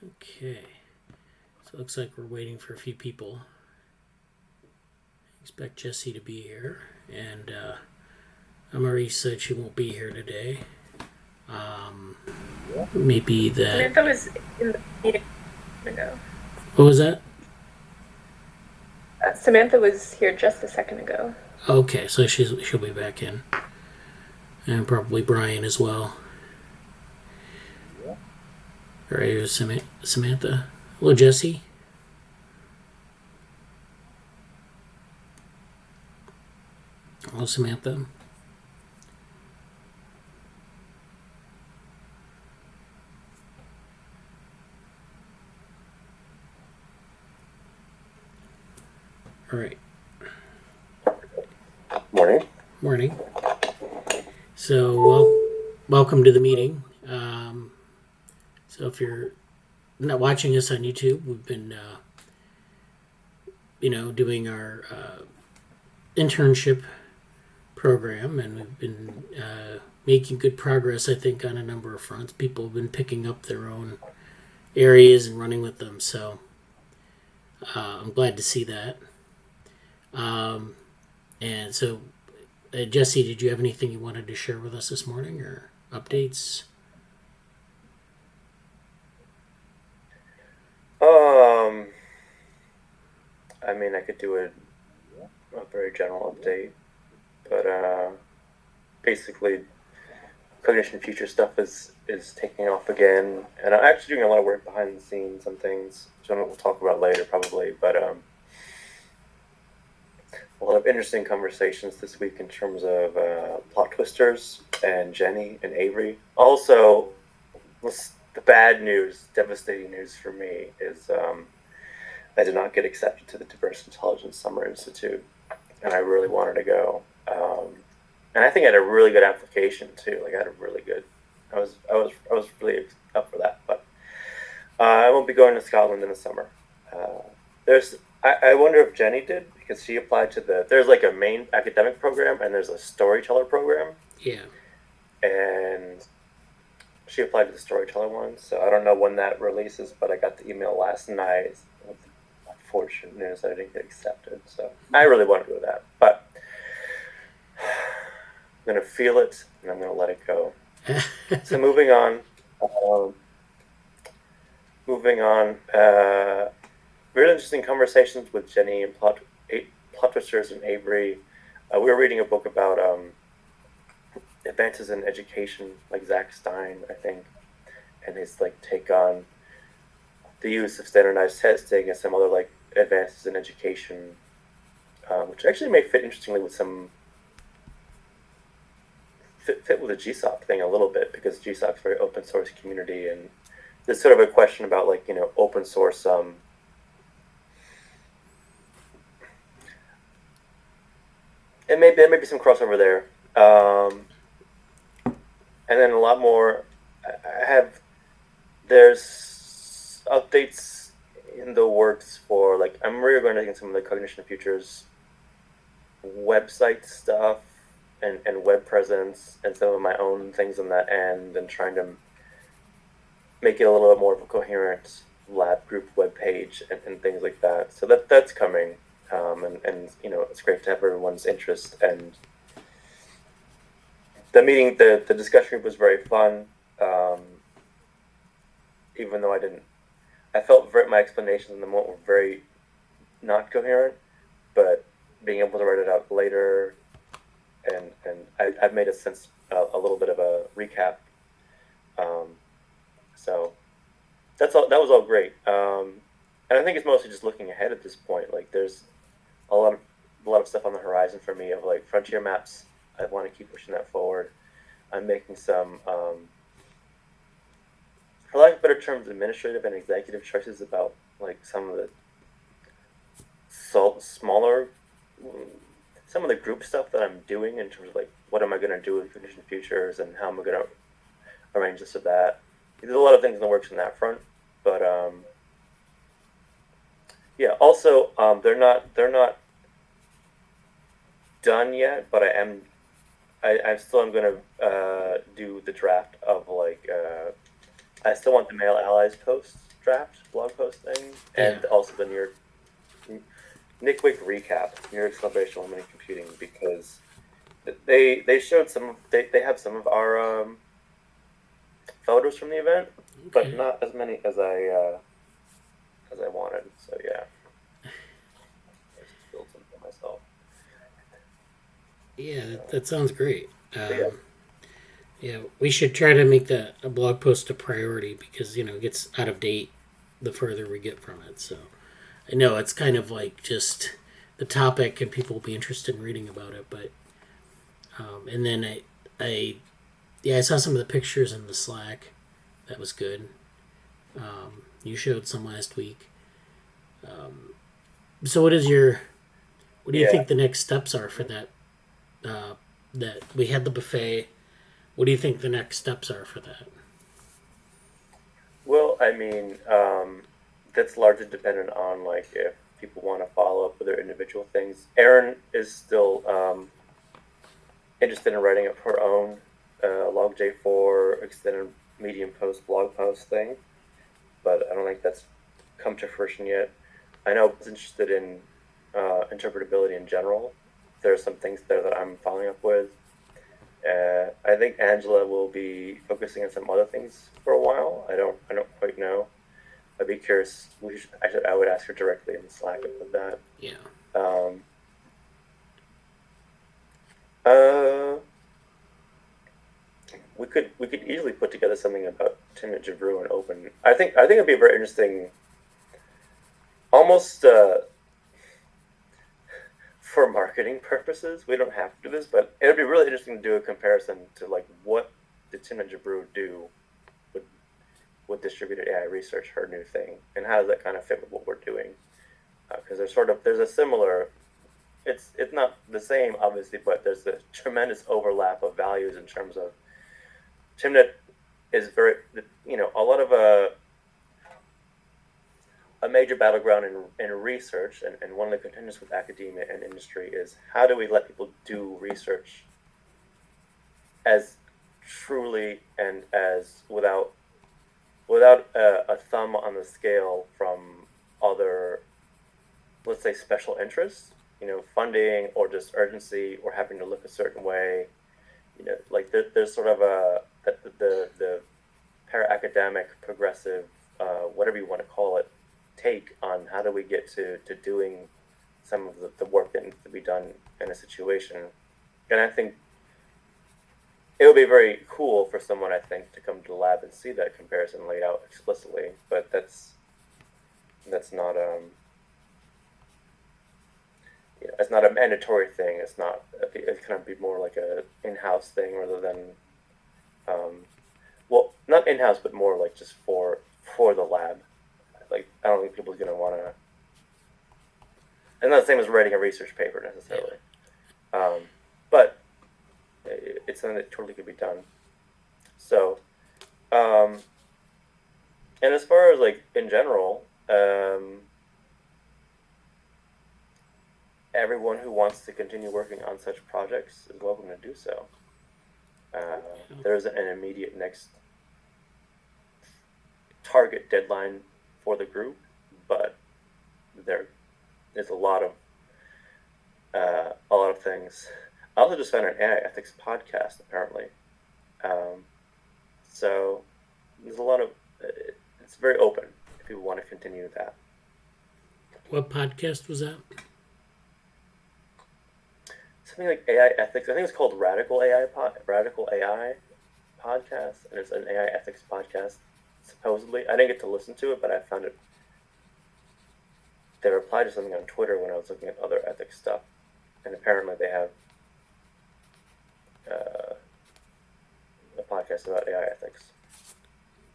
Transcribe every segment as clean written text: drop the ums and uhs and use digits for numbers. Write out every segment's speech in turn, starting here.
Okay. So it looks like we're waiting for a few people. Expect Jessie to be here. And Marie said she won't be here today. Maybe that... Samantha was in the meeting ago. What was that? Samantha was here just a second ago. Okay, so she'll be back in. And probably Brian as well. All right, here's Samantha. Hello, Jessie. Hello, Samantha. All right. Morning. Morning. So, welcome to the meeting. So if you're not watching us on YouTube, we've been, doing our internship program, and we've been making good progress, I think, on a number of fronts. People have been picking up their own areas and running with them, so I'm glad to see that. And so, Jessie, did you have anything you wanted to share with us this morning, or updates? I mean, I could do a very general update, but basically, Cognition future stuff is taking off again, and I'm actually doing a lot of work behind the scenes on things, which we'll talk about later probably, but a lot of interesting conversations this week in terms of plot twisters and Jenny and Avery. Also, the bad news, devastating news for me is I did not get accepted to the Diverse Intelligence Summer Institute, and I really wanted to go. And I think I had a really good application too. Like I had a really good. I was really up for that, but I won't be going to Scotland in the summer. I wonder if Jenny did, because she applied to there's like a main academic program and there's a storyteller program. Yeah. And she applied to the storyteller one, so I don't know when that releases, but I got the email last night with unfortunate news that I didn't get accepted. So I really want to do that, but I'm going to feel it and I'm going to let it go. So moving on. Really interesting conversations with Jenny and plot twisters and Avery. We were reading a book about advances in education, like Zach Stein, I think, and his like take on the use of standardized testing and some other like advances in education, which actually may fit interestingly with some fit with the GSOC thing a little bit, because GSOC is a very open source community, and there's sort of a question about like open source. And there may be some crossover there. And then a lot more. There's updates in the works for like I'm reorganizing some of the Cognition Futures website stuff and web presence and some of my own things on that end, and trying to make it a little bit more of a coherent lab group web page and things like that. So that's coming. And it's great to have everyone's interest. And the meeting, the discussion group was very fun. Even though I felt my explanations in the moment were very not coherent, but being able to write it out later, and I've made a little bit of a recap. So that was all great. And I think it's mostly just looking ahead at this point. Like there's a lot of stuff on the horizon for me of like frontier maps. I want to keep pushing that forward. I'm making some, for lack of better terms, administrative and executive choices about like some of the smaller, some of the group stuff that I'm doing in terms of like what am I going to do with Cognition Futures and how am I going to arrange this or that. There's a lot of things in the works on that front, but yeah. Also, they're not done yet, but I still am going to do the draft of like I still want the male allies posts draft blog post thing, and Yeah. also the NICWIC recap, New York Celebration of Women in Computing, because they showed they have some of our photos from the event, but Okay. not as many as I wanted. So yeah, I just built some for myself. Yeah, So, that sounds great. but yeah, Yeah, we should try to make that a blog post a priority because it gets out of date the further we get from it. So I know it's kind of like just the topic and people will be interested in reading about it, but and then I yeah, I saw some of the pictures in the Slack. That was good. You showed some last week. So what do you yeah. think the next steps are for that? Uh, that we had the buffet. What do you think the next steps are for that? Well, I mean, that's largely dependent on like if people want to follow up with their individual things. Erin is still interested in writing up her own log.j4 extended medium post blog post thing, but I don't think that's come to fruition yet. I know I was interested in interpretability in general. There are some things there that I'm following up with. I think Angela will be focusing on some other things for a while. I don't quite know. I'd be curious. I would ask her directly in Slack about that. Yeah. Um, uh, we could easily put together something about Timnit Jabru and open. I think it'd be very interesting. Almost for marketing purposes, we don't have to do this, but it'd be really interesting to do a comparison to like what did Timnit Jabru do with distributed AI research, her new thing, and how does that kind of fit with what we're doing? Because there's a similar. It's not the same, obviously, but there's a tremendous overlap of values in terms of Timnit is very, a lot of a major battleground in research, and one of the contentions with academia and industry is how do we let people do research as truly and as without a thumb on the scale from other, let's say, special interests, funding or just urgency or having to look a certain way. Like there's sort of the para-academic, progressive, whatever you want to call it, take on how do we get to doing some of the work that needs to be done in a situation. And I think it would be very cool for someone, I think, to come to the lab and see that comparison laid out explicitly. But that's not it's not a mandatory thing. It's not. It kind of be more like a in-house thing rather than well, not in-house, but more like just for the lab. Like I don't think people's gonna want to. And not the same as writing a research paper necessarily, but it's something that totally could be done. So, and as far as like in general, everyone who wants to continue working on such projects is welcome to do so. There isn't an immediate next target deadline for the group, but there is a lot of things. I also just found an AI ethics podcast apparently, so there's a lot of. It's very open if you want to continue that. What podcast was that? Something like AI ethics. I think it's called Radical AI podcast, and it's an AI ethics podcast. Supposedly, I didn't get to listen to it, but I found it. They replied to something on Twitter when I was looking at other ethics stuff, and apparently they have a podcast about AI ethics.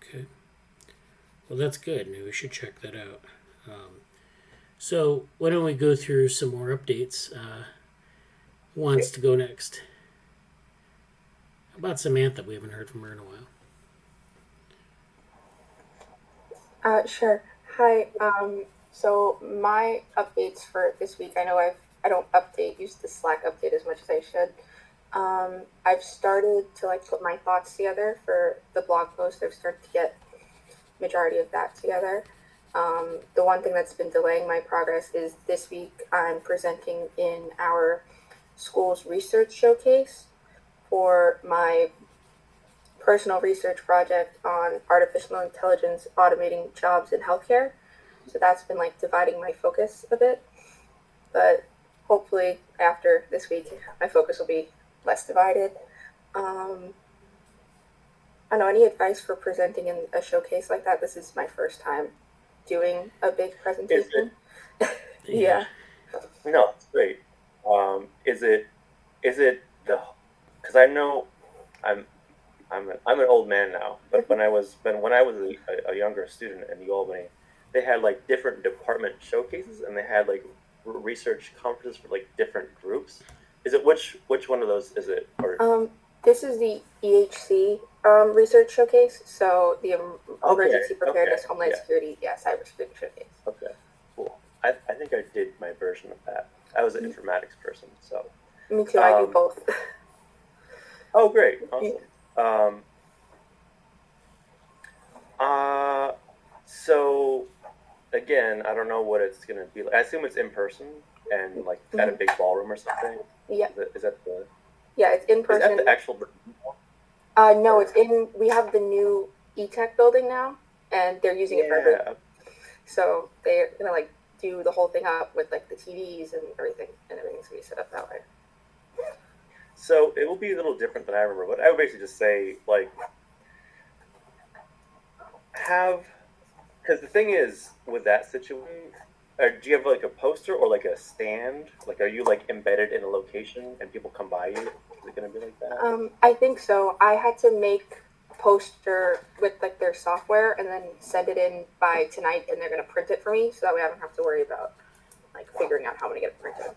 Okay. Well, that's good. Maybe we should check that out. So why don't we go through some more updates? Who wants to go next? How about Samantha? We haven't heard from her in a while. Sure. Hi. So my updates for this week, I know I don't use the Slack update as much as I should. I've started to put my thoughts together for the blog post. I've started to get majority of that together. The one thing that's been delaying my progress is this week I'm presenting in our school's research showcase for my personal research project on artificial intelligence automating jobs in healthcare. So that's been like dividing my focus a bit. But hopefully after this week, my focus will be less divided. I don't know, any advice for presenting in a showcase like that? This is my first time doing a big presentation. Yeah. No, it's great. Is it the? Because I know I'm an old man now, but when I was a younger student in the Albany, they had like different department showcases, and they had like research conferences for like different groups. Is it which one of those is it? Or This is the EHC research showcase. So the emergency preparedness, homeland security, cybersecurity showcase. Okay, cool. I think I did my version of that. I was an informatics person, so. Me too. I do both. Oh, great! Awesome. So again, I don't know what it's gonna be like. I assume it's in person and like at a big ballroom or something. Yeah. Is that the? Yeah, it's in person. Is that the actual? No, it's in. We have the new eTech building now, and they're using it for everything. So they're gonna like do the whole thing up with like the TVs and everything, and everything's gonna be set up that way. So it will be a little different than I remember, but I would basically just say like because the thing is with that situation, do you have like a poster or like a stand? Like, are you like embedded in a location and people come by you? Is it gonna be like that? I think so. I had to make a poster with like their software and then send it in by tonight, and they're gonna print it for me, so that way I don't have to worry about like figuring out how I'm gonna get it printed.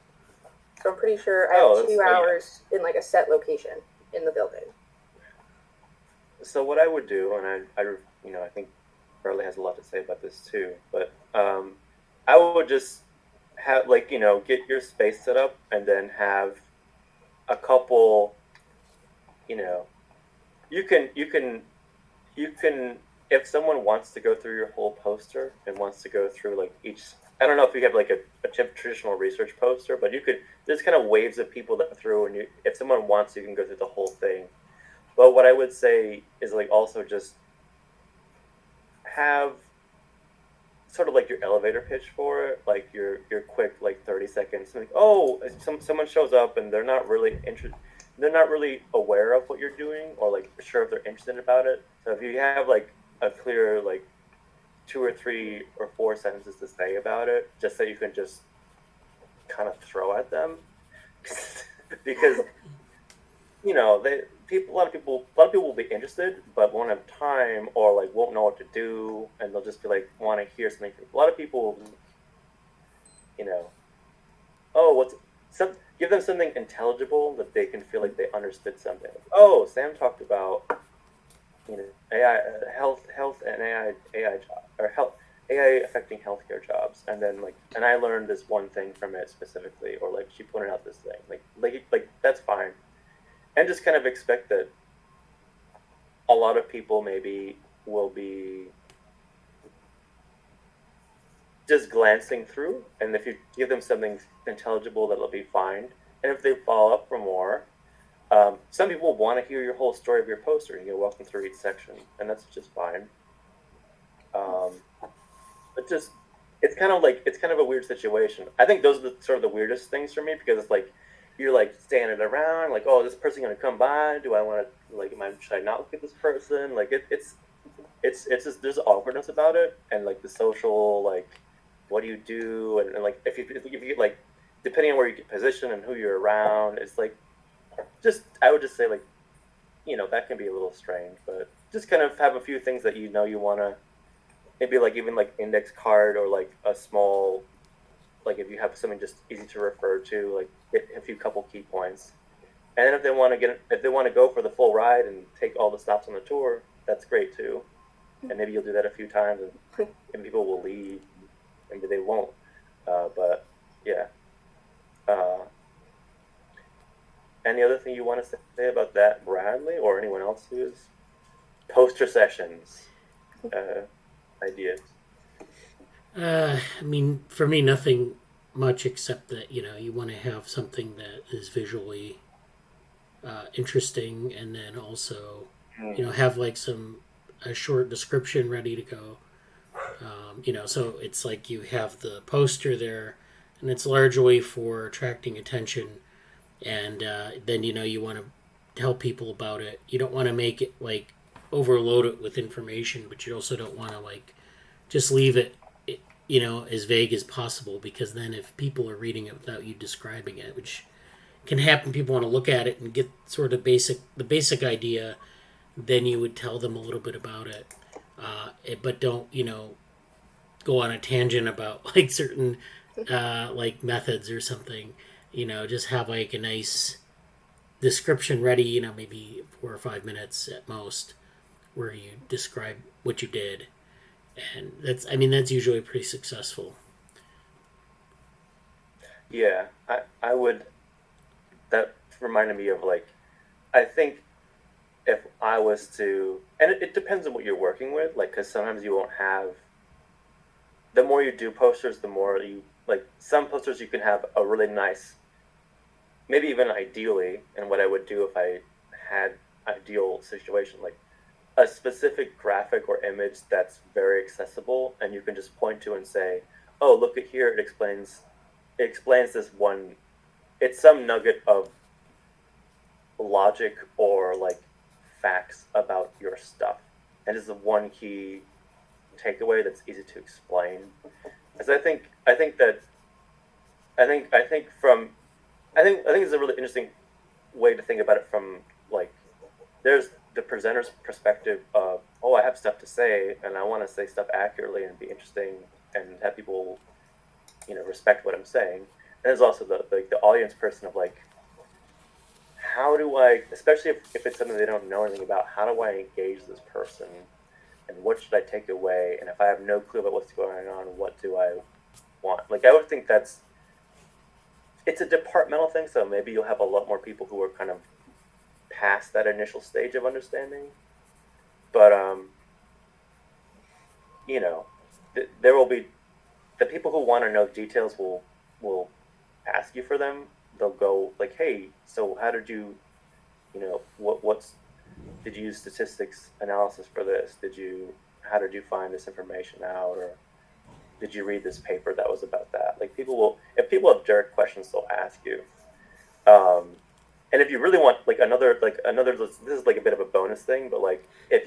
So I'm pretty sure I have 2 hours in like a set location in the building. So what I would do, and I think Bradly has a lot to say about this too, but I would just have get your space set up and then have a couple, you can if someone wants to go through your whole poster and wants to go through like each. I don't know if you have like a traditional research poster, but there's kind of waves of people that through, and if someone wants, you can go through the whole thing. But what I would say is like also just have sort of like your elevator pitch for it, like your quick like 30 seconds. Like, someone shows up and they're not really aware of what you're doing or like sure if they're interested about it. So if you have like a clear like 2 or 3 or 4 sentences to say about it, just so you can just kind of throw at them, because a lot of people will be interested, but won't have time or like won't know what to do, and they'll just be like want to hear something. A lot of people, give them something intelligible that they can feel like they understood something. Oh, Sam talked about AI, health and AI job or health. AI affecting healthcare jobs, and then and I learned this one thing from it specifically, or like she pointed out this thing, like that's fine, and just kind of expect that a lot of people maybe will be just glancing through, and if you give them something intelligible, that'll be fine, and if they follow up for more, some people want to hear your whole story of your poster, and you'll walk them through each section, and that's just fine. But it's kind of a weird situation. I think those are sort of the weirdest things for me, because it's like you're like standing around like, oh, this person gonna come by? Do I want to should I not look at this person? Like it's just there's awkwardness about it, and like the social like what do you do, and like if you get like depending on where you get positioned and who you're around, it's like I would just say like that can be a little strange, but just kind of have a few things that you want to. Maybe like even like index card or like a small, like if you have something just easy to refer to, like get a few couple key points, and then if they want to go for the full ride and take all the stops on the tour, that's great too, and maybe you'll do that a few times, and people will leave, maybe they won't, but yeah. Any other thing you want to say about that, Bradly, or anyone else who's poster sessions? ideas? I mean, for me, nothing much except that you want to have something that is visually interesting, and then also have like a short description ready to go. So it's like you have the poster there, and it's largely for attracting attention, and then you want to tell people about it. You don't want to make it like overload it with information, but you also don't want to like just leave it as vague as possible, because then if people are reading it without you describing it, which can happen, people want to look at it and get sort of the basic idea, then you would tell them a little bit about it, but don't go on a tangent about like certain like methods or something. Just have like a nice description ready, maybe 4 or 5 minutes at most, where you describe what you did, and that's usually pretty successful. Yeah, I would. That reminded me of like, I think if I was to, and it depends on what you're working with, like, because sometimes you won't have. The more you do posters, the more you like. Some posters you can have a really nice, maybe even ideally, and what I would do if I had ideal situation, like a specific graphic or image that's very accessible, and you can just point to and say, "Oh, look at here! It explains this one. It's some nugget of logic or like facts about your stuff, and it's the one key takeaway that's easy to explain." Because I think it's a really interesting way to think about it from like there's the presenter's perspective of, oh, I have stuff to say and I want to say stuff accurately and be interesting and have people respect what I'm saying. And there's also the audience person of like, how do I, especially if it's something they don't know anything about, how do I engage this person, and what should I take away, and if I have no clue about what's going on, what do I want? Like, I would think it's a departmental thing, so maybe you'll have a lot more people who are kind of past that initial stage of understanding. But there will be the people who want to know details will ask you for them. They'll go like, hey, so how did you, did you use statistics analysis for this? How did you find this information out? Or did you read this paper that was about that? Like, if people have direct questions, they'll ask you. And if you really want like another, this is like a bit of a bonus thing, but like if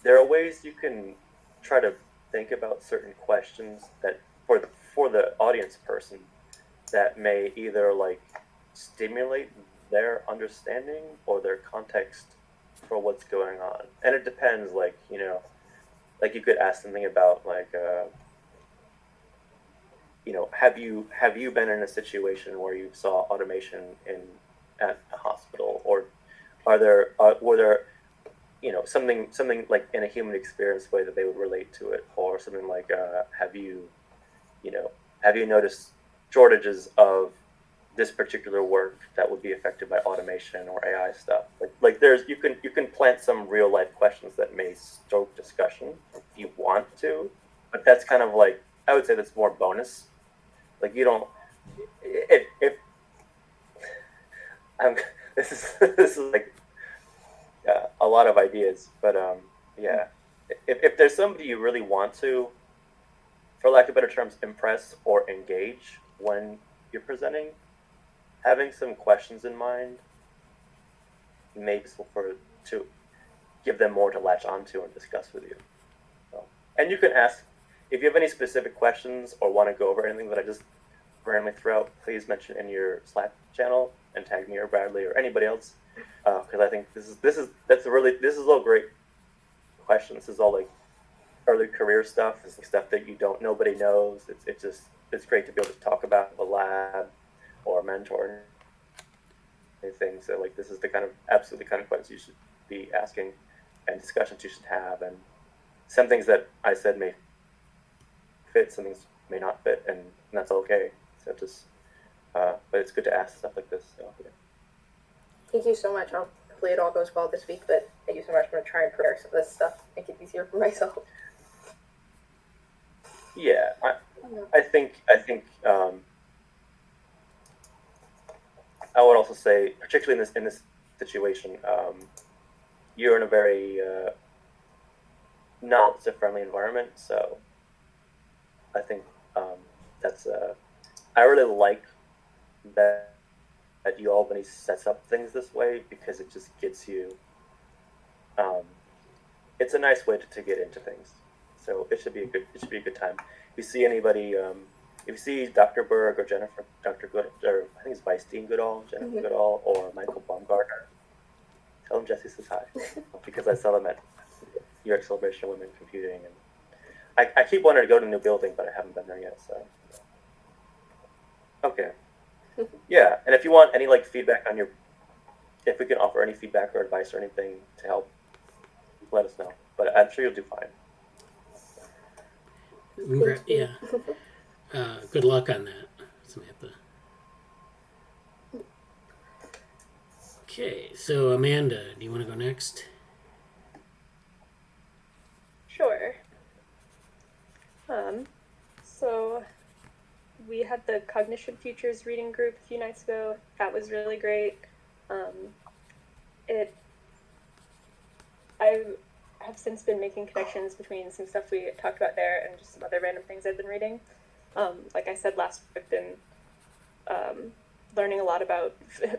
there are ways you can try to think about certain questions that for the audience person that may either like stimulate their understanding or their context for what's going on. And it depends, like like you could ask something about like have you been in a situation where you saw automation at a hospital, or were there something like in a human experience way that they would relate to it, or something like have you noticed shortages of this particular work that would be affected by automation or AI stuff? Like there's you can plant some real life questions that may stoke discussion if you want to, but that's kind of like, I would say that's more bonus. Like, you don't if I'm this is like a lot of ideas, but yeah, if there's somebody you really want to, for lack of better terms, impress or engage when you're presenting, having some questions in mind may be useful to give them more to latch onto and discuss with you. So, and you can ask if you have any specific questions or want to go over anything that I just randomly threw out. Please mention in your Slack channel and tag me or Bradley or anybody else, because I think this is all great questions. This is all like early career stuff. It's like stuff that nobody knows. It's great to be able to talk about a lab or a mentor and things. So like, this is absolutely the kind of questions you should be asking and discussions you should have. And some things that I said may fit, some things may not fit, and that's okay. So but it's good to ask stuff like this. So, yeah. Thank you so much. Hopefully it all goes well this week, but thank you so much for try and prepare some of this stuff, make it easier for myself. Yeah, I think I would also say, particularly in this situation, you're in a very not a friendly environment, so I think that's I really like that UAlbany sets up things this way, because it just gets you. It's a nice way to get into things, so it should be a good time. If you see anybody, if you see Dr. Berg or Dr. Good, or I think it's Weisstein Goodall, Jennifer Goodall, or Michael Baumgartner, tell them Jesse says hi, because I saw them at UX Celebration of Women Computing, and I keep wanting to go to the new building, but I haven't been there yet. So, okay, yeah. And if you want any feedback on if we can offer any feedback or advice or anything to help, let us know. But I'm sure you'll do fine. Yeah. Good luck on that, Samantha. Okay, so Amanda, do you want to go next? Sure. So we had the Cognition Futures reading group a few nights ago. That was really great. I have since been making connections between some stuff we talked about there and just some other random things I've been reading. Like I said last week, I've been learning a lot about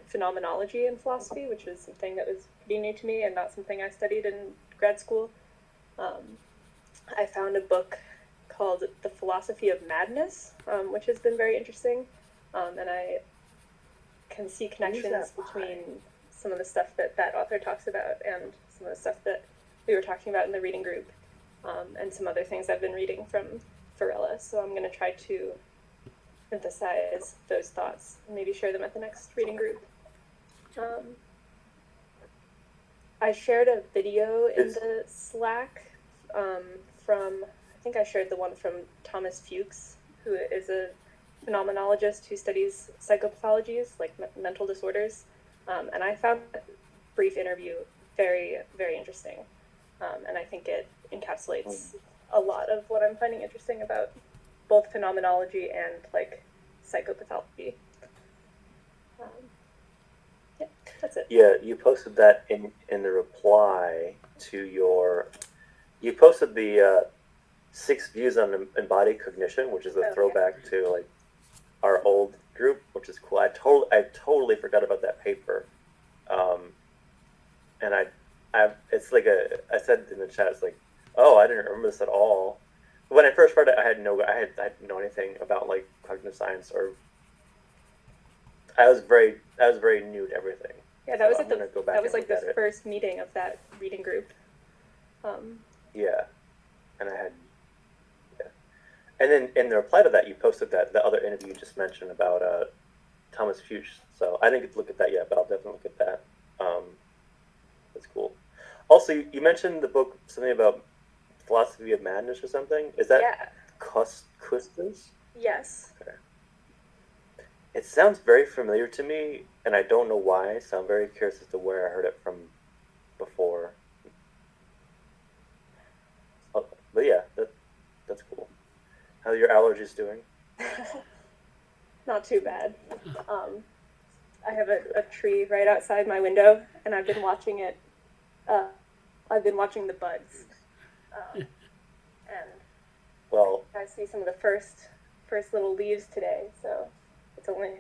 phenomenology in philosophy, which is something that was pretty new to me and not something I studied in grad school. I found a book called The Philosophy of Madness, which has been very interesting, and I can see connections between some of the stuff that author talks about and some of the stuff that we were talking about in the reading group, and some other things I've been reading from Varela. So I'm going to try to synthesize those thoughts and maybe share them at the next reading group. I shared a video in the Slack from, I think I shared the one from Thomas Fuchs, who is a phenomenologist who studies psychopathologies, like mental disorders. And I found that brief interview very, very interesting. And I think it encapsulates a lot of what I'm finding interesting about both phenomenology and psychopathology. Yeah, that's it. Yeah, you posted that in the reply to you posted the 6 views on embodied cognition, which is a throwback to our old group, which is cool. I totally forgot about that paper, and it's I said in the chat, it's oh, I didn't remember this at all. When I first read it, I didn't know anything about cognitive science, or I was very new to everything. Yeah, that was the first meeting of that reading group. Yeah, and and then in the reply to that, you posted the other interview you just mentioned about Thomas Fuchs. So I didn't get to look at that yet, but I'll definitely look at that. That's cool. Also, you mentioned the book, something about Philosophy of Madness or something. Is that Custis? Yes. Okay. It sounds very familiar to me, and I don't know why, so I'm very curious as to where I heard it from before. But yeah, that's cool. How are your allergies doing? Not too bad. I have a tree right outside my window, and I've been watching it. I've been watching the buds, and I see some of the first little leaves today. So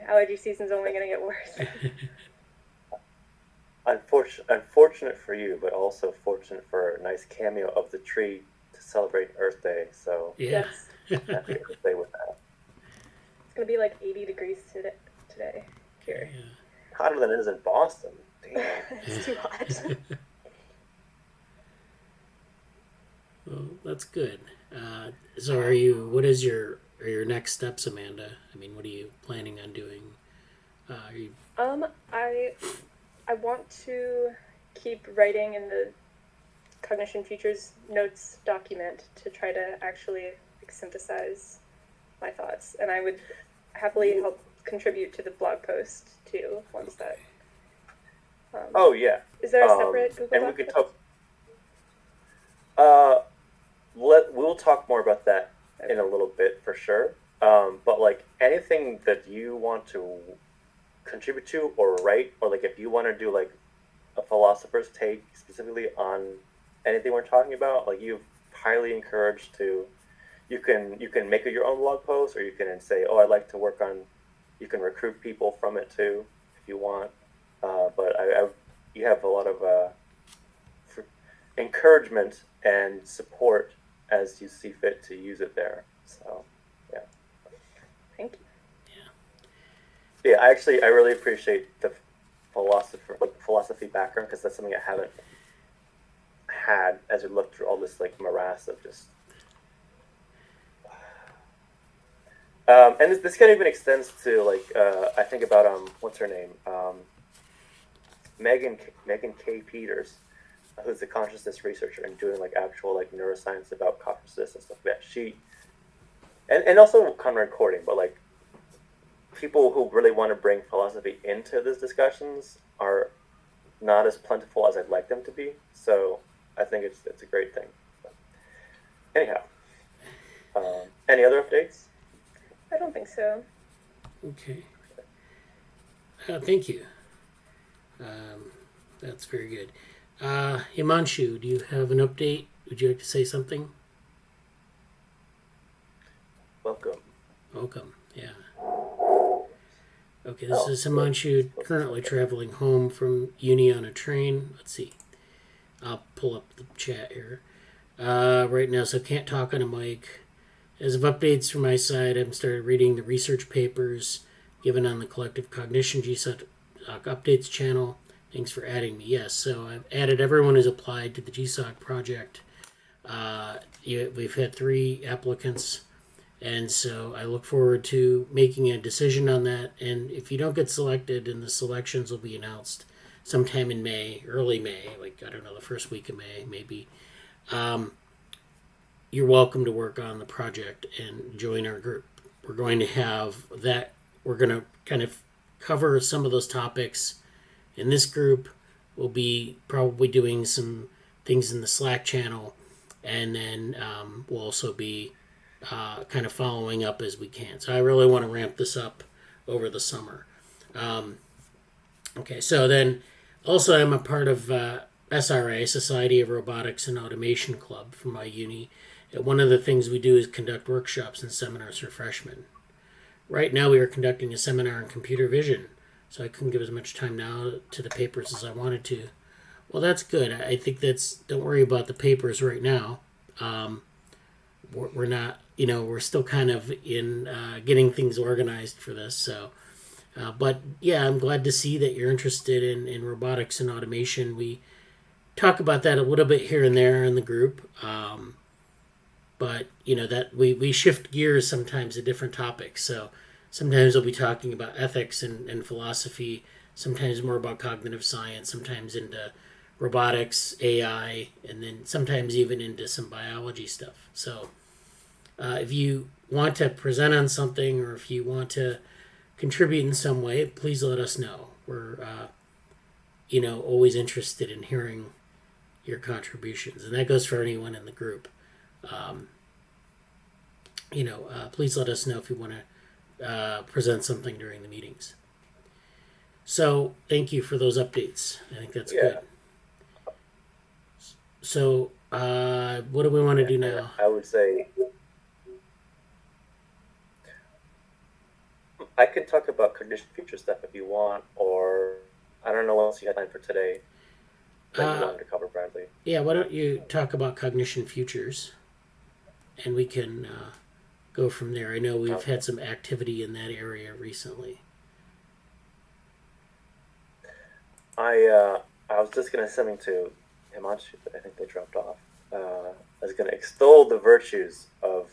allergy season's only going to get worse. Unfortunate for you, but also fortunate for a nice cameo of the tree to celebrate Earth Day. So yeah, happy Earth Day with that. It's going to be 80 degrees today here. Yeah. Hotter than it is in Boston. Damn. It's too hot. Well, that's good. So what are your next steps, Amanda? I mean, what are you planning on doing? I want to keep writing in the Cognition Futures notes document to try to actually synthesize my thoughts, and I would happily help contribute to the blog post too once that. Oh yeah. Is there a separate Google and Doc? we could talk. talk more about that in a little bit for sure. But like anything that you want to contribute to or write, or like if you want to do like a philosopher's take specifically on anything we're talking about, like you've highly encouraged to. You can make your own blog post, or you can say, oh, I'd like to work on. You can recruit people from it too if you want. But you have a lot of encouragement and support as you see fit to use it there. So, yeah. Thank you. Yeah, I really appreciate the philosophy background, because that's something I haven't had as we look through all this like morass of just. And this kind of even extends to like I think about what's her name, Megan K. Peters, who's a consciousness researcher and doing like actual like neuroscience about consciousness and stuff like that. She and also Conrad Cording, but like people who really want to bring philosophy into these discussions are not as plentiful as I'd like them to be. So I think it's a great thing. But anyhow, any other updates? I don't think so. Okay. Thank you. That's very good. Himanshu, do you have an update? Would you like to say something? Welcome. Yeah. Okay, this is Himanshu, currently traveling home from uni on a train. Let's see. I'll pull up the chat here. Right now, so can't talk on a mic. As of updates from my side, I've started reading the research papers given on the Collective Cognition GSOC updates channel. Thanks for adding me. Yes, so I've added everyone who's applied to the GSOC project. We've had 3 applicants, and so I look forward to making a decision on that. And if you don't get selected, and the selections will be announced sometime in May, early May, like, I don't know, the first week of May, maybe. You're welcome to work on the project and join our group. We're going to have that. We're going to kind of cover some of those topics in this group. We'll be probably doing some things in the Slack channel, and then we'll also be kind of following up as we can. So I really want to ramp this up over the summer. Okay, so then also I'm a part of SRA, Society of Robotics and Automation Club, from my uni. One of the things we do is conduct workshops and seminars for freshmen. Right now we are conducting a seminar on computer vision, so I couldn't give as much time now to the papers as I wanted to. Well, that's good. I think don't worry about the papers right now. We're not, we're still kind of in getting things organized for this. So, but yeah, I'm glad to see that you're interested in robotics and automation. We talk about that a little bit here and there in the group. But that we shift gears sometimes to different topics. So sometimes we'll be talking about ethics and philosophy, sometimes more about cognitive science, sometimes into robotics, AI, and then sometimes even into some biology stuff. So if you want to present on something, or if you want to contribute in some way, please let us know. We're always interested in hearing your contributions, and that goes for anyone in the group. Please let us know if you want to present something during the meetings. So thank you for those updates. I think that's good. So what do we want to do now? I would say I can talk about Cognition future stuff if you want, or I don't know what else you had planned for today that you wanted to cover, Bradley. Yeah, why don't you talk about Cognition futures, and we can go from there. I know we've had some activity in that area recently. I was just going to say something to Himanshu, but I think they dropped off. I was going to extol the virtues of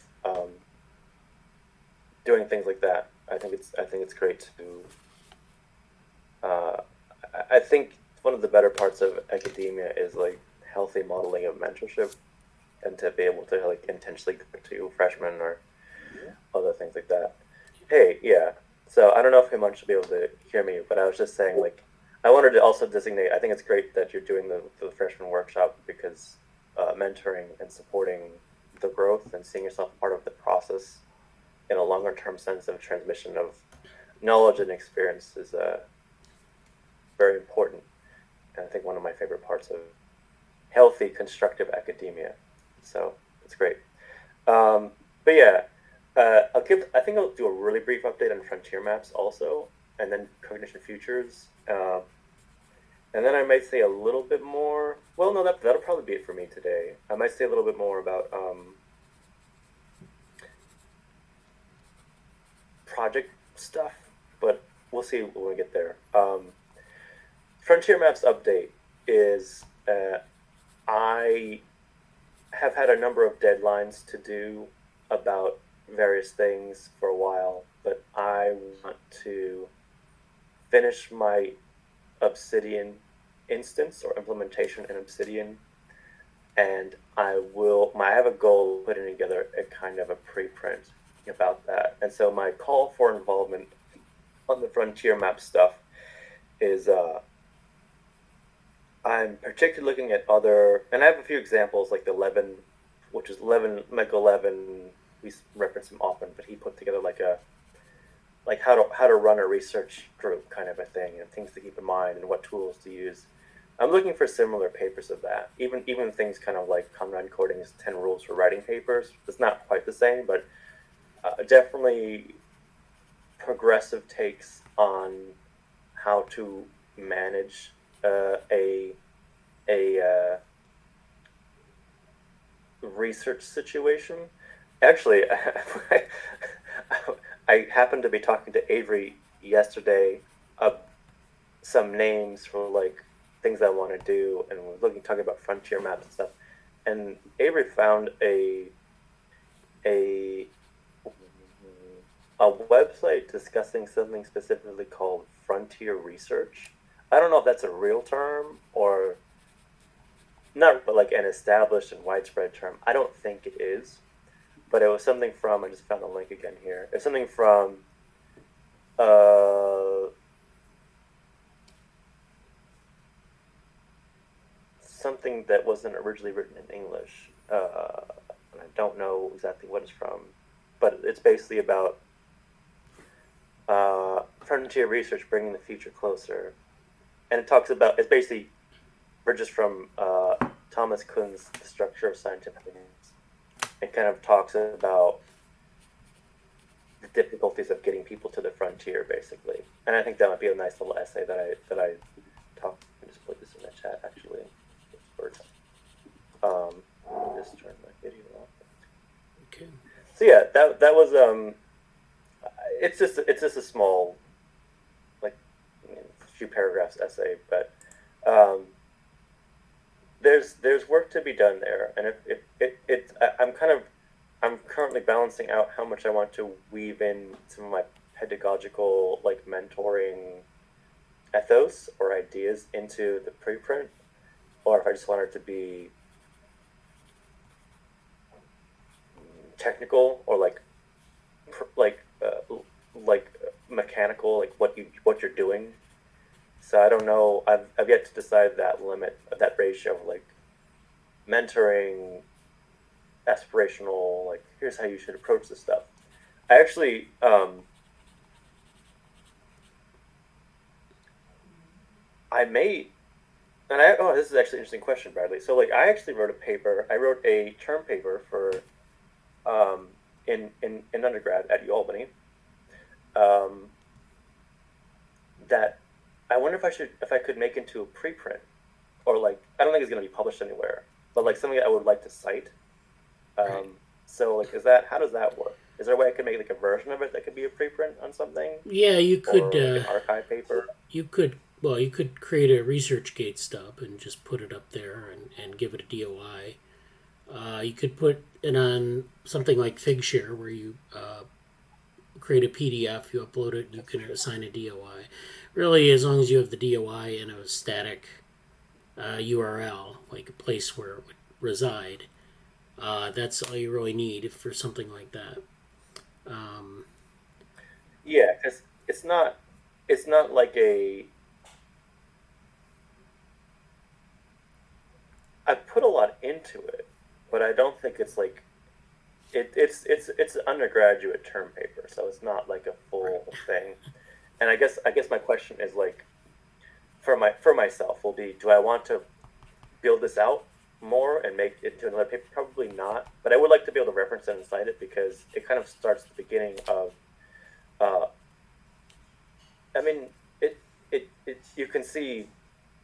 doing things like that. I think it's great to. I think one of the better parts of academia is like healthy modeling of mentorship, and to be able to like intentionally go to freshmen or other things like that. Hey, yeah. So I don't know if Himanshu will be able to hear me, but I was just saying, like, I wanted to also designate. I think it's great that you're doing the freshman workshop, because mentoring and supporting the growth and seeing yourself part of the process in a longer term sense of transmission of knowledge and experience is very important. And I think one of my favorite parts of healthy, constructive academia. So it's great. But yeah, I think I'll do a really brief update on frontier maps also, and then cognition futures. And then I might say a little bit more. Well, no, that'll probably be it for me today. I might say a little bit more about project stuff, but we'll see when we get there. Frontier Maps update is I have had a number of deadlines to do about various things for a while, but I want to finish my Obsidian instance or implementation in Obsidian, and I have a goal of putting together a kind of a preprint about that. And so my call for involvement on the frontier map stuff is I'm particularly looking at other, and I have a few examples like the Levin, which is Michael Levin. We reference him often, but he put together like how to run a research group kind of a thing, and things to keep in mind and what tools to use. I'm looking for similar papers of that. Even things kind of like Conrad Coding's 10 Rules for Writing papers. It's not quite the same, but definitely progressive takes on how to manage a research situation. Actually, I happened to be talking to Avery yesterday of some names for like things I want to do, and we're talking about frontier maps and stuff. And Avery found a website discussing something specifically called frontier research. I don't know if that's a real term or not, but like an established and widespread term. I don't think it is, but it was something from, I just found the link again here. It's something from something that wasn't originally written in English. And I don't know exactly what it's from, but it's basically about frontier research bringing the future closer. And it talks about, it's basically bridges from Thomas Kuhn's The Structure of Scientific News. It kind of talks about the difficulties of getting people to the frontier, basically. And I think that might be a nice little essay that I talk. I just put this in the chat, actually. Let me just turn my video off. Okay. So yeah, that was it's just a small, like, few paragraphs essay, but there's work to be done there, and I'm currently balancing out how much I want to weave in some of my pedagogical, like, mentoring ethos or ideas into the preprint, or if I just want it to be technical or like mechanical, like what you're doing. So I don't know. I've yet to decide that limit, that ratio of like mentoring, aspirational, like here's how you should approach this stuff. I actually I may, and this is actually an interesting question, Bradley. So like I actually wrote a paper. I wrote a term paper for in undergrad at UAlbany. That I wonder if I could make into a preprint, or like I don't think it's going to be published anywhere, but like something I would like to cite. Right. So like how does that work? Is there a way I could make like a version of it that could be a preprint on something? Yeah, you could. Or like an archive paper. You could create a ResearchGate stub and just put it up there and give it a DOI. You could put it on something like Figshare where you create a PDF, you upload it, you can assign a DOI. Really, as long as you have the DOI in a static URL, like a place where it would reside, that's all you really need for something like that. Yeah, because it's not like I put a lot into it, but I don't think it's like it's an undergraduate term paper, so it's not like a full thing. And I guess my question is like, for myself will be, do I want to build this out more and make it into another paper? Probably not, but I would like to be able to reference it and cite it, because it kind of starts the beginning of I mean, it you can see,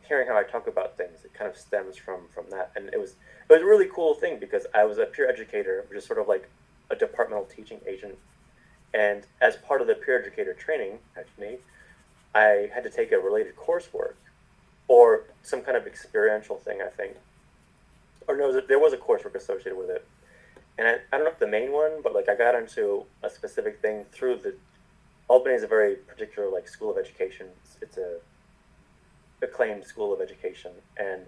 hearing how I talk about things, it kind of stems from that, and it was a really cool thing, because I was a peer educator, which is sort of like a departmental teaching agent, and as part of the peer educator training, actually, I had to take a related coursework or some kind of experiential thing, I think, or no, there was a coursework associated with it, and I don't know if the main one, but like I got into a specific thing through the Albany is a very particular like school of education. It's a acclaimed school of education, and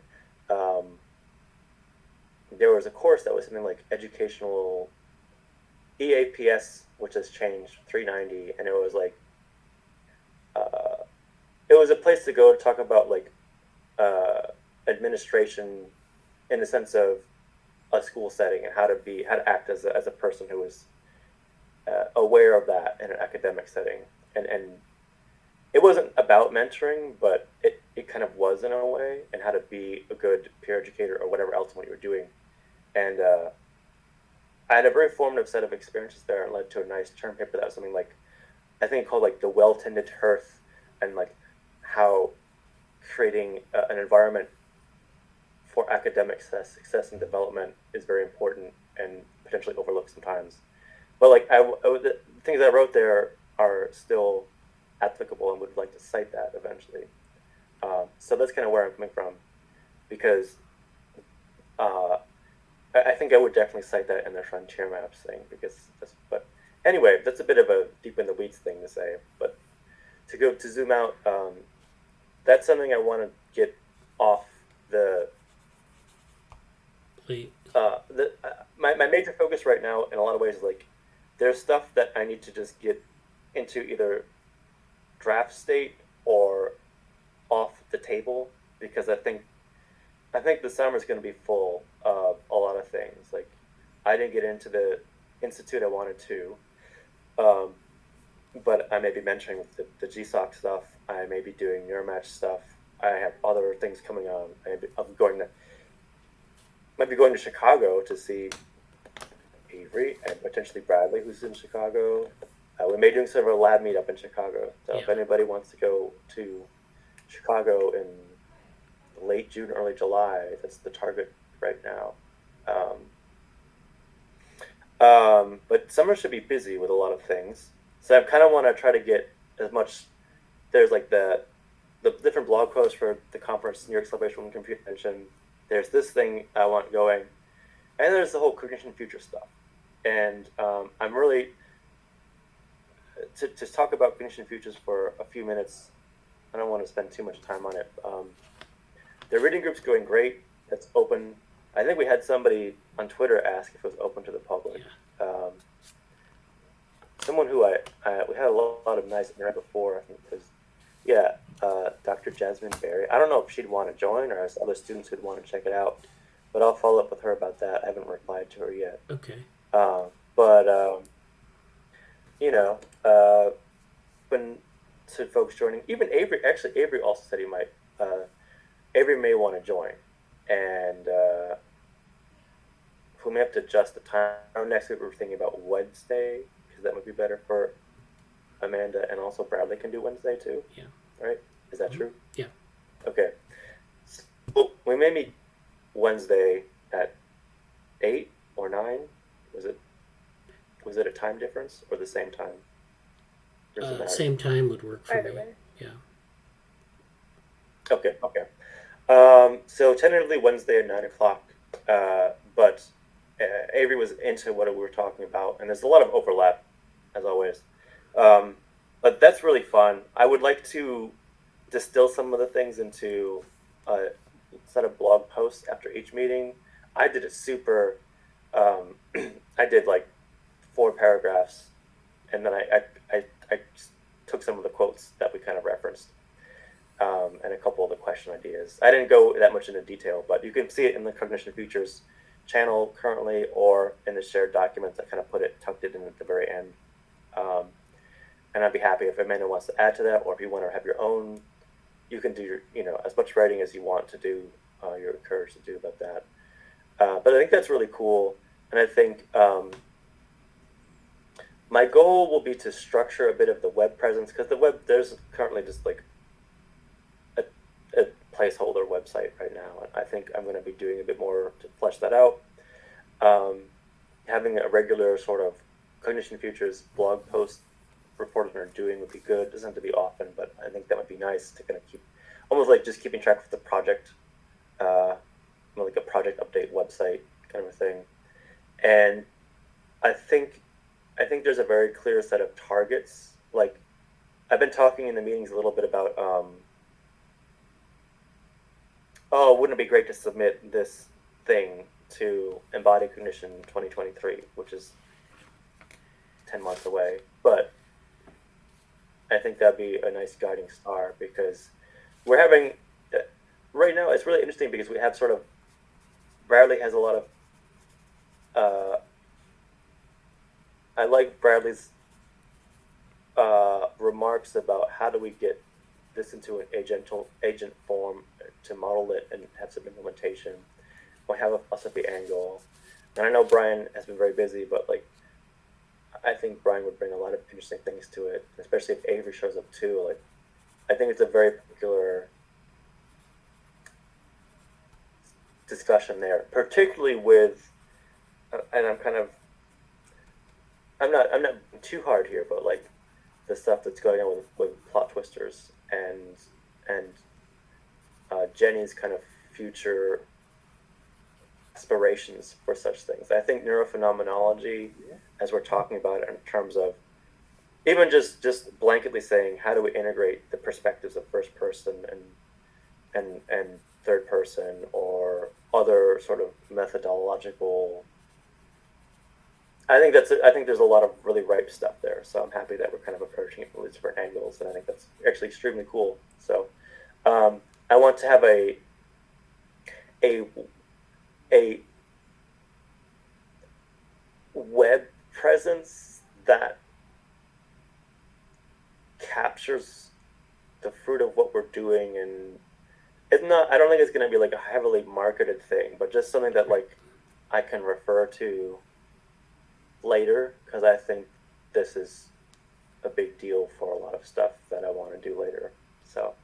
there was a course that was something like educational EAPS, which has changed 390, and it was like it was a place to go to talk about like administration in the sense of a school setting and how to act as a person who is aware of that in an academic setting, and it wasn't about mentoring, but it kind of was in a way, and how to be a good peer educator or whatever else what you were doing, and I had a very formative set of experiences there, and led to a nice term paper that was something like, I think called like the well-tended hearth, and like how creating an environment for academic success and development is very important and potentially overlooked sometimes. But like the things I wrote there are still applicable, and would like to cite that eventually. So that's kind of where I'm coming from, because I think I would definitely cite that in the frontier maps thing, because but anyway, that's a bit of a deep in the weeds thing to say. But to zoom out, that's something I want to get off the Plate. My major focus right now in a lot of ways is like, there's stuff that I need to just get into either draft state or off the table, because I think the summer is going to be full of a lot of things. Like, I didn't get into the institute I wanted to, but I may be mentoring the GSOC stuff. I may be doing NeuroMatch stuff. I have other things coming on. Might be going to Chicago to see Avery and potentially Bradley, who's in Chicago. We may be doing sort of a lab meetup in Chicago. So if anybody wants to go to Chicago in late June, early July, that's the target right now. But summer should be busy with a lot of things. So I kind of want to try to get as much. There's like the different blog posts for the conference, New York Celebration of Computer Invention. There's this thing I want going, and there's the whole Cognition future stuff. And I'm really to talk about Cognition futures for a few minutes. I don't want to spend too much time on it. The reading group's going great. It's open. I think we had somebody on Twitter ask if it was open to the public. Someone who we had a lot of nice internet before. I think it was Dr. Jasmine Berry. I don't know if she'd want to join, or has other students who'd want to check it out, but I'll follow up with her about that. I haven't replied to her yet. Okay. But when to folks joining, even Avery. Actually, Avery also said he might. Avery may want to join, and we may have to adjust the time. Next week we're thinking about Wednesday, because that would be better for Amanda, and also Bradley can do Wednesday too. Yeah. Right? Is that true? Yeah. Okay. So we may meet Wednesday at 8 or 9. Was it a time difference or the same time? Same time would work for Either me. way. Yeah. Okay. So tentatively Wednesday at 9 o'clock. But Avery was into what we were talking about, and there's a lot of overlap, as always. But that's really fun. I would like to distill some of the things into a set of blog posts after each meeting. I did a super. I did like 4 paragraphs, and then I took some of the quotes that we kind of referenced, and a couple of the question ideas. I didn't go that much into detail, but you can see it in the Cognition Futures channel currently or in the shared documents. I kind of tucked it in at the very end. And I'd be happy if Amanda wants to add to that, or if you want to have your own, you can do as much writing as you want to do. You're encouraged to do about that. But I think that's really cool. And I think my goal will be to structure a bit of the web presence, because the web, there's currently just like a placeholder website right now. And I think I'm going to be doing a bit more to flesh that out. Having a regular sort of Cognition Futures blog post reporters are doing would be good. It doesn't have to be often, but I think that would be nice to kind of keep, almost like just keeping track of the project, like a project update website kind of a thing. And I think there's a very clear set of targets. Like, I've been talking in the meetings a little bit about, wouldn't it be great to submit this thing to Embody Cognition 2023, which is 10 months away. But I think that'd be a nice guiding star, because we're having, right now, it's really interesting because we have sort of, Bradly has a lot of, I like Bradley's remarks about how do we get this into an agent form to model it and have some implementation. We have a philosophy angle. And I know Brian has been very busy, but like, I think Brian would bring a lot of interesting things to it, especially if Avery shows up too. Like, I think it's a very particular discussion there, particularly with, and I'm not too hard here, but like the stuff that's going on with plot twisters and Jenny's kind of future aspirations for such things. I think neurophenomenology, as we're talking about it in terms of even just blanketly saying how do we integrate the perspectives of first person and third person or other sort of methodological. I think there's a lot of really ripe stuff there. So I'm happy that we're kind of approaching it from these different angles, and I think that's actually extremely cool. So I want to have a web presence that captures the fruit of what we're doing, and it's not, I don't think it's going to be like a heavily marketed thing, but just something that like I can refer to later, because I think this is a big deal for a lot of stuff that I want to do later. So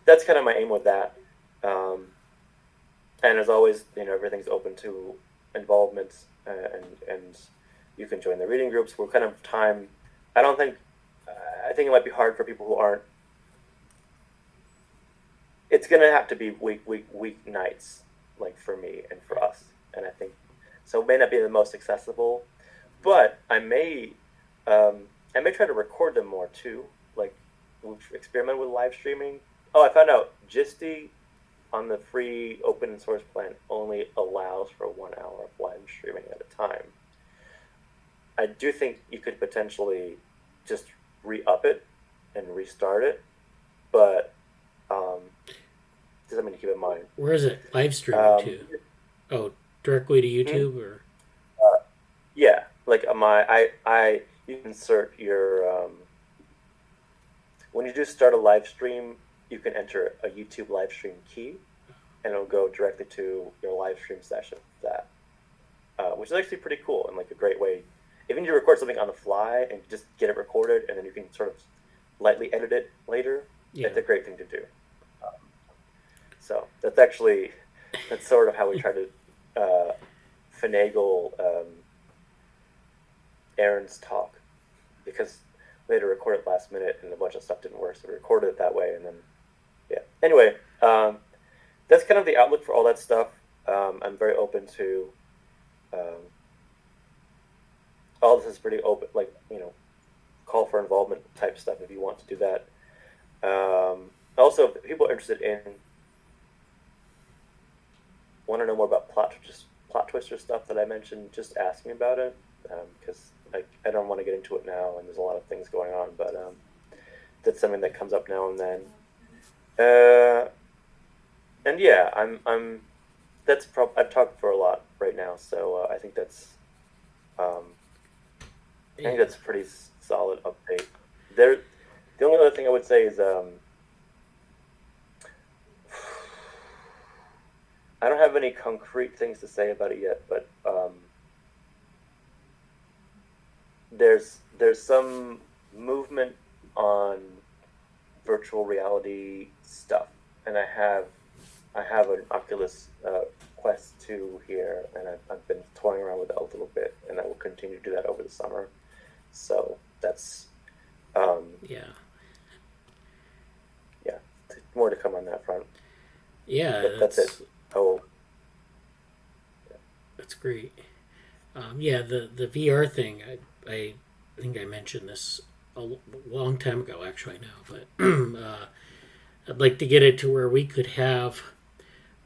that's kind of my aim with that. And as always, everything's open to involvement, and you can join the reading groups. We're kind of I think it might be hard for people who aren't. It's going to have to be week nights, like for me and for us. And I think, so it may not be the most accessible, but I may try to record them more too. Like, we've experimented with live streaming. Oh, I found out Gisty on the free open source plan only allows for 1 hour of live streaming at a time. I do think you could potentially just re-up it and restart it, but just something to keep in mind. Where is it live streaming to? Oh, directly to YouTube or? Yeah, like you insert your when you do start a live stream, you can enter a YouTube live stream key, and it'll go directly to your live stream session. That, which is actually pretty cool and like a great way. If you need to record something on the fly and just get it recorded, and then you can sort of lightly edit it later, It's a great thing to do. So that's sort of how we try to finagle Erin's talk, because we had to record it last minute and a bunch of stuff didn't work, so we recorded it that way, and then anyway, that's kind of the outlook for all that stuff. I'm very open to all this is pretty open, like, call for involvement type stuff if you want to do that. Also, if people are interested in, want to know more about plot twister stuff that I mentioned, just ask me about it, because I don't want to get into it now, and there's a lot of things going on, but that's something that comes up now and then. And yeah, I'm I've talked for a lot right now, so I think that's I think that's a pretty solid update. The only other thing I would say is I don't have any concrete things to say about it yet, but there's some movement on virtual reality stuff, and I have an Oculus Quest 2 here, and I've been toying around with it a little bit, and I will continue to do that over the summer. So that's Yeah. more to come on that front. Yeah, But that's it. Oh, That's great. Yeah, the VR thing, I think I mentioned this a long time ago, actually, now, but I'd like to get it to where we could have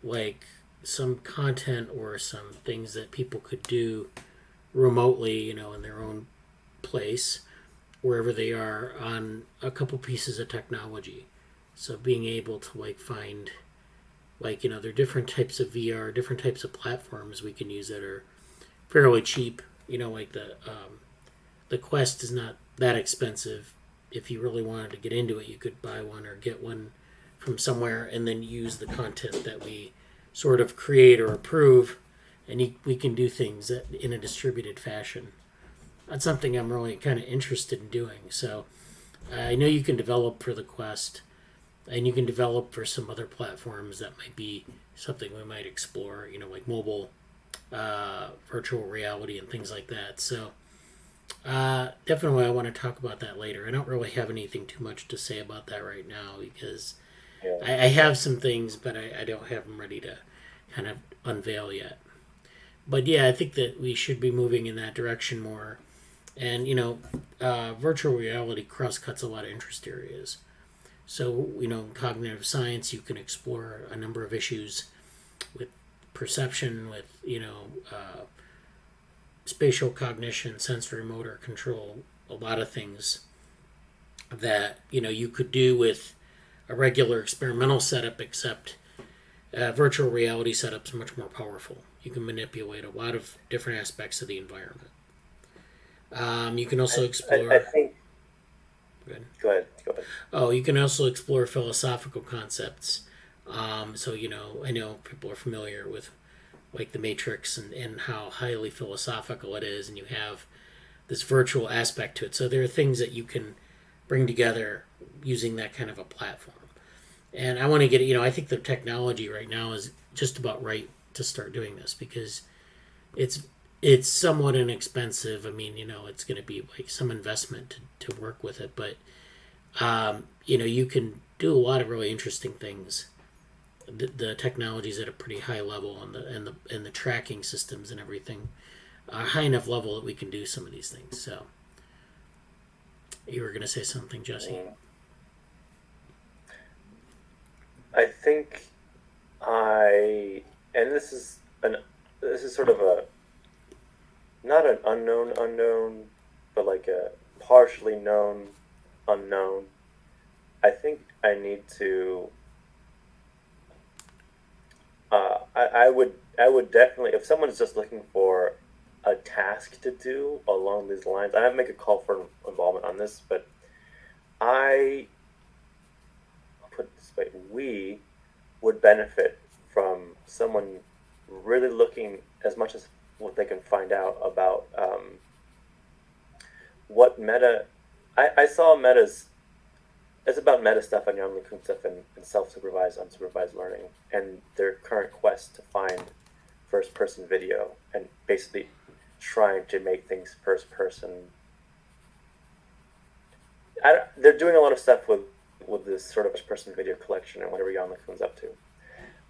like some content or some things that people could do remotely, you know, in their own place, wherever they are, on a couple pieces of technology. So being able to like find, like, you know, there are different types of VR, different types of platforms we can use that are fairly cheap. You know, like the Quest is not that expensive. If you really wanted to get into it, you could buy one or get one from somewhere and then use the content that we sort of create or approve, and we can do things in a distributed fashion. That's something I'm really kind of interested in doing. So I know you can develop for the Quest, and you can develop for some other platforms that might be something we might explore, you know, like mobile virtual reality and things like that. So definitely I want to talk about that later. I don't really have anything too much to say about that right now because I have some things, but I don't have them ready to kind of unveil yet. But yeah, I think that we should be moving in that direction more. And, you know, virtual reality cross-cuts a lot of interest areas. So, you know, in cognitive science, you can explore a number of issues with perception, with, you know, spatial cognition, sensory motor control, a lot of things that, you know, you could do with a regular experimental setup, except virtual reality setup's much more powerful. You can manipulate a lot of different aspects of the environment. You can also explore. I think. Go ahead. Oh, you can also explore philosophical concepts. So, you know, I know people are familiar with like the Matrix and how highly philosophical it is, and you have this virtual aspect to it. So there are things that you can bring together using that kind of a platform. And I want to get, you know, I think the technology right now is just about right to start doing this because it's somewhat inexpensive. I mean, you know, it's going to be like some investment to work with it, but you know, you can do a lot of really interesting things. The technology is at a pretty high level, and the tracking systems and everything are high enough level that we can do some of these things. So, you were going to say something, Jesse? I think and this is sort of a not an unknown, but like a partially known unknown. I think I need to. I would definitely, if someone's just looking for a task to do along these lines, I have to make a call for involvement on this, but I'll put it this way, we would benefit from someone really looking as much as what they can find out about what Meta. I saw Meta's. It's about meta stuff and young Coon stuff and self-supervised, unsupervised learning, and their current quest to find first-person video and basically trying to make things first-person. They're doing a lot of stuff with this sort of first-person video collection and whatever Jan LeCun's up to.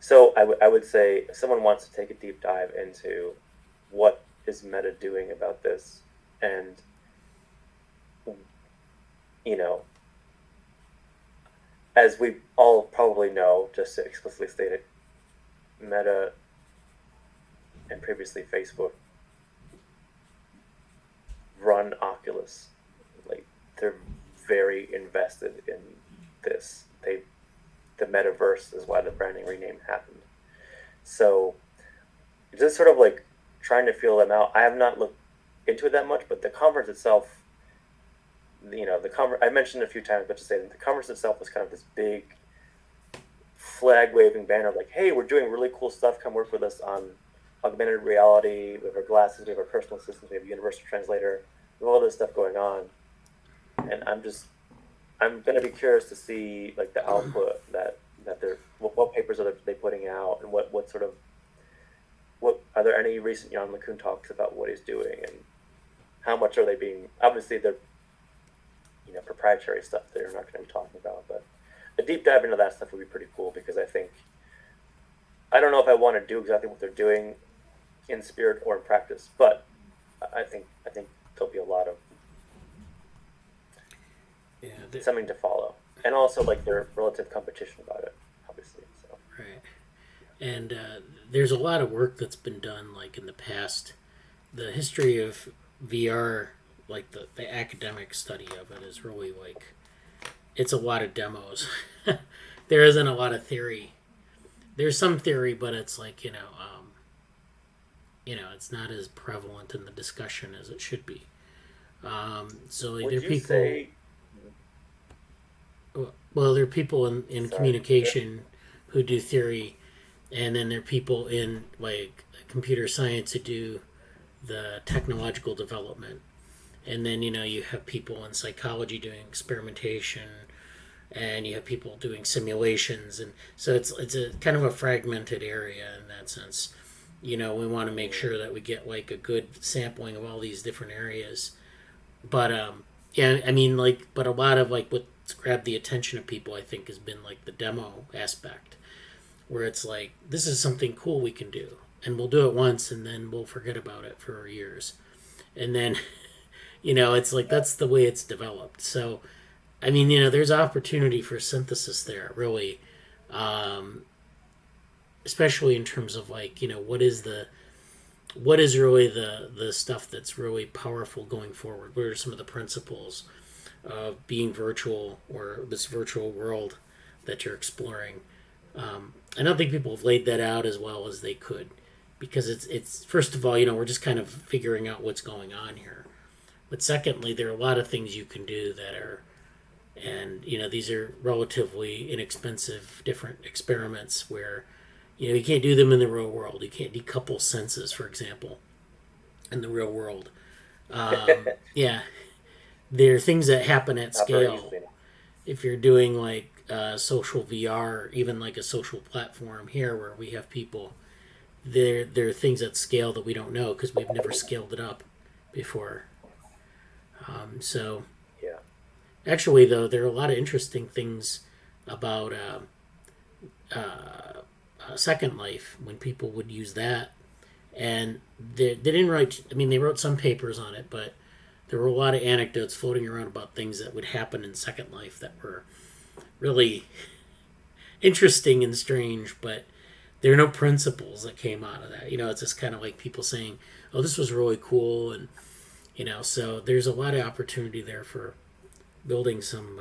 So I would say if someone wants to take a deep dive into what is Meta doing about this, and, you know, as we all probably know, just to explicitly state it, Meta and previously Facebook run Oculus. Like, they're very invested in this. The metaverse is why the branding rename happened. So just sort of like trying to feel them out. I have not looked into it that much, but the conference itself, I mentioned it a few times, but to say that the conference itself was kind of this big flag waving banner, like, hey, we're doing really cool stuff. Come work with us on augmented reality. We have our glasses, we have our personal assistants, we have a universal translator, we have all this stuff going on. And I'm going to be curious to see like the output that they're, what papers are they putting out, and what are there any recent Jan LeCun talks about what he's doing, and how much are they being, obviously they're proprietary stuff they're not going to be talking about, but a deep dive into that stuff would be pretty cool, because I don't know if I want to do exactly what they're doing in spirit or in practice, but I think there'll be a lot of something to follow, and also like their relative competition about it, obviously. So. Right, and there's a lot of work that's been done, like in the past. The history of VR, like the academic study of it, is really like, it's a lot of demos. There isn't a lot of theory. There's some theory, but it's like it's not as prevalent in the discussion as it should be. So Would there are you people. say? Well, there are people in Sorry. communication who do theory, and then there are people in like computer science who do the technological development, and then you have people in psychology doing experimentation, and you have people doing simulations, and so it's a kind of a fragmented area in that sense. We want to make sure that we get like a good sampling of all these different areas, but but a lot of like what's grabbed the attention of people, I think, has been like the demo aspect, where it's like, this is something cool we can do, and we'll do it once and then we'll forget about it for years, and then it's like, that's the way it's developed. So there's opportunity for synthesis there, really, especially in terms of like, what is really the stuff that's really powerful going forward. What are some of the principles of being virtual, or this virtual world that you're exploring? I don't think people have laid that out as well as they could, because it's first of all, we're just kind of figuring out what's going on here. But secondly, there are a lot of things you can do that are, and these are relatively inexpensive different experiments where you can't do them in the real world. You can't decouple senses, for example, in the real world. Yeah, there are things that happen at scale. If you're doing like social VR, even like a social platform here where we have people, there are things at scale that we don't know because we've never scaled it up before. So Yeah. Actually, though, there are a lot of interesting things about Second Life, when people would use that. And they didn't write, they wrote some papers on it, but there were a lot of anecdotes floating around about things that would happen in Second Life that were really interesting and strange, but there are no principles that came out of that. It's just kind of like people saying, oh, this was really cool, and so there's a lot of opportunity there for building some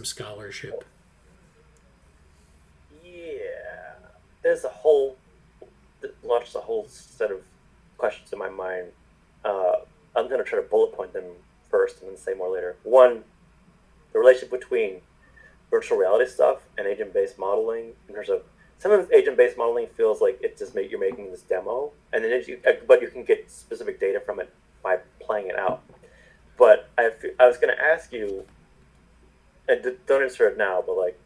scholarship. Yeah, there's launched a whole set of questions in my mind. I'm going to try to bullet point them first and then say more later. One, the relationship between virtual reality stuff and agent-based modeling. In terms of, sometimes agent-based modeling feels like it's just you're making this demo, and then but you can get specific data from it by playing it out. But I was going to ask you, and don't answer it now, but like,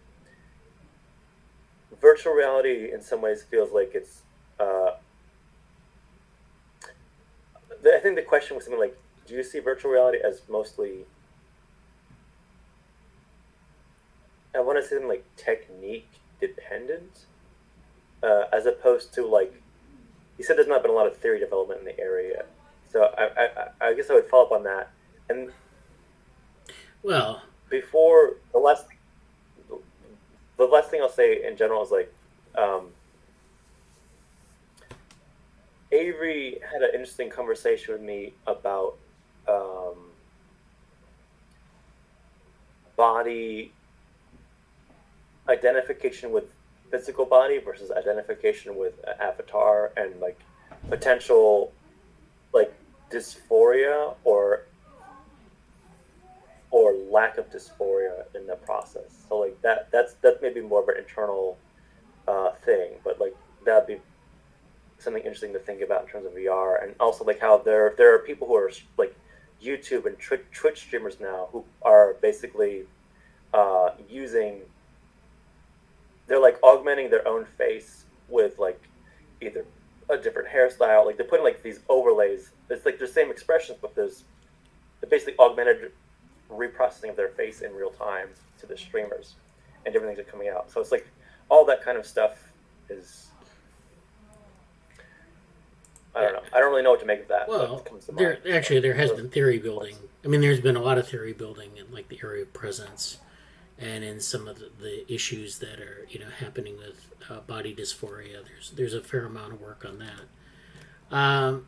virtual reality in some ways feels like it's. I think the question was something like, do you see virtual reality as mostly, I want to say something like technique dependent, as opposed to like, you said there's not been a lot of theory development in the area. So I guess I would follow up on that. And well, before the last thing I'll say in general is like, Avery had an interesting conversation with me about body identification with physical body versus identification with an avatar and like potential like dysphoria or lack of dysphoria in the process. So like that's maybe more of an internal thing, but like that'd be something interesting to think about in terms of VR, and also like how there are people who are like YouTube and Twitch streamers now who are basically using, they're like augmenting their own face with like either a different hairstyle, like they're putting like these overlays. It's like the same expressions, but there's basically augmented reprocessing of their face in real time to the streamers, and different things are coming out. So it's like all that kind of stuff is, I don't know. I don't really know what to make of that. Well, there has been theory building. I mean, there's been a lot of theory building in like the area of presence, and in some of the issues that are happening with body dysphoria. There's a fair amount of work on that. I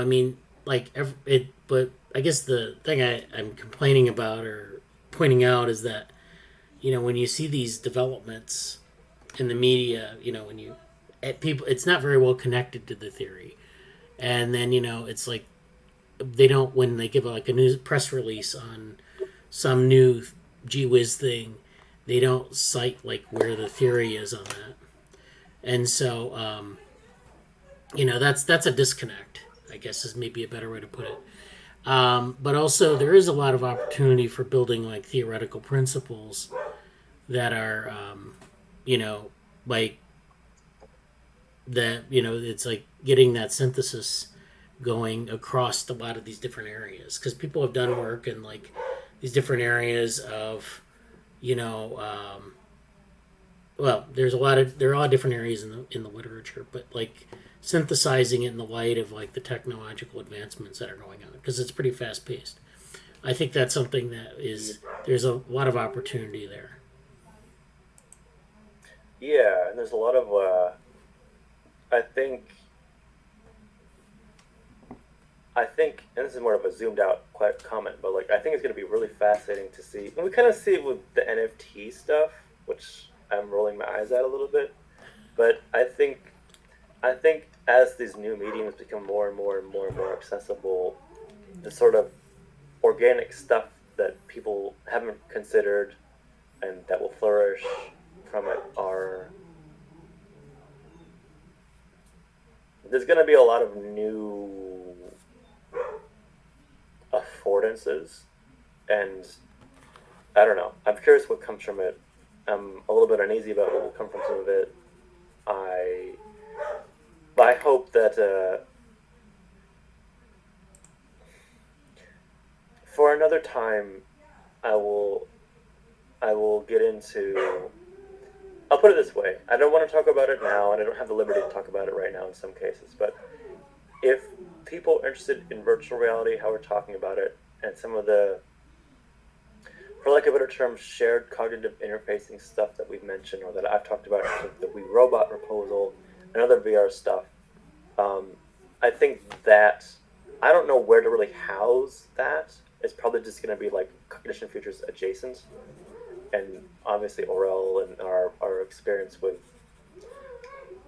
mean, but I guess the thing I'm complaining about or pointing out is that when you see these developments in the media, when you people, it's not very well connected to the theory. And then, it's like they don't, when they give like a news press release on some new gee whiz thing, they don't cite like where the theory is on that. And so, that's a disconnect, I guess is maybe a better way to put it. But also there is a lot of opportunity for building like theoretical principles that are, like that, it's like getting that synthesis going across a lot of these different areas, because people have done work in like these different areas of, well, there are a lot of different areas in the literature, but like synthesizing it in the light of like the technological advancements that are going on, because it's pretty fast paced. I think that's something that there's a lot of opportunity there. Yeah, and there's a lot of I think, and this is more of a zoomed out comment, but like I think it's going to be really fascinating to see, and we kind of see it with the NFT stuff, which I'm rolling my eyes at a little bit. But I think as these new mediums become more and more and more and more accessible, the sort of organic stuff that people haven't considered and that will flourish from it are, there's going to be a lot of new affordances, and I don't know. I'm curious what comes from it. I'm a little bit uneasy about what will come from some of it. I hope that for another time, I will get into. I'll put it this way. I don't want to talk about it now, and I don't have the liberty to talk about it right now in some cases. But if people are interested in virtual reality, how we're talking about it, and some of the, for lack of a better term, shared cognitive interfacing stuff that we've mentioned, or that I've talked about, the We Robot proposal, and other VR stuff, I think that, I don't know where to really house that. It's probably just going to be like Cognition Futures adjacent. And obviously Aurel and our experience with,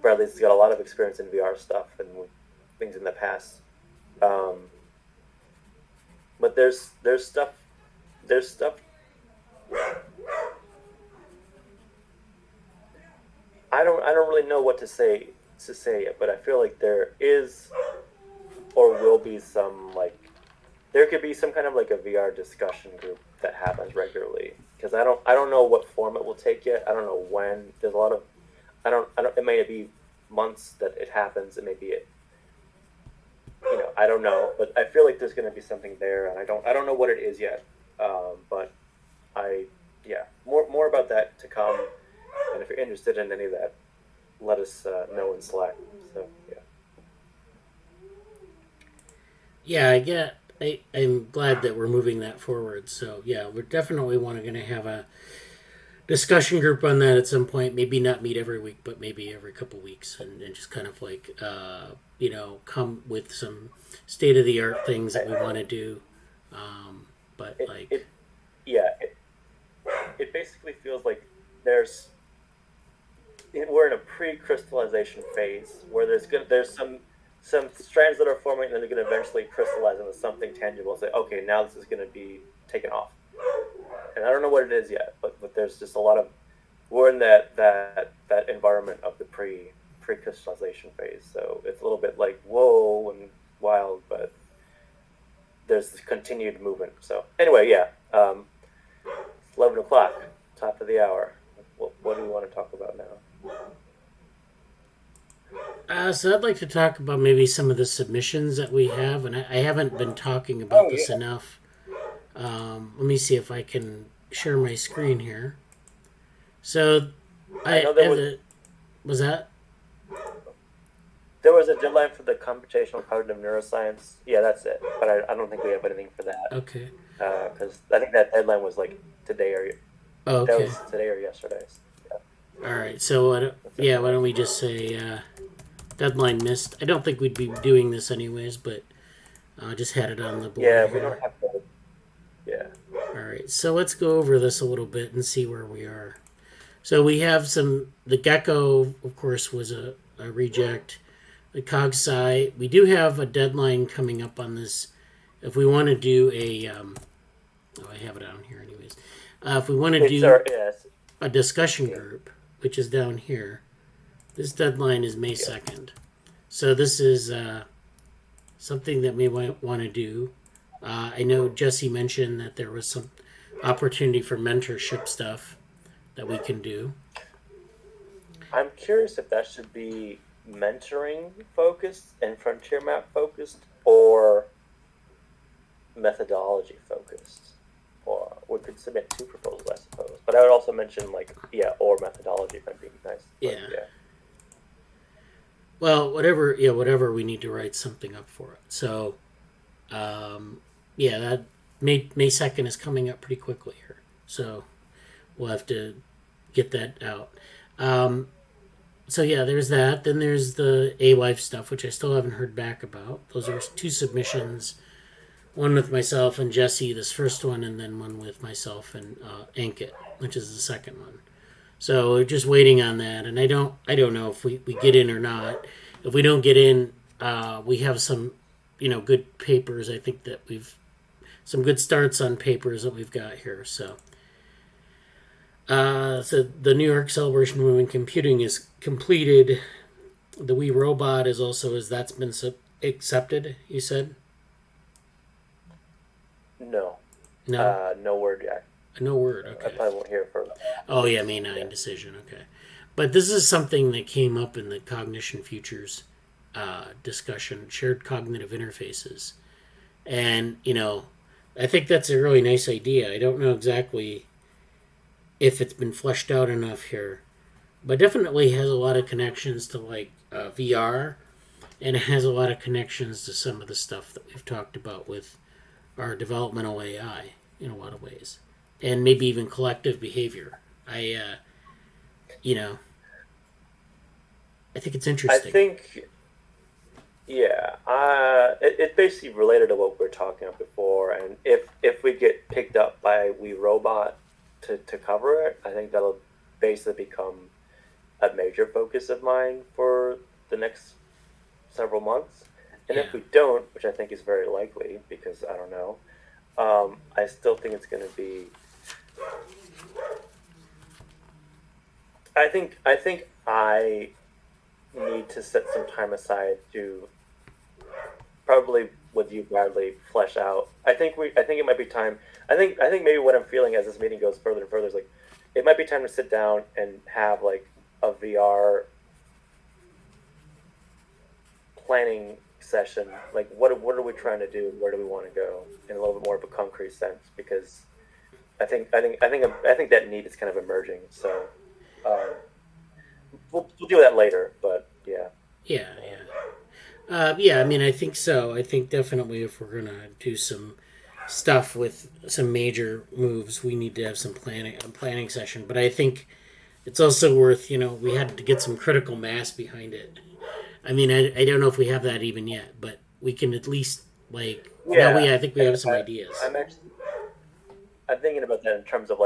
Bradley's got a lot of experience in VR stuff and with things in the past. But there's stuff I don't really know what to say it, but I feel like there is or will be some, like, there could be some kind of like a VR discussion group that happens regularly, because I don't know what form it will take yet. I don't know when. There's a lot of, I don't it may be months that it happens. It may be I don't know, but I feel like there's going to be something there, and I don't know what it is yet. But more about that to come. And if you're interested in any of that, let us know in Slack. So Yeah, I'm glad that we're moving that forward. So yeah, we're definitely going to have a discussion group on that at some point. Maybe not meet every week, but maybe every couple weeks, and just kind of like come with some state of the art things that we want to do. It basically feels like there's we're in a pre-crystallization phase where there's some strands that are forming, and then they're going to eventually crystallize into something tangible. Say, okay, now this is going to be taken off, and I don't know what it is yet, but there's just a lot of, we're in that environment of the pre-crystallization phase. So it's a little bit like whoa and wild, but there's this continued movement. So anyway, yeah, it's 11 o'clock, top of the hour. What do we want to talk about now? So I'd like to talk about maybe some of the submissions that we have, and I haven't been talking about this enough. Let me see if I can share my screen here. So, I know was that? There was a deadline for the computational cognitive neuroscience. Yeah, that's it. But I don't think we have anything for that. Okay. Because I think that deadline was like today or Okay. that was today or yesterday. All right. So why don't we just say deadline missed? I don't think we'd be doing this anyways, but I just had it on the board. Yeah, here. we don't have to. Yeah. All right. So let's go over this a little bit and see where we are. So we have the Gecko, of course, was a reject. The CogSci, we do have a deadline coming up on this. If we want to do I have it down here anyways. If we want to do a discussion group, which is down here, this deadline is May 2nd. So this is something that we might want to do. I know Jesse mentioned that there was some opportunity for mentorship stuff that we can do. I'm curious if that should be mentoring focused and frontier map focused, or methodology focused. Or we could submit two proposals, I suppose. But I would also mention or methodology might be nice. Yeah. Well, whatever we need to write something up for it. So, that May 2nd is coming up pretty quickly here. So we'll have to get that out. So there's that. Then there's the A-Life stuff, which I still haven't heard back about. Those are two submissions. One with myself and Jesse, this first one, and then one with myself and Ankit, which is the second one. So we're just waiting on that, and I don't know if we get in or not. If we don't get in, we have some, good papers. I think that we've some good starts on papers that we've got here. So the New York Celebration of Women Computing is completed. The We Robot that's been accepted, you said? No. No? No word yet. No word, okay. I probably won't hear further. Oh, yeah, May 9 decision, okay. But this is something that came up in the Cognition Futures discussion, shared cognitive interfaces. And, I think that's a really nice idea. I don't know exactly if it's been fleshed out enough here, but definitely has a lot of connections to VR, and it has a lot of connections to some of the stuff that we've talked about with our developmental AI in a lot of ways, and maybe even collective behavior. I think it's interesting. I think, it's basically related to what we were talking about before, and if we get picked up by We Robot to cover it, I think that'll basically become a major focus of mine for the next several months. And if we don't, which I think is very likely, because I don't know, I still think it's going to be. I think I need to set some time aside to probably with you, Bradly, flesh out. I think it might be time. I think maybe what I'm feeling as this meeting goes further and further is it might be time to sit down and have a VR planning session. What are we trying to do? Where do we want to go in a little bit more of a concrete sense? Because I think that need is kind of emerging. So we'll do that later. But Yeah. I mean, I think so. I think definitely if we're gonna do some stuff with some major moves, we need to have a planning session. But I think it's also worth, we had to get some critical mass behind it. I mean, I don't know if we have that even yet, but we can at least I think we have some ideas. I'm thinking about that in terms of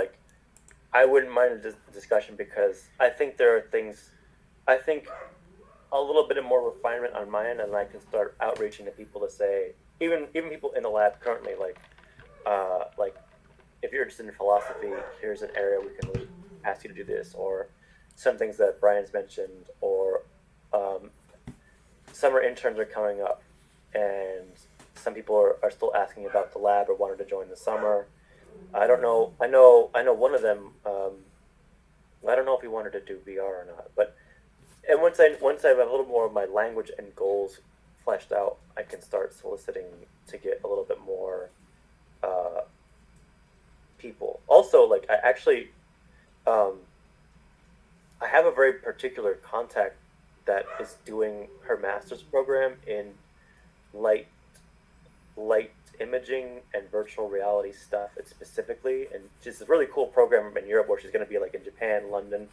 I wouldn't mind a discussion, because I think there are things I think a little bit of more refinement on my end, and I can start outreaching to people to say, even people in the lab currently, like if you're interested in philosophy, here's an area we can really ask you to do this, or some things that Brian's mentioned, or summer interns are coming up, and some people are still asking about the lab or wanted to join the summer. I don't know. I know one of them. I don't know if he wanted to do VR or not, but and once I have a little more of my language and goals fleshed out, I can start soliciting to get a little bit more people. Also, like I actually, I have a very particular contact that is doing her master's program in light imaging and virtual reality stuff. It's specifically, and she's a really cool program in Europe where she's going to be like in Japan, London,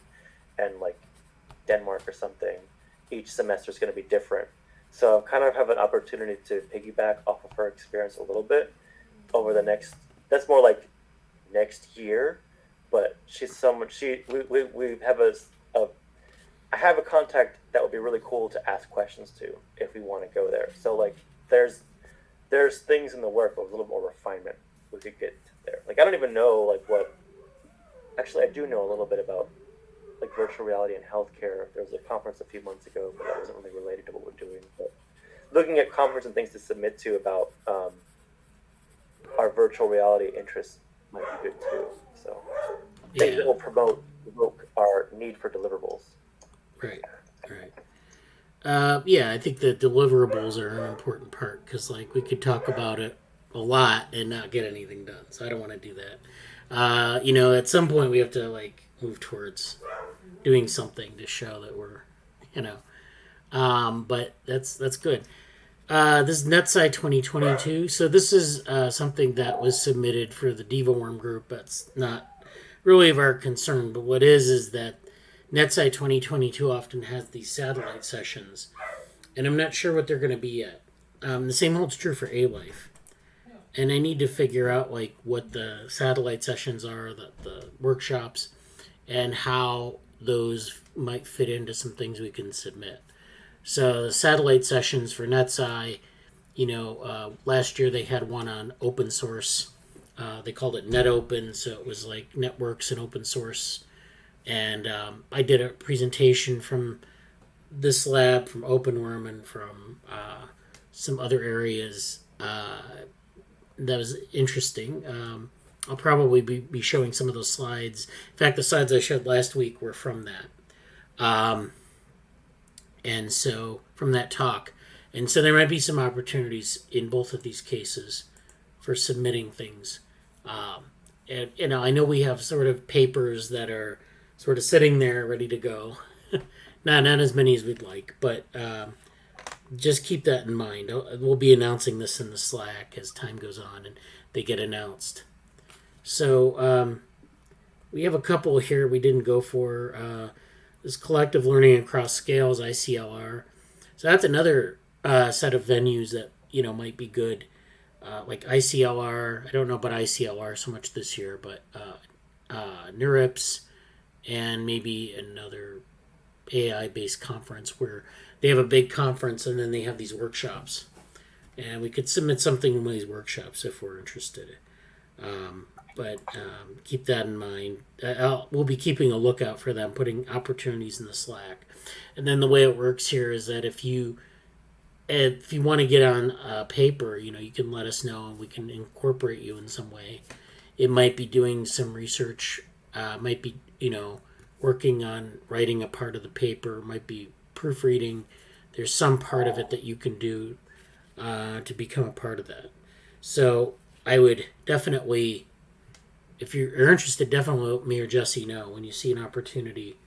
and like Denmark or something. Each semester is going to be different. So I kind of have an opportunity to piggyback off of her experience a little bit over the next. That's more like next year, but she's someone. We have I have a contact that would be really cool to ask questions to if we want to go there. So like there's things in the work with a little more refinement we could get there. Like I don't even know like what. Actually, I do know a little bit about like virtual reality and healthcare. There was a conference a few months ago, but that wasn't really related to what we're doing. But looking at conference and things to submit to about our virtual reality interests might be good too. So things that will provoke our need for deliverables. Right. Yeah, I think the deliverables are an important part because, like, we could talk about it a lot and not get anything done. So I don't want to do that. At some point we have to like move towards doing something to show that we're, but that's good. This is NetSci 2022. So this is something that was submitted for the DevaWorm group. That's not really of our concern, but what is that NetSci 2022 often has these satellite sessions, and I'm not sure what they're going to be yet. The same holds true for A-Life. And I need to figure out like what the satellite sessions are, the workshops, and how those might fit into some things we can submit. So the satellite sessions for NetSci, last year they had one on open source. They called it NetOpen, so it was like networks and open source. And I did a presentation from this lab, from OpenWorm, and from some other areas. That was interesting. I'll probably be showing some of those slides. In fact, the slides I showed last week were from that. And so, from that talk. And so there might be some opportunities in both of these cases for submitting things. And, I know we have sort of papers that are sort of sitting there ready to go. not as many as we'd like, but just keep that in mind. We'll be announcing this in the Slack as time goes on and they get announced. So we have a couple here we didn't go for. This collective learning across scales, ICLR. So that's another set of venues that might be good. Like ICLR, I don't know about ICLR so much this year, but NeurIPS, and maybe another AI-based conference where they have a big conference and then they have these workshops. And we could submit something in one of these workshops if we're interested. But keep that in mind. We'll be keeping a lookout for them, putting opportunities in the Slack. And then the way it works here is that if you want to get on paper, you can let us know and we can incorporate you in some way. It might be doing some research, might be, working on writing a part of the paper, might be proofreading. There's some part of it that you can do to become a part of that. So I would definitely, if you're interested, definitely let me or Jesse know when you see an opportunity.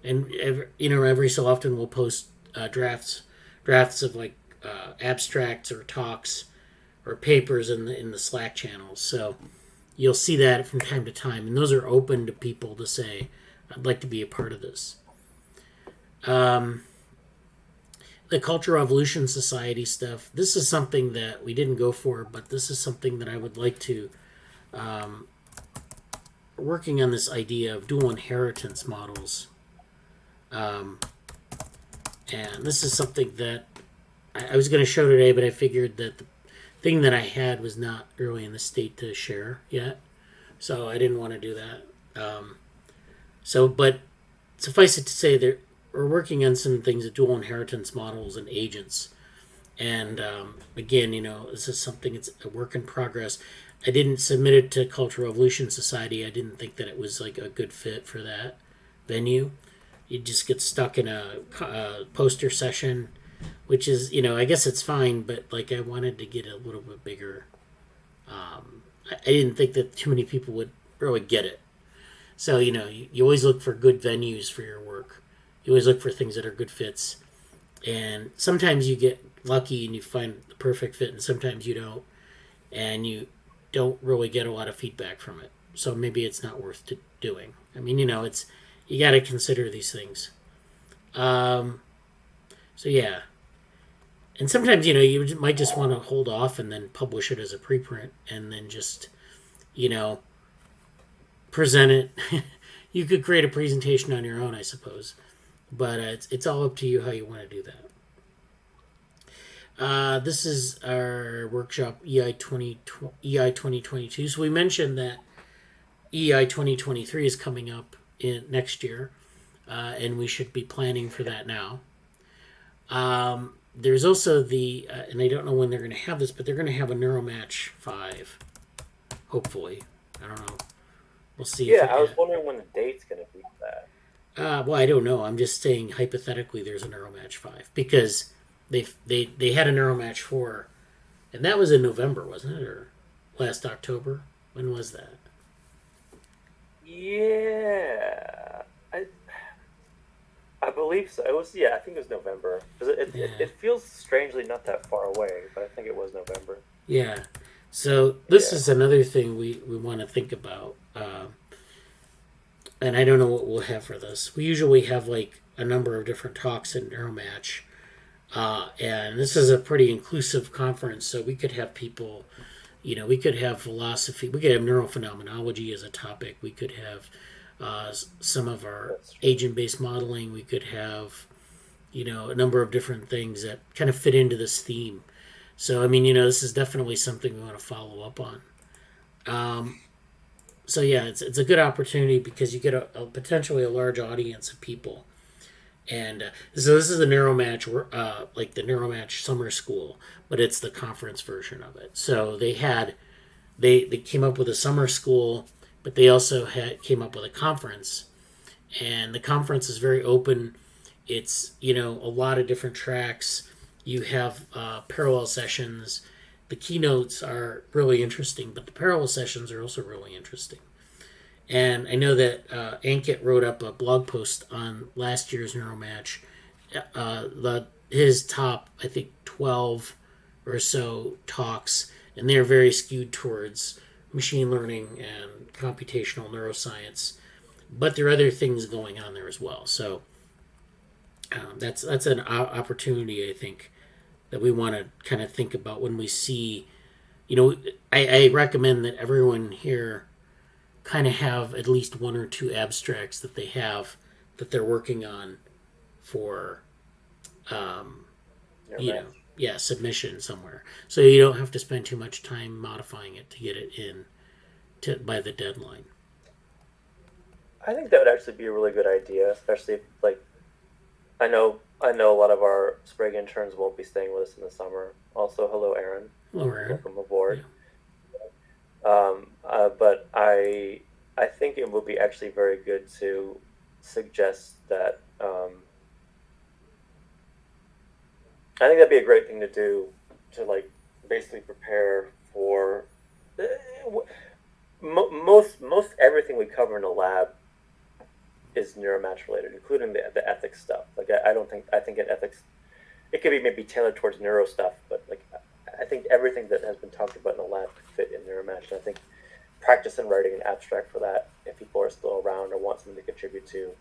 And every so often we'll post drafts of like abstracts or talks or papers in the Slack channels. So you'll see that from time to time, and those are open to people to say, I'd like to be a part of this. The Cultural Evolution Society stuff, this is something that we didn't go for, but this is something that I would like to, working on this idea of dual inheritance models. And this is something that I was going to show today, but I figured that the thing that I had was not really in the state to share yet. So I didn't want to do that. But suffice it to say that we're working on some things, dual inheritance models and agents. And again, this is something, it's a work in progress. I didn't submit it to Cultural Evolution Society. I didn't think that it was like a good fit for that venue. You just get stuck in a poster session, which is, I guess it's fine, but like I wanted to get a little bit bigger. I didn't think that too many people would really get it. So, you always look for good venues for your work. You always look for things that are good fits. And sometimes you get lucky and you find the perfect fit, and sometimes you don't. And you don't really get a lot of feedback from it. So maybe it's not worth doing. I mean, it's you got to consider these things. So, yeah. And sometimes, you might just want to hold off and then publish it as a preprint and then just, present it. You could create a presentation on your own, I suppose. But it's all up to you how you want to do that. This is our workshop EI 2022. So we mentioned that EI 2023 is coming up next year, and we should be planning for that now. There's also and I don't know when they're going to have this, but they're going to have a NeuroMatch 5, hopefully. I don't know. We'll see. Yeah, I was wondering when the date's going to be for that. Well, I don't know. I'm just saying hypothetically there's a NeuroMatch 5 because they had a NeuroMatch 4, and that was in November, wasn't it, or last October? When was that? Yeah, I believe so. It was, I think it was November. Because it feels strangely not that far away, but I think it was November. Yeah. So this is another thing we want to think about. And I don't know what we'll have for this. We usually have like a number of different talks in NeuroMatch. And this is a pretty inclusive conference, so we could have people, we could have philosophy, we could have neurophenomenology as a topic, we could have some of our agent-based modeling, we could have, a number of different things that kind of fit into this theme. So, I mean, this is definitely something we want to follow up on. So, yeah, it's a good opportunity because you get a potentially a large audience of people. And so this is the NeuroMatch, like the NeuroMatch Summer School, but it's the conference version of it. So they came up with a summer school, but they also came up with a conference. And the conference is very open. It's, a lot of different tracks. You have parallel sessions. The keynotes are really interesting, but the parallel sessions are also really interesting. And I know that Ankit wrote up a blog post on last year's NeuroMatch. His top, I think, 12 or so talks, and they're very skewed towards machine learning and computational neuroscience. But there are other things going on there as well. So that's an opportunity, I think, that we want to kind of think about when we see, I recommend that everyone here kind of have at least one or two abstracts that they have that they're working on for, submission somewhere. So you don't have to spend too much time modifying it to get it in by the deadline. I think that would actually be a really good idea, especially if, I know a lot of our spring interns won't be staying with us in the summer. Also, hello, Erin. Hello, Erin. Welcome aboard. Yeah. But I think it would be actually very good to suggest that. I think that'd be a great thing to do to basically prepare for most everything we cover in the lab is NeuroMatch related, including the ethics stuff. I think in ethics, it could be maybe tailored towards neuro stuff, but I think everything that has been talked about in the lab could fit in NeuroMatch. And I think practice and writing an abstract for that, if people are still around or want something to contribute to,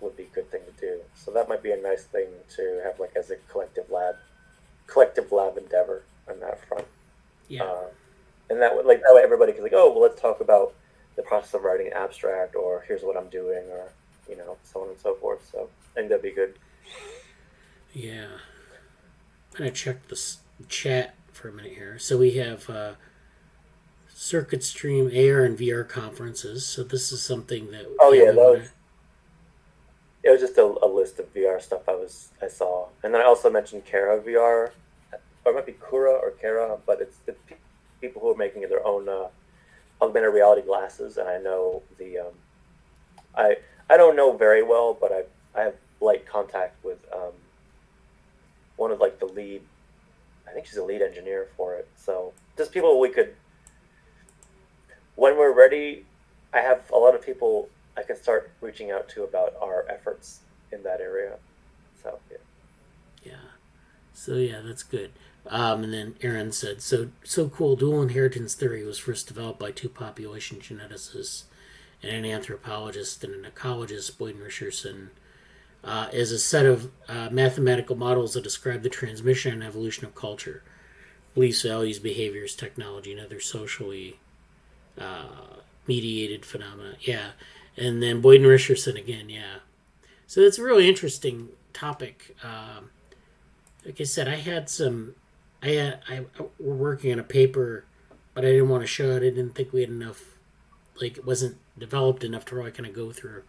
would be a good thing to do. So that might be a nice thing to have as a collective lab endeavor on that front. Yeah. And that way everybody can let's talk about the process of writing an abstract, or here's what I'm doing, or so on and so forth. So I think that'd be good. Yeah. I'm going to check this chat for a minute here. So we have Circuit Stream AR and VR conferences. So this is something that it was just a list of VR stuff I saw, and then I also mentioned Kara VR, or it might be Kura or Kara, but it's the people who are making their own augmented reality glasses, and I know I don't know very well, but I have light contact with one of like the lead. I think she's a lead engineer for it. So just people we could, when we're ready, I have a lot of people I can start reaching out to about our efforts in that area. So yeah. Yeah. So yeah, that's good. And then Erin said, so cool. Dual inheritance theory was first developed by two population geneticists, an anthropologist and an ecologist, Boyd and Richardson, as a set of mathematical models that describe the transmission and evolution of culture, beliefs, values, behaviors, technology, and other socially mediated phenomena. Yeah. And then Boyd and Richardson again, yeah. So it's a really interesting topic. Like I said, we're working on a paper, but I didn't want to show it. I didn't think we had enough, it wasn't developed enough to really kind of go through.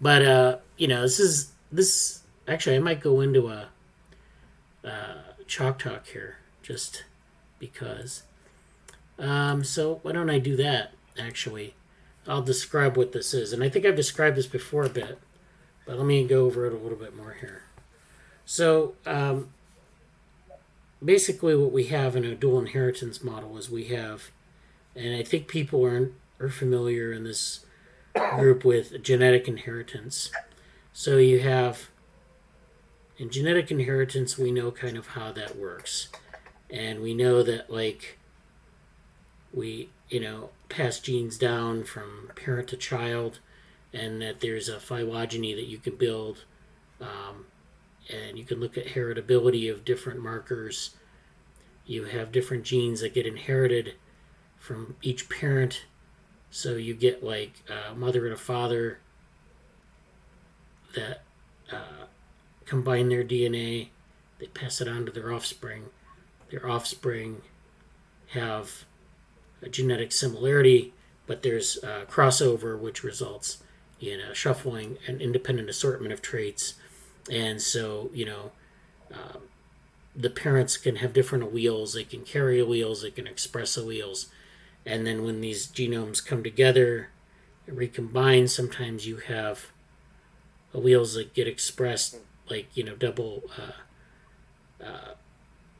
But, this actually, I might go into a chalk talk here, just because. So why don't I do that, actually? I'll describe what this is. And I think I've described this before a bit, but let me go over it a little bit more here. So basically what we have in a dual inheritance model is we have, and I think people are familiar in this group with genetic inheritance. So you have, in genetic inheritance, we know kind of how that works. And we know that, we pass genes down from parent to child, and that there's a phylogeny that you can build, and you can look at heritability of different markers. You have different genes that get inherited from each parent, so you get a mother and a father that combine their DNA, they pass it on to their offspring. Their offspring have a genetic similarity, but there's crossover, which results in a shuffling and independent assortment of traits. And so, the parents can have different alleles. They can carry alleles. They can express alleles. And then when these genomes come together and recombine, sometimes you have alleles that get expressed, double.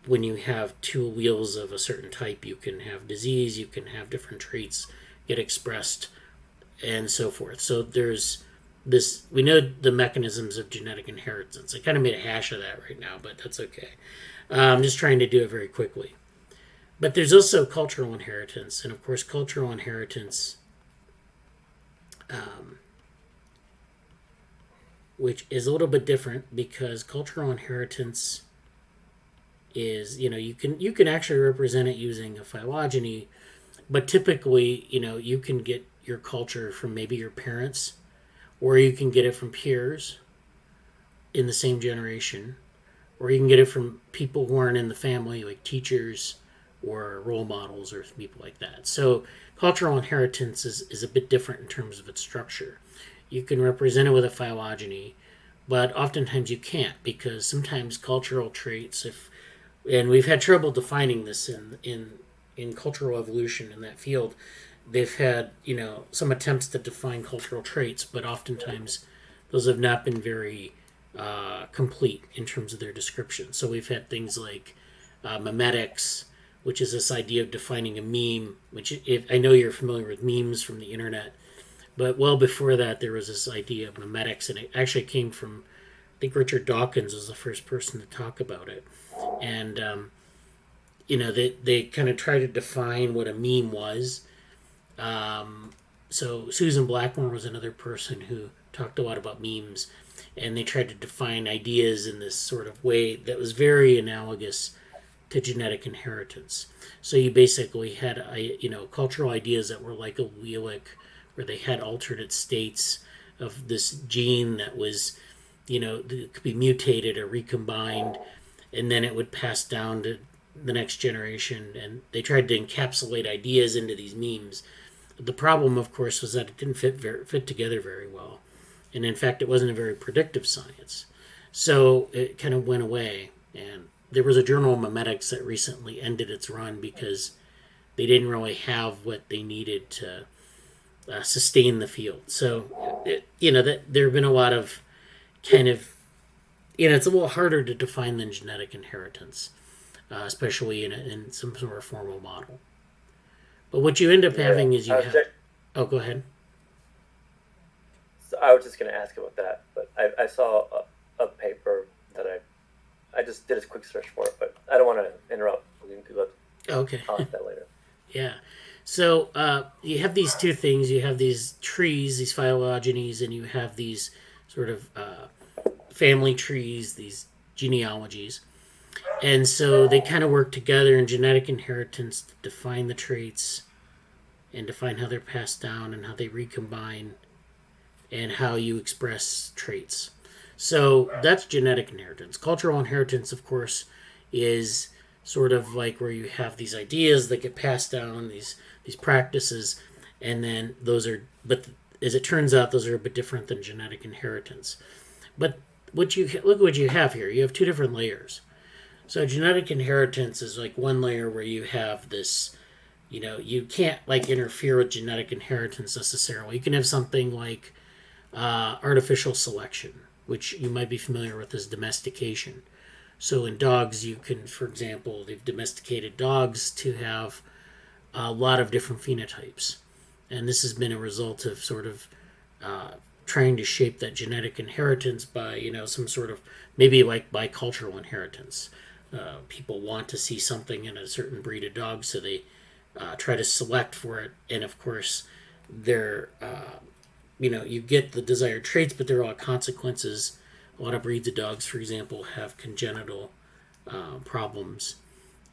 When you have two alleles of a certain type, you can have disease, you can have different traits get expressed, and so forth. So there's this, we know the mechanisms of genetic inheritance. I kind of made a hash of that right now, but that's okay. I'm just trying to do it very quickly. But there's also cultural inheritance, and of course cultural inheritance, which is a little bit different, because cultural inheritance is, you can actually represent it using a phylogeny, but typically, you can get your culture from maybe your parents, or you can get it from peers in the same generation, or you can get it from people who aren't in the family, like teachers or role models or people like that. So cultural inheritance is a bit different in terms of its structure. You can represent it with a phylogeny, but oftentimes you can't, because sometimes cultural traits, and we've had trouble defining this in cultural evolution in that field. They've had, some attempts to define cultural traits, but oftentimes those have not been very complete in terms of their description. So we've had things like Memetics, which is this idea of defining a meme, which, I know you're familiar with memes from the internet, but well before that there was this idea of Memetics, and it actually came from, I think Richard Dawkins was the first person to talk about it. And, they kind of try to define what a meme was. So Susan Blackmore was another person who talked a lot about memes, and they tried to define ideas in this sort of way that was very analogous to genetic inheritance. So you basically had, cultural ideas that were like allelic, where they had alternate states of this gene that was, it could be mutated or recombined, and then it would pass down to the next generation. And they tried to encapsulate ideas into these memes. The problem, of course, was that it didn't fit together very well. And in fact, it wasn't a very predictive science. So it kind of went away. And there was a journal, Memetics, that recently ended its run because they didn't really have what they needed to sustain the field. So, there have been a lot of kind of, it's a little harder to define than genetic inheritance, especially in some sort of formal model. But what you end up having is oh, go ahead. So I was just going to ask about that, but I saw a paper that I just did a quick search for it, but I don't want to interrupt. We can talk about that later. Yeah. So you have these two things. You have these trees, these phylogenies, and you have these sort of family trees, these genealogies. And so they kind of work together in genetic inheritance to define the traits and define how they're passed down and how they recombine and how you express traits. So that's genetic inheritance. Cultural inheritance, of course, is sort of like where you have these ideas that get passed down, these practices, and then but as it turns out, those are a bit different than genetic inheritance. But look what you have here. You have two different layers. So genetic inheritance is like one layer where you have this, you can't interfere with genetic inheritance necessarily. You can have something like artificial selection, which you might be familiar with as domestication. So in dogs, you can, for example, they've domesticated dogs to have a lot of different phenotypes. And this has been a result of sort of trying to shape that genetic inheritance by, some sort of, maybe like by cultural inheritance. People want to see something in a certain breed of dog, so they try to select for it. And of course, they're, you get the desired traits, but there are a lot of consequences. A lot of breeds of dogs, for example, have congenital problems.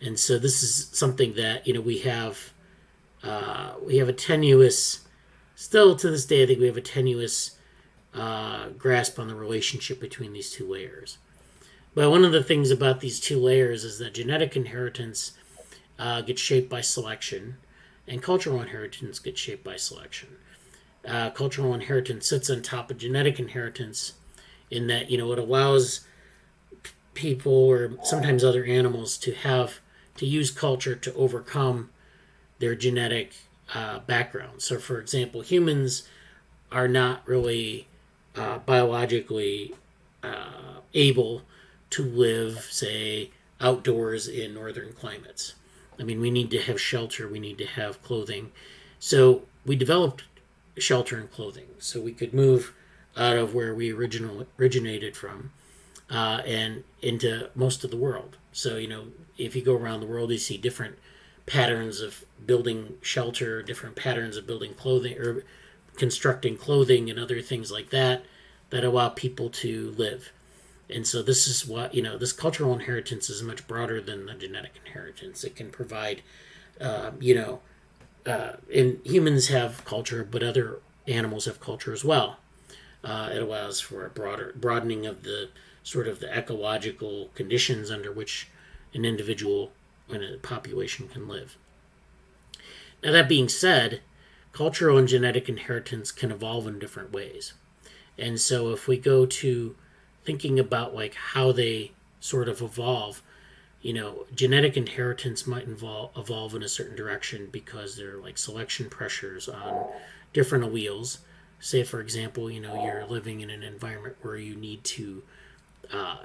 And so this is something that, we have a tenuous, still to this day, I think we have a tenuous grasp on the relationship between these two layers. But one of the things about these two layers is that genetic inheritance gets shaped by selection, and cultural inheritance gets shaped by selection. Cultural inheritance sits on top of genetic inheritance in that, it allows people or sometimes other animals to use culture to overcome their genetic background. So, for example, humans are not really biologically able to live, say, outdoors in northern climates. I mean, we need to have shelter, we need to have clothing. So we developed shelter and clothing so we could move out of where we originated from and into most of the world. So, if you go around the world, you see different patterns of building shelter, different patterns of building clothing or constructing clothing and other things like that allow people to live. And so this is what, this cultural inheritance is much broader than the genetic inheritance. It can provide, and humans have culture, but other animals have culture as well. It allows for a broadening of the sort of the ecological conditions under which an individual and a population can live. Now, that being said, cultural and genetic inheritance can evolve in different ways. And so if we go to thinking about how they sort of evolve, genetic inheritance might evolve in a certain direction because there are selection pressures on different alleles. Say, for example, you're living in an environment where you need to,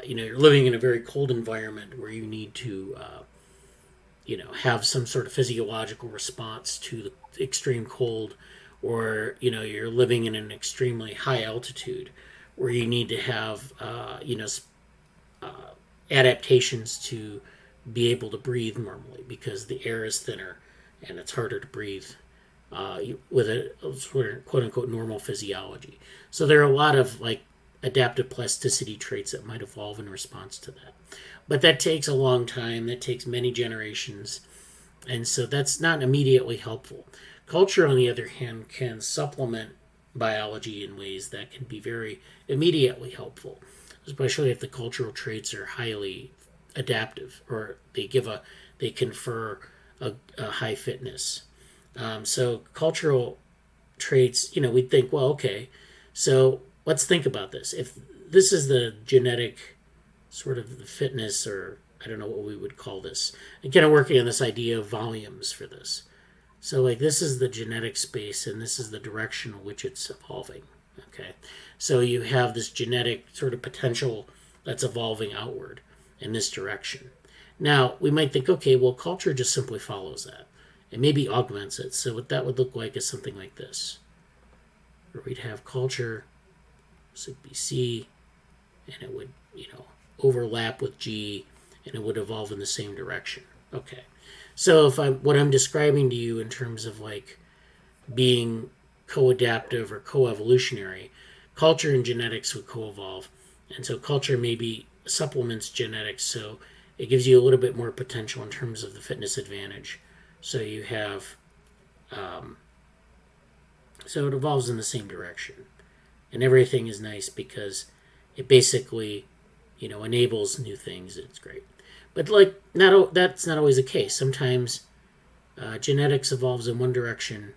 you're living in a very cold environment where you need to, have some sort of physiological response to the extreme cold, or, you're living in an extremely high altitude where you need to have, adaptations to be able to breathe normally because the air is thinner and it's harder to breathe with a sort of quote-unquote normal physiology. So there are a lot of adaptive plasticity traits that might evolve in response to that. But that takes a long time. That takes many generations. And so that's not immediately helpful. Culture, on the other hand, can supplement biology in ways that can be very immediately helpful, especially if the cultural traits are highly adaptive or they confer a high fitness. So cultural traits, we'd think, well, okay, so let's think about this. If this is the genetic sort of the fitness, or I don't know what we would call this, and kind of working on this idea of volumes for this. So like this is the genetic space and this is the direction in which it's evolving. Okay. So you have this genetic sort of potential that's evolving outward in this direction. Now we might think, okay, well culture just simply follows that and maybe augments it. So what that would look like is something like this. Where we'd have culture, this would be C, and it would, overlap with G, and it would evolve in the same direction. Okay. So what I'm describing to you in terms of like being co-adaptive or co-evolutionary, culture and genetics would co-evolve. And so culture maybe supplements genetics, so it gives you a little bit more potential in terms of the fitness advantage. So you have, so it evolves in the same direction. And everything is nice because it basically, enables new things. It's great. But like that's not always the case. Sometimes genetics evolves in one direction,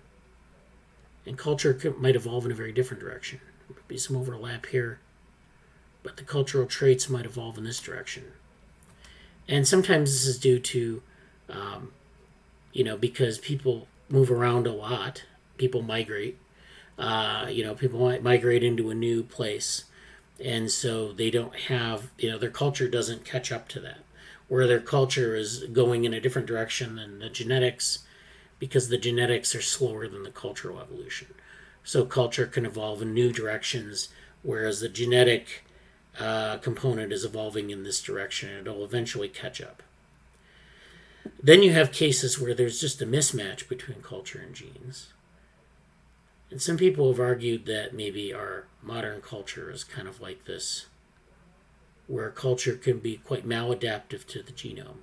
and culture might evolve in a very different direction. There might be some overlap here, but the cultural traits might evolve in this direction. And sometimes this is due to, because people move around a lot. People migrate. People might migrate into a new place, and so they don't have, their culture doesn't catch up to that. Where their culture is going in a different direction than the genetics, because the genetics are slower than the cultural evolution. So culture can evolve in new directions, whereas the genetic component is evolving in this direction, and it'll eventually catch up. Then you have cases where there's just a mismatch between culture and genes. And some people have argued that maybe our modern culture is kind of like this, where culture can be quite maladaptive to the genome.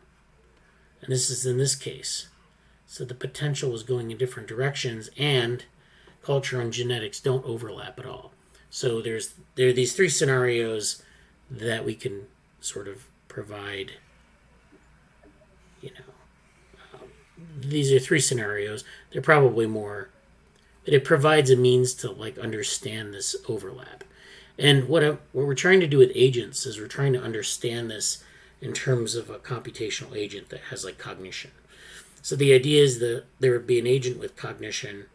And this is in this case. So the potential is going in different directions, and culture and genetics don't overlap at all. So there are these three scenarios that we can sort of provide, these are three scenarios. They're probably more, but it provides a means to like understand this overlap. And what we're trying to do with agents is we're trying to understand this in terms of a computational agent that has like cognition. So the idea is that there would be an agent with cognition.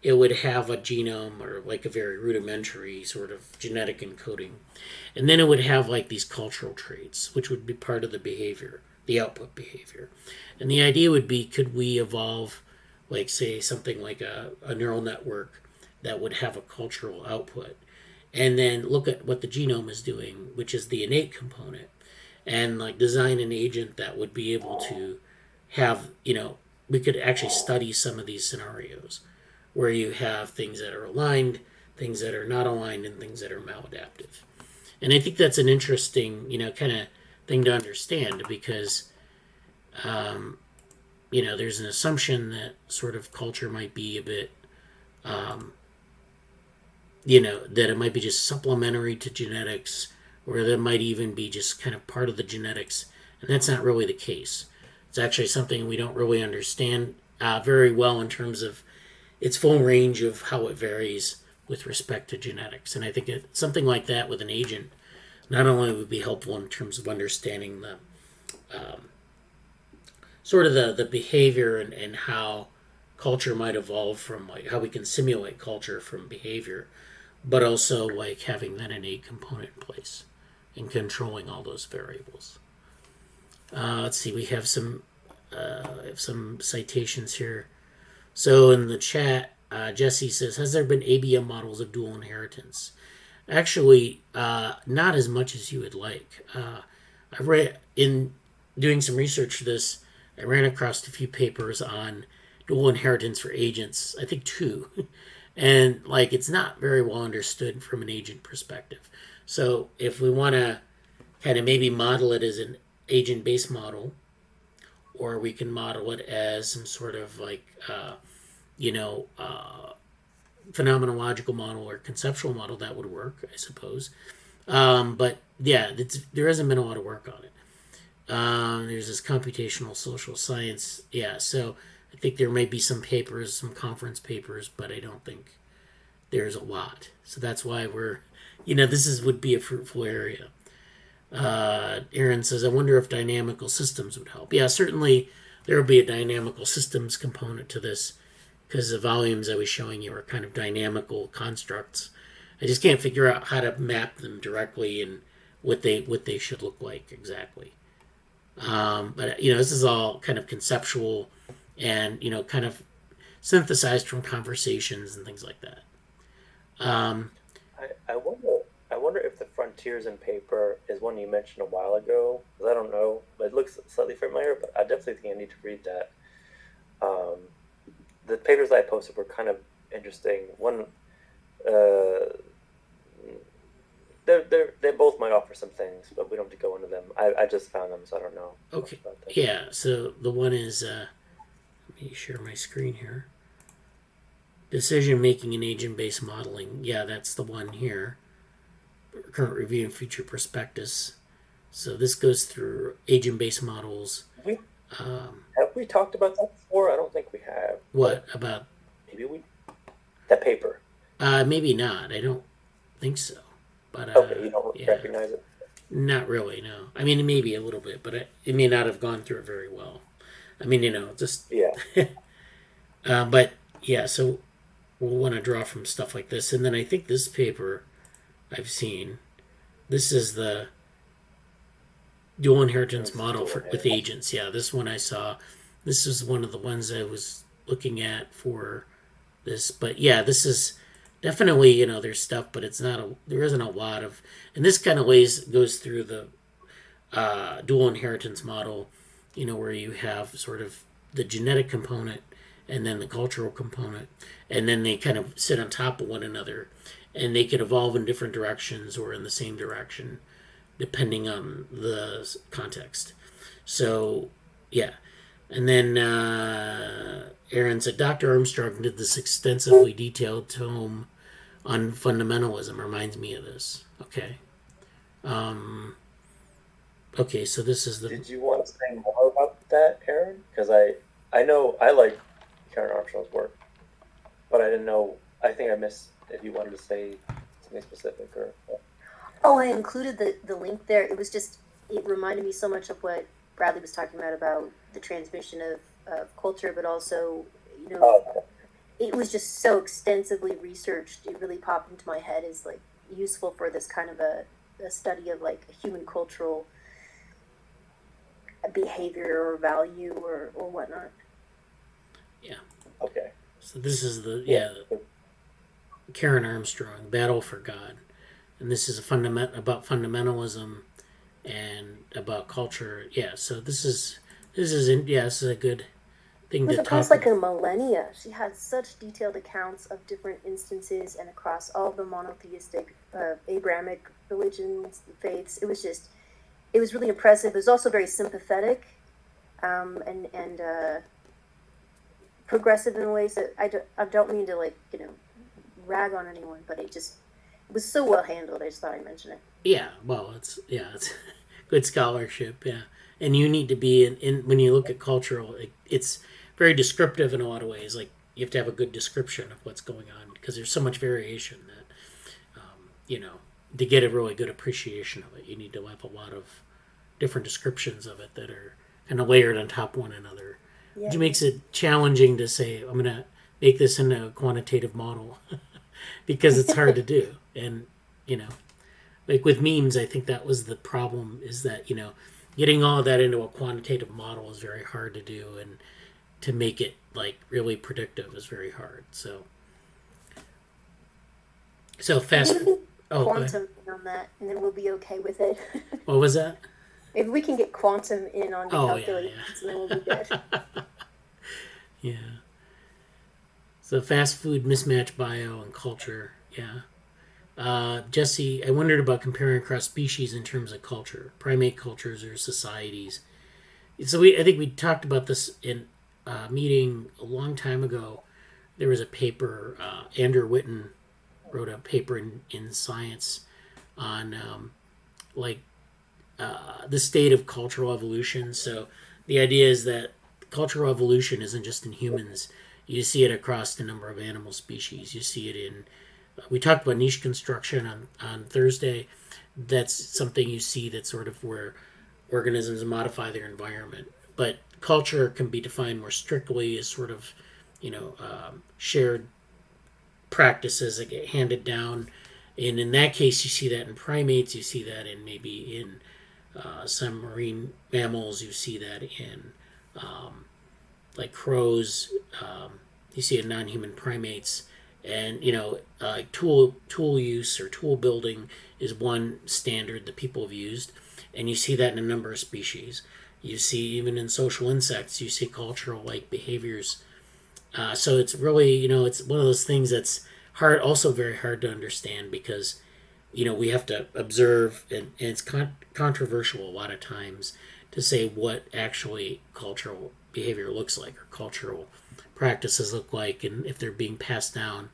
It would have a genome or like a very rudimentary sort of genetic encoding. And then it would have like these cultural traits, which would be part of the behavior, the output behavior. And the idea would be, could we evolve like say something like a neural network that would have a cultural output, and then look at what the genome is doing, which is the innate component, and like design an agent that would be able to have, we could actually study some of these scenarios where you have things that are aligned, things that are not aligned, and things that are maladaptive. And I think that's an interesting, kind of thing to understand because, there's an assumption that sort of culture might be a bit, that it might be just supplementary to genetics, or that might even be just kind of part of the genetics. And that's not really the case. It's actually something we don't really understand very well in terms of its full range of how it varies with respect to genetics. And I think something like that with an agent not only would be helpful in terms of understanding the sort of the behavior and how culture might evolve from like how we can simulate culture from behavior, but also like having that innate component in place and controlling all those variables. Let's see, we have some citations here. So in the chat, Jesse says, has there been ABM models of dual inheritance? Actually, not as much as you would like. I read, in doing some research for this, I ran across a few papers on dual inheritance for agents, I think 2. And like it's not very well understood from an agent perspective. So if we want to kind of maybe model it as an agent-based model, or we can model it as some sort of like, phenomenological model or conceptual model, that would work, I suppose. But yeah, there hasn't been a lot of work on it. There's this computational social science. Yeah, so I think there may be some papers, some conference papers, but I don't think there's a lot. So that's why would be a fruitful area. Erin says, I wonder if dynamical systems would help. Yeah, certainly there will be a dynamical systems component to this because the volumes I was showing you are kind of dynamical constructs. I just can't figure out how to map them directly and what they should look like exactly. But this is all kind of conceptual and kind of synthesized from conversations and things like that. I wonder if the Frontiers in Paper is one you mentioned a while ago. I don't know, but it looks slightly familiar. But I definitely think I need to read that. The papers I posted were kind of interesting. One, they both might offer some things, but we don't have to go into them. I just found them, so I don't know. Okay. Yeah. So the one is let me share my screen here. Decision making and agent based modeling. Yeah, that's the one here. Current review and future prospectus. So this goes through agent based models. Have we talked about that before? I don't think we have. What about? Maybe that paper. Maybe not. I don't think so. But okay, you don't recognize it. Not really. No. I mean, maybe a little bit, but it may not have gone through it very well. I mean, just yeah. But yeah, so we'll want to draw from stuff like this, and then I think this paper I've seen. This is the dual inheritance model with agents. Yeah, this one I saw. This is one of the ones I was looking at for this. But yeah, this is definitely, there's stuff, but there isn't a lot of, and this kind of goes through the dual inheritance model, where you have sort of the genetic component and then the cultural component, and then they kind of sit on top of one another, and they could evolve in different directions or in the same direction, depending on the context. So, yeah. And then Erin said, Dr. Armstrong did this extensively detailed tome on fundamentalism. Reminds me of this. Okay. Okay, so this is the... Did you want to say more about that, Erin? Because I know I like Karen Armstrong's work, but I didn't know... I think I missed if you wanted to say something specific or... Oh, I included the link there. It was just... It reminded me so much of what Bradly was talking about the transmission of culture, but also, it was just so extensively researched. It really popped into my head as like useful for this kind of a study of like a human cultural behavior or value or whatnot. Yeah. Okay. So this is the Karen Armstrong, Battle for God, and this is about fundamentalism and about culture. Yeah. So this is a good thing to talk about. Across like a millennia, she had such detailed accounts of different instances and across all the monotheistic Abrahamic religions, faiths. It was really impressive. It was also very sympathetic and progressive in ways that I don't mean to rag on anyone, but it was so well handled. I just thought I'd mention it. Yeah, well, it's good scholarship. Yeah, and you need to be in when you look at cultural. It's very descriptive in a lot of ways. Like you have to have a good description of what's going on because there's so much variation that to get a really good appreciation of it, you need to have a lot of different descriptions of it that are kind of layered on top of one another. Yeah. Which makes it challenging to say, I'm going to make this into a quantitative model because it's hard to do. And, like with memes, I think that was the problem is that, getting all of that into a quantitative model is very hard to do. And to make it like really predictive is very hard. So fast. Quantum on that, and then we'll be okay with it. What was that? Maybe we can get quantum in on the calculations, and then we'll be good. Yeah. So fast food, mismatch bio, and culture. Yeah. Jesse, I wondered about comparing across species in terms of culture, primate cultures or societies. So I think we talked about this in a meeting a long time ago there was a paper, Andrew Whitten wrote a paper in Science on the state of cultural evolution. So the idea is that cultural evolution isn't just in humans. You see it across a number of animal species. You see it in, we talked about niche construction on Thursday. That's something you see that's sort of where organisms modify their environment. But culture can be defined more strictly as sort of, shared practices that get handed down. And in that case, you see that in primates, you see that in maybe in some marine mammals, you see that in like crows, you see it in non-human primates. And, tool use or tool building is one standard that people have used. And you see that in a number of species. You see, even in social insects, you see cultural like behaviors. So it's really, it's one of those things that's hard, also very hard to understand because, we have to observe, and it's controversial a lot of times to say what actually cultural behavior looks like or cultural practices look like and if they're being passed down.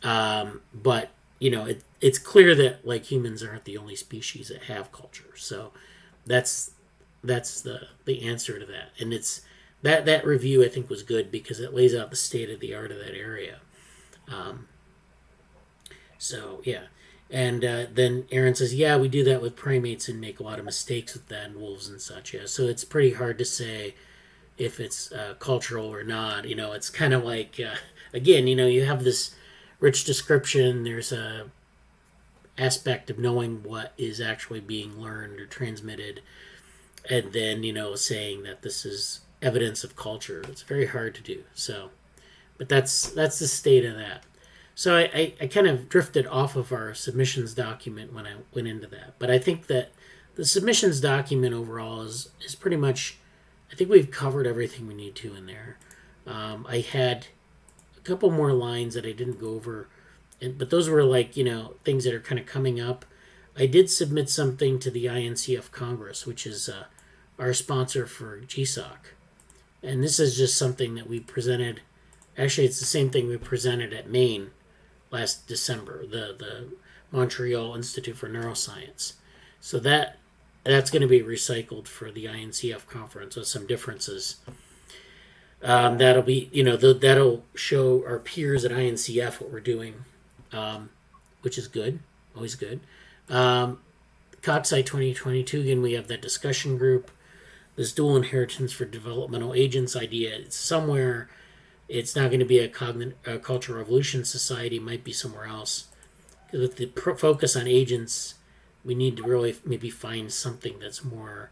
But, it's clear that like humans aren't the only species that have culture. So that's the answer to that. And it's that review I think was good because it lays out the state of the art of that area. So yeah, and then Erin says, yeah, we do that with primates and make a lot of mistakes with that, and wolves and such. Yeah, so it's pretty hard to say if it's cultural or not. It's kind of like again, you have this rich description. There's a aspect of knowing what is actually being learned or transmitted, and then saying that this is evidence of culture. It's very hard to do. So, but that's the state of that. So I kind of drifted off of our submissions document when I went into that. But I think that the submissions document overall is pretty much, I think we've covered everything we need to in there. I had a couple more lines that I didn't go over, but those were like, things that are kind of coming up. I did submit something to the INCF Congress, which is our sponsor for GSOC. And this is just something that we presented. Actually, it's the same thing we presented at Maine last December, the Montreal Institute for Neuroscience. So that's going to be recycled for the INCF conference with some differences. That'll be, that'll show our peers at INCF what we're doing, which is good, always good. Coxsite 2022, again, we have that discussion group. This dual inheritance for developmental agents idea, it's somewhere. It's not going to be a cultural evolution society. It might be somewhere else. With the focus on agents, we need to really maybe find something that's more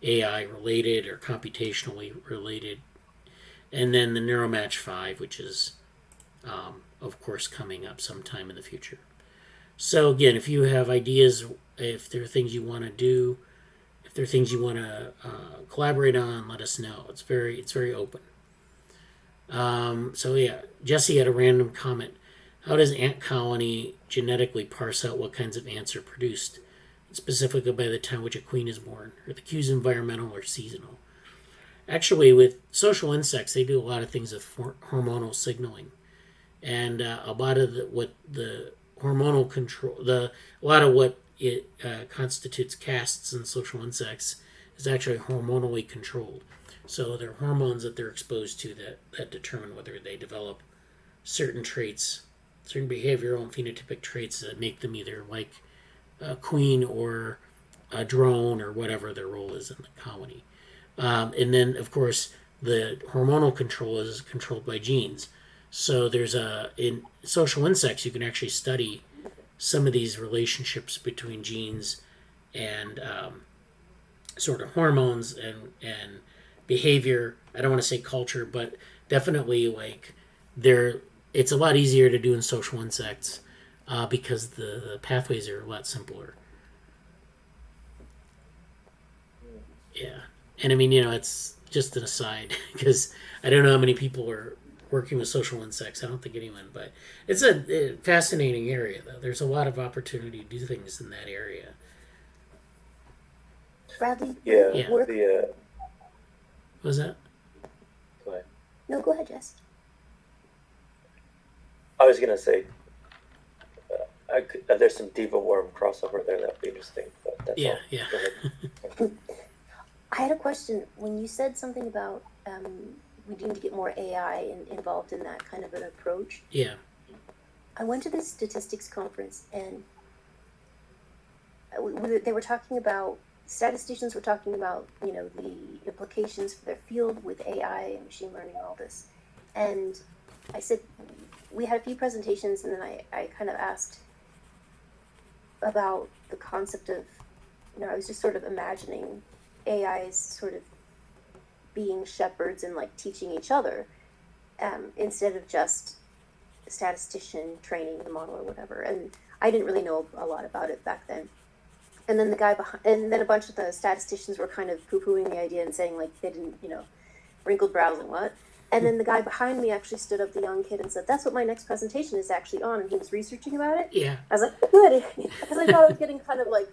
AI related or computationally related. And then the NeuroMatch 5, which is, of course, coming up sometime in the future. So again, if you have ideas, if there are things you want to do, if there are things you want to collaborate on, let us know. It's very open. So yeah, Jesse had a random comment. How does ant colony genetically parse out what kinds of ants are produced, specifically by the time which a queen is born? Are the cues environmental or seasonal? Actually, with social insects, they do a lot of things with hormonal signaling, and a lot of what the hormonal control, a lot of what it constitutes castes in social insects is actually hormonally controlled. So there are hormones that they're exposed to that determine whether they develop certain traits, certain behavioral and phenotypic traits that make them either like a queen or a drone or whatever their role is in the colony. And then, of course, the hormonal control is controlled by genes. So in social insects, you can actually study some of these relationships between genes and sort of hormones and behavior. I don't want to say culture, but definitely like it's a lot easier to do in social insects because the pathways are a lot simpler. Yeah. And I mean, it's just an aside because I don't know how many people are working with social insects. I don't think anyone, but it's a fascinating area though. There's a lot of opportunity to do things in that area. Bradley? Yeah. Work? What was that? Go ahead. No, go ahead, Jess. I was gonna say there's some Diva Worm crossover there that'd be interesting. But that's all. Yeah. I had a question. When you said something about we need to get more AI involved in that kind of an approach. Yeah. I went to this statistics conference, and they were talking about, statisticians were talking about, the implications for their field with AI and machine learning and all this. And I said, we had a few presentations, and then I kind of asked about the concept of, I was just sort of imagining AI as sort of being shepherds and like teaching each other, instead of just a statistician training the model or whatever. And I didn't really know a lot about it back then. And then the guy behind, and then a bunch of the statisticians were kind of poo-pooing the idea and saying like they didn't, wrinkled brows and what. And then the guy behind me actually stood up, the young kid, and said, "That's what my next presentation is actually on." And he was researching about it. Yeah. I was like, good, because I thought I was getting kind of like,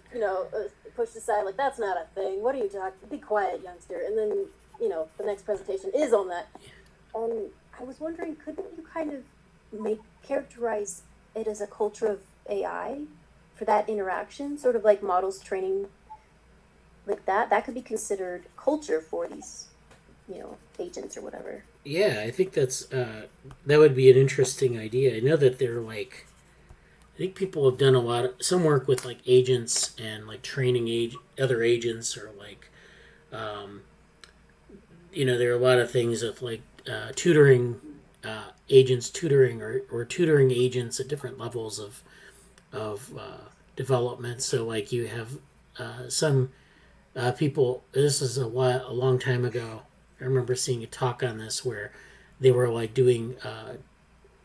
pushed aside, like, that's not a thing. What are you talking? Be quiet, youngster. And then, the next presentation is on that. And I was wondering, couldn't you kind of characterize it as a culture of AI for that interaction, sort of like models training like that? That could be considered culture for these, agents or whatever. Yeah, I think that's that would be an interesting idea. I know that they're like, I think people have done some work with like agents and like training other agents, or like, there are a lot of things of like tutoring agents, or tutoring agents at different levels of development. So like you have some people. This is a long time ago. I remember seeing a talk on this where they were like doing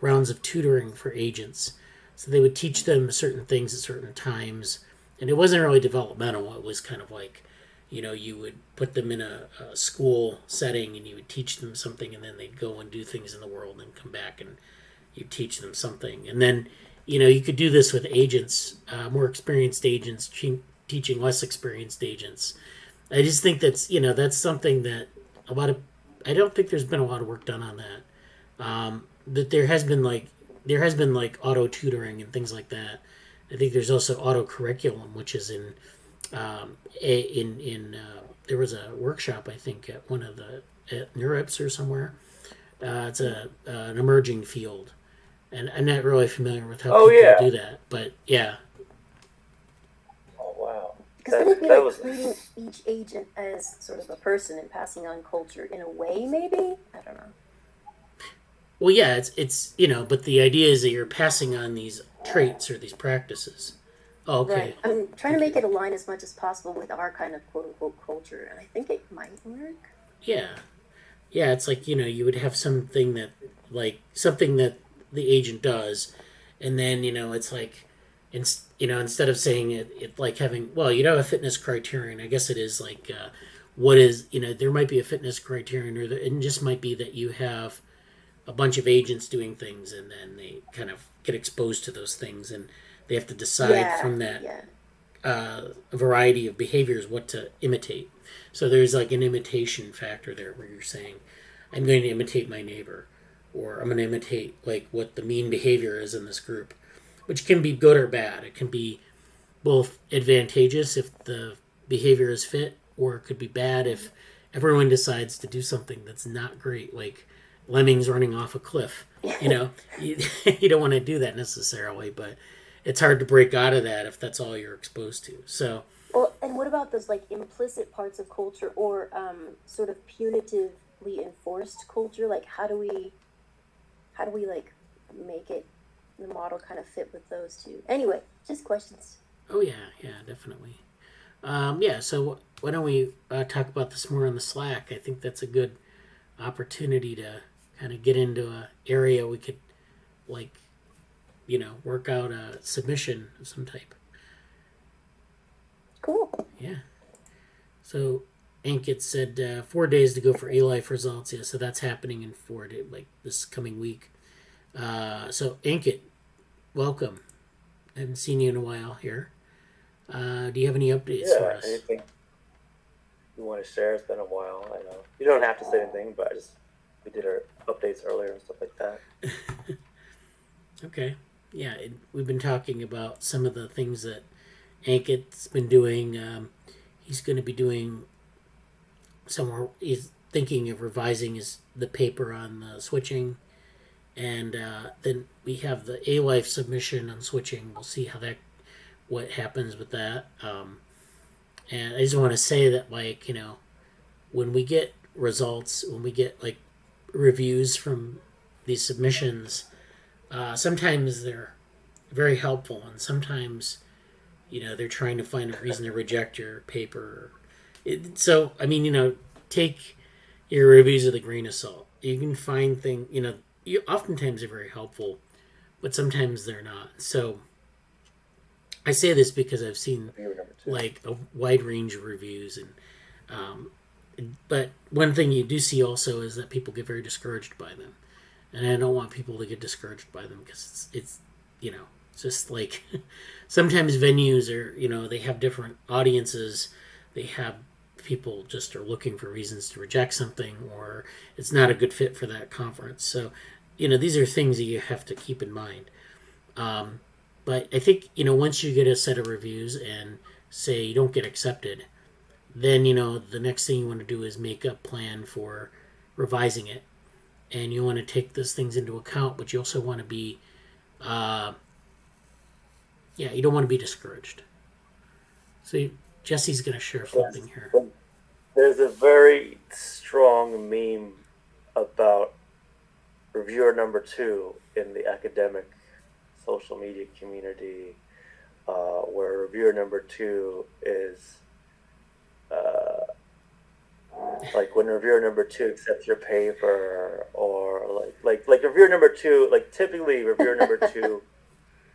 rounds of tutoring for agents. So they would teach them certain things at certain times, and it wasn't really developmental. It was kind of like, you would put them in a school setting and you would teach them something, and then they'd go and do things in the world and come back and you teach them something. And then, you could do this with agents, more experienced agents teaching less experienced agents. I just think that's something that I don't think there's been a lot of work done on that. That there has been like auto tutoring and things like that. I think there's also auto curriculum, which is in there was a workshop, I think, at NeuroSim or somewhere. It's an emerging field, and I'm not really familiar with how people do that, but yeah. Oh wow! Because then it'd be like treating each agent as sort of a person and passing on culture in a way, maybe? I don't know. Well, yeah, it's but the idea is that you're passing on these traits or these practices. Oh, okay. Right. I'm trying to make it align as much as possible with our kind of quote-unquote culture, and I think it might work. Yeah. Yeah, it's like, you would have something that the agent does, and then, it's like, instead of saying it like having, a fitness criterion, I guess it is like, what is, there might be a fitness criterion, or it just might be that you have a bunch of agents doing things, and then they kind of get exposed to those things, and they have to decide from that variety of behaviors what to imitate. So there's like an imitation factor there, where you're saying, I'm going to imitate my neighbor, or I'm going to imitate like what the mean behavior is in this group, which can be good or bad. It can be both advantageous if the behavior is fit, or it could be bad if everyone decides to do something that's not great, like lemmings running off a cliff. You don't want to do that necessarily, but it's hard to break out of that if that's all you're exposed to. So, well, and what about those like implicit parts of culture, or sort of punitively enforced culture? Like, how do we like make it, the model kind of fit with those two? Anyway, just questions. Oh yeah, definitely. So why don't we talk about this more on the Slack? I think that's a good opportunity to kind of get into an area we could work out a submission of some type. Cool. Yeah. So Ankit said 4 days to go for A-Life results. Yeah, so that's happening in 4 days, like this coming week. So Ankit, welcome. I haven't seen you in a while here. Do you have any updates for us? Anything you want to share? It's been a while. I know you don't have to say anything, but we did our updates earlier and stuff like that. Okay. Yeah, we've been talking about some of the things that Ankit's been doing. He's going to be doing somewhere. He's thinking of revising the paper on the switching, and then we have the A-Life submission on switching. We'll see what happens with that. And I just want to say that, like, when we get results, when we get like reviews from these submissions, sometimes they're very helpful, and sometimes they're trying to find a reason to reject your paper. So I mean, take your reviews with a grain of salt. You can find things, oftentimes they're very helpful, but sometimes they're not. So I say this because I've seen like a wide range of reviews, but one thing you do see also is that people get very discouraged by them, and I don't want people to get discouraged by them because it's just like sometimes venues are they have different audiences, they have people just are looking for reasons to reject something, or it's not a good fit for that conference. So these are things that you have to keep in mind. But I think once you get a set of reviews and say you don't get accepted, then the next thing you want to do is make a plan for revising it, and you want to take those things into account, but you also want to be you don't want to be discouraged. So Jesse's going to share something here. There's a very strong meme about reviewer number 2 in the academic social media community, where reviewer number 2 is like when reviewer number 2 accepts your paper, or like reviewer number 2, like typically reviewer number 2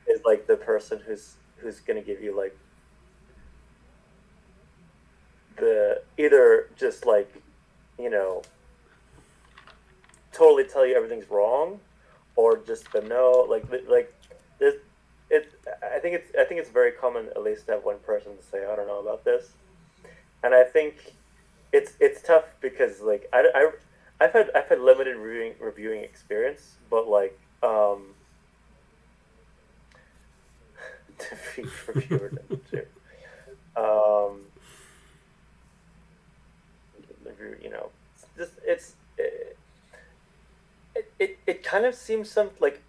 is like the person who's going to give you like the either just like totally tell you everything's wrong, or just the no, like this. I think it's very common at least to have one person to say I don't know about this, and I think it's tough because like I've had limited reviewing experience, but like defeat reviewer number 2. It kind of seems like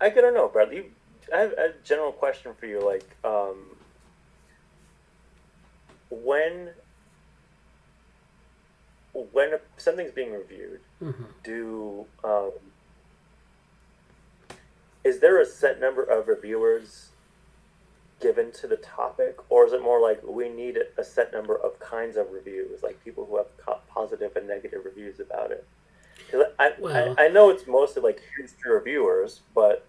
I don't know, Bradley. I have a general question for you, like when something's being reviewed, is there a set number of reviewers given to the topic, or is it more like we need a set number of kinds of reviews, like people who have positive and negative reviews about it? Because I know it's mostly like history reviewers, but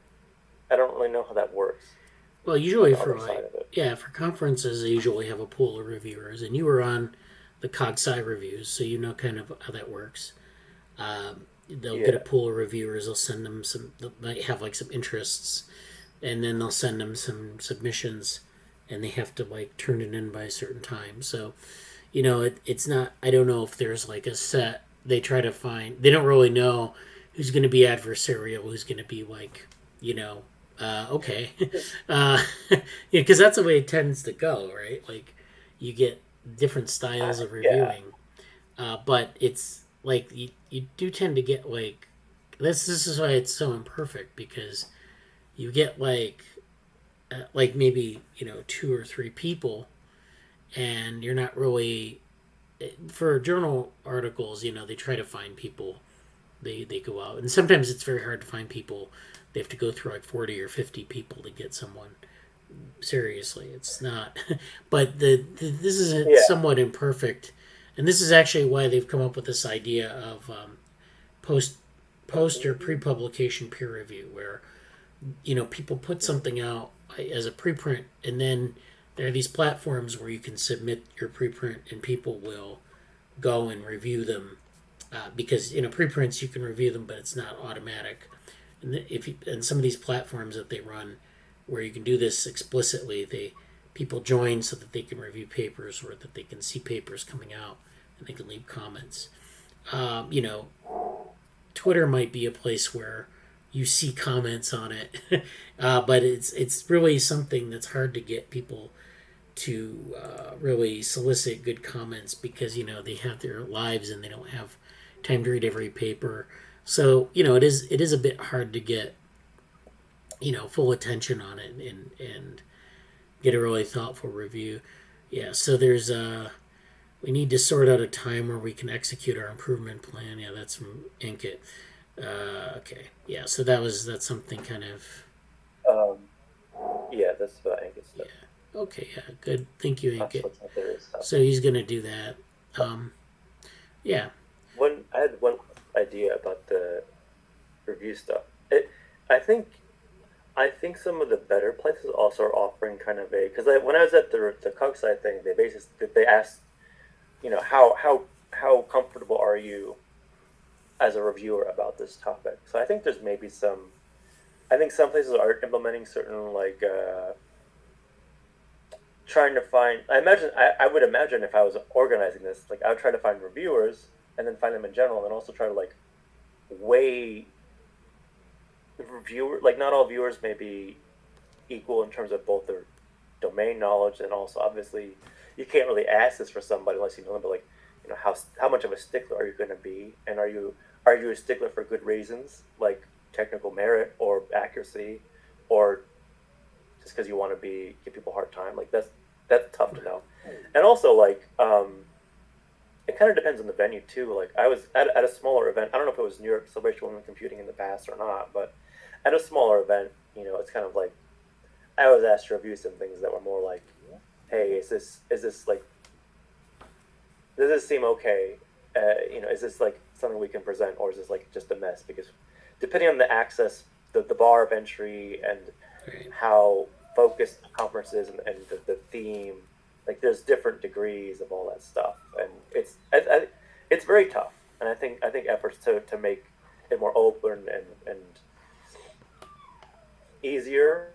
I don't really know how that works. Well, usually for conferences, they usually have a pool of reviewers, and you were on the CogSci reviews, so you know kind of how that works. They'll get a pool of reviewers. They'll send them they might have like some interests, and then they'll send them some submissions, and they have to like turn it in by a certain time. So, it's not. I don't know if there's like a set. They try to find. They don't really know who's going to be adversarial, who's going to be like, okay, because that's the way it tends to go, right? Like, you get different styles of reviewing, but it's like you do tend to get like this is why it's so imperfect, because you get like maybe 2 or 3 people, and you're not really for journal articles. They try to find people. They go out, and sometimes it's very hard to find people. They have to go through like 40 or 50 people to get someone. Seriously, it's not. But this is somewhat imperfect, and this is actually why they've come up with this idea of post or pre-publication peer review, where people put something out as a preprint, and then there are these platforms where you can submit your preprint, and people will go and review them, because preprints you can review them, but it's not automatic. And some of these platforms that they run, where you can do this explicitly, people join so that they can review papers, or that they can see papers coming out, and they can leave comments. Twitter might be a place where you see comments on it. But it's really something that's hard to get people to really solicit good comments because they have their lives and they don't have time to read every paper. So it is a bit hard to get full attention on it and get a really thoughtful review. Yeah, so there's we need to sort out a time where we can execute our improvement plan. Yeah, that's from Ankit. Okay, yeah, so that's something kind of. Yeah, that's about Ankit stuff. Yeah. Okay, yeah, good. Thank you, That's Ankit. what's out there is So he's gonna do that. Yeah. I had one idea about the review stuff. I think some of the better places also are offering kind of a because when I was at the Cogside thing, they asked, how comfortable are you as a reviewer about this topic? So I think there's maybe some. I think some places are implementing certain trying to find. I would imagine if I was organizing this, I would try to find reviewers and then find them in general, and also try to weigh reviewer. Not all viewers may be equal in terms of both their domain knowledge and also obviously you can't really ask this for somebody unless you know them. But how much of a stickler are you going to be, and are you a stickler for good reasons like technical merit or accuracy, or just because you want to give people a hard time? That's tough to know. And also it kind of depends on the venue too. I was at a smaller event. I don't know if it was New York Celebration of Women Computing in the past or not, but at a smaller event, it's kind of I was asked to review some things that were more hey, is this does this seem okay? Is this something we can present, or is this just a mess? Because depending on the access, the bar of entry, and how focused the conference is, and the theme, there's different degrees of all that stuff, and it's very tough. And I think efforts to make it more open and easier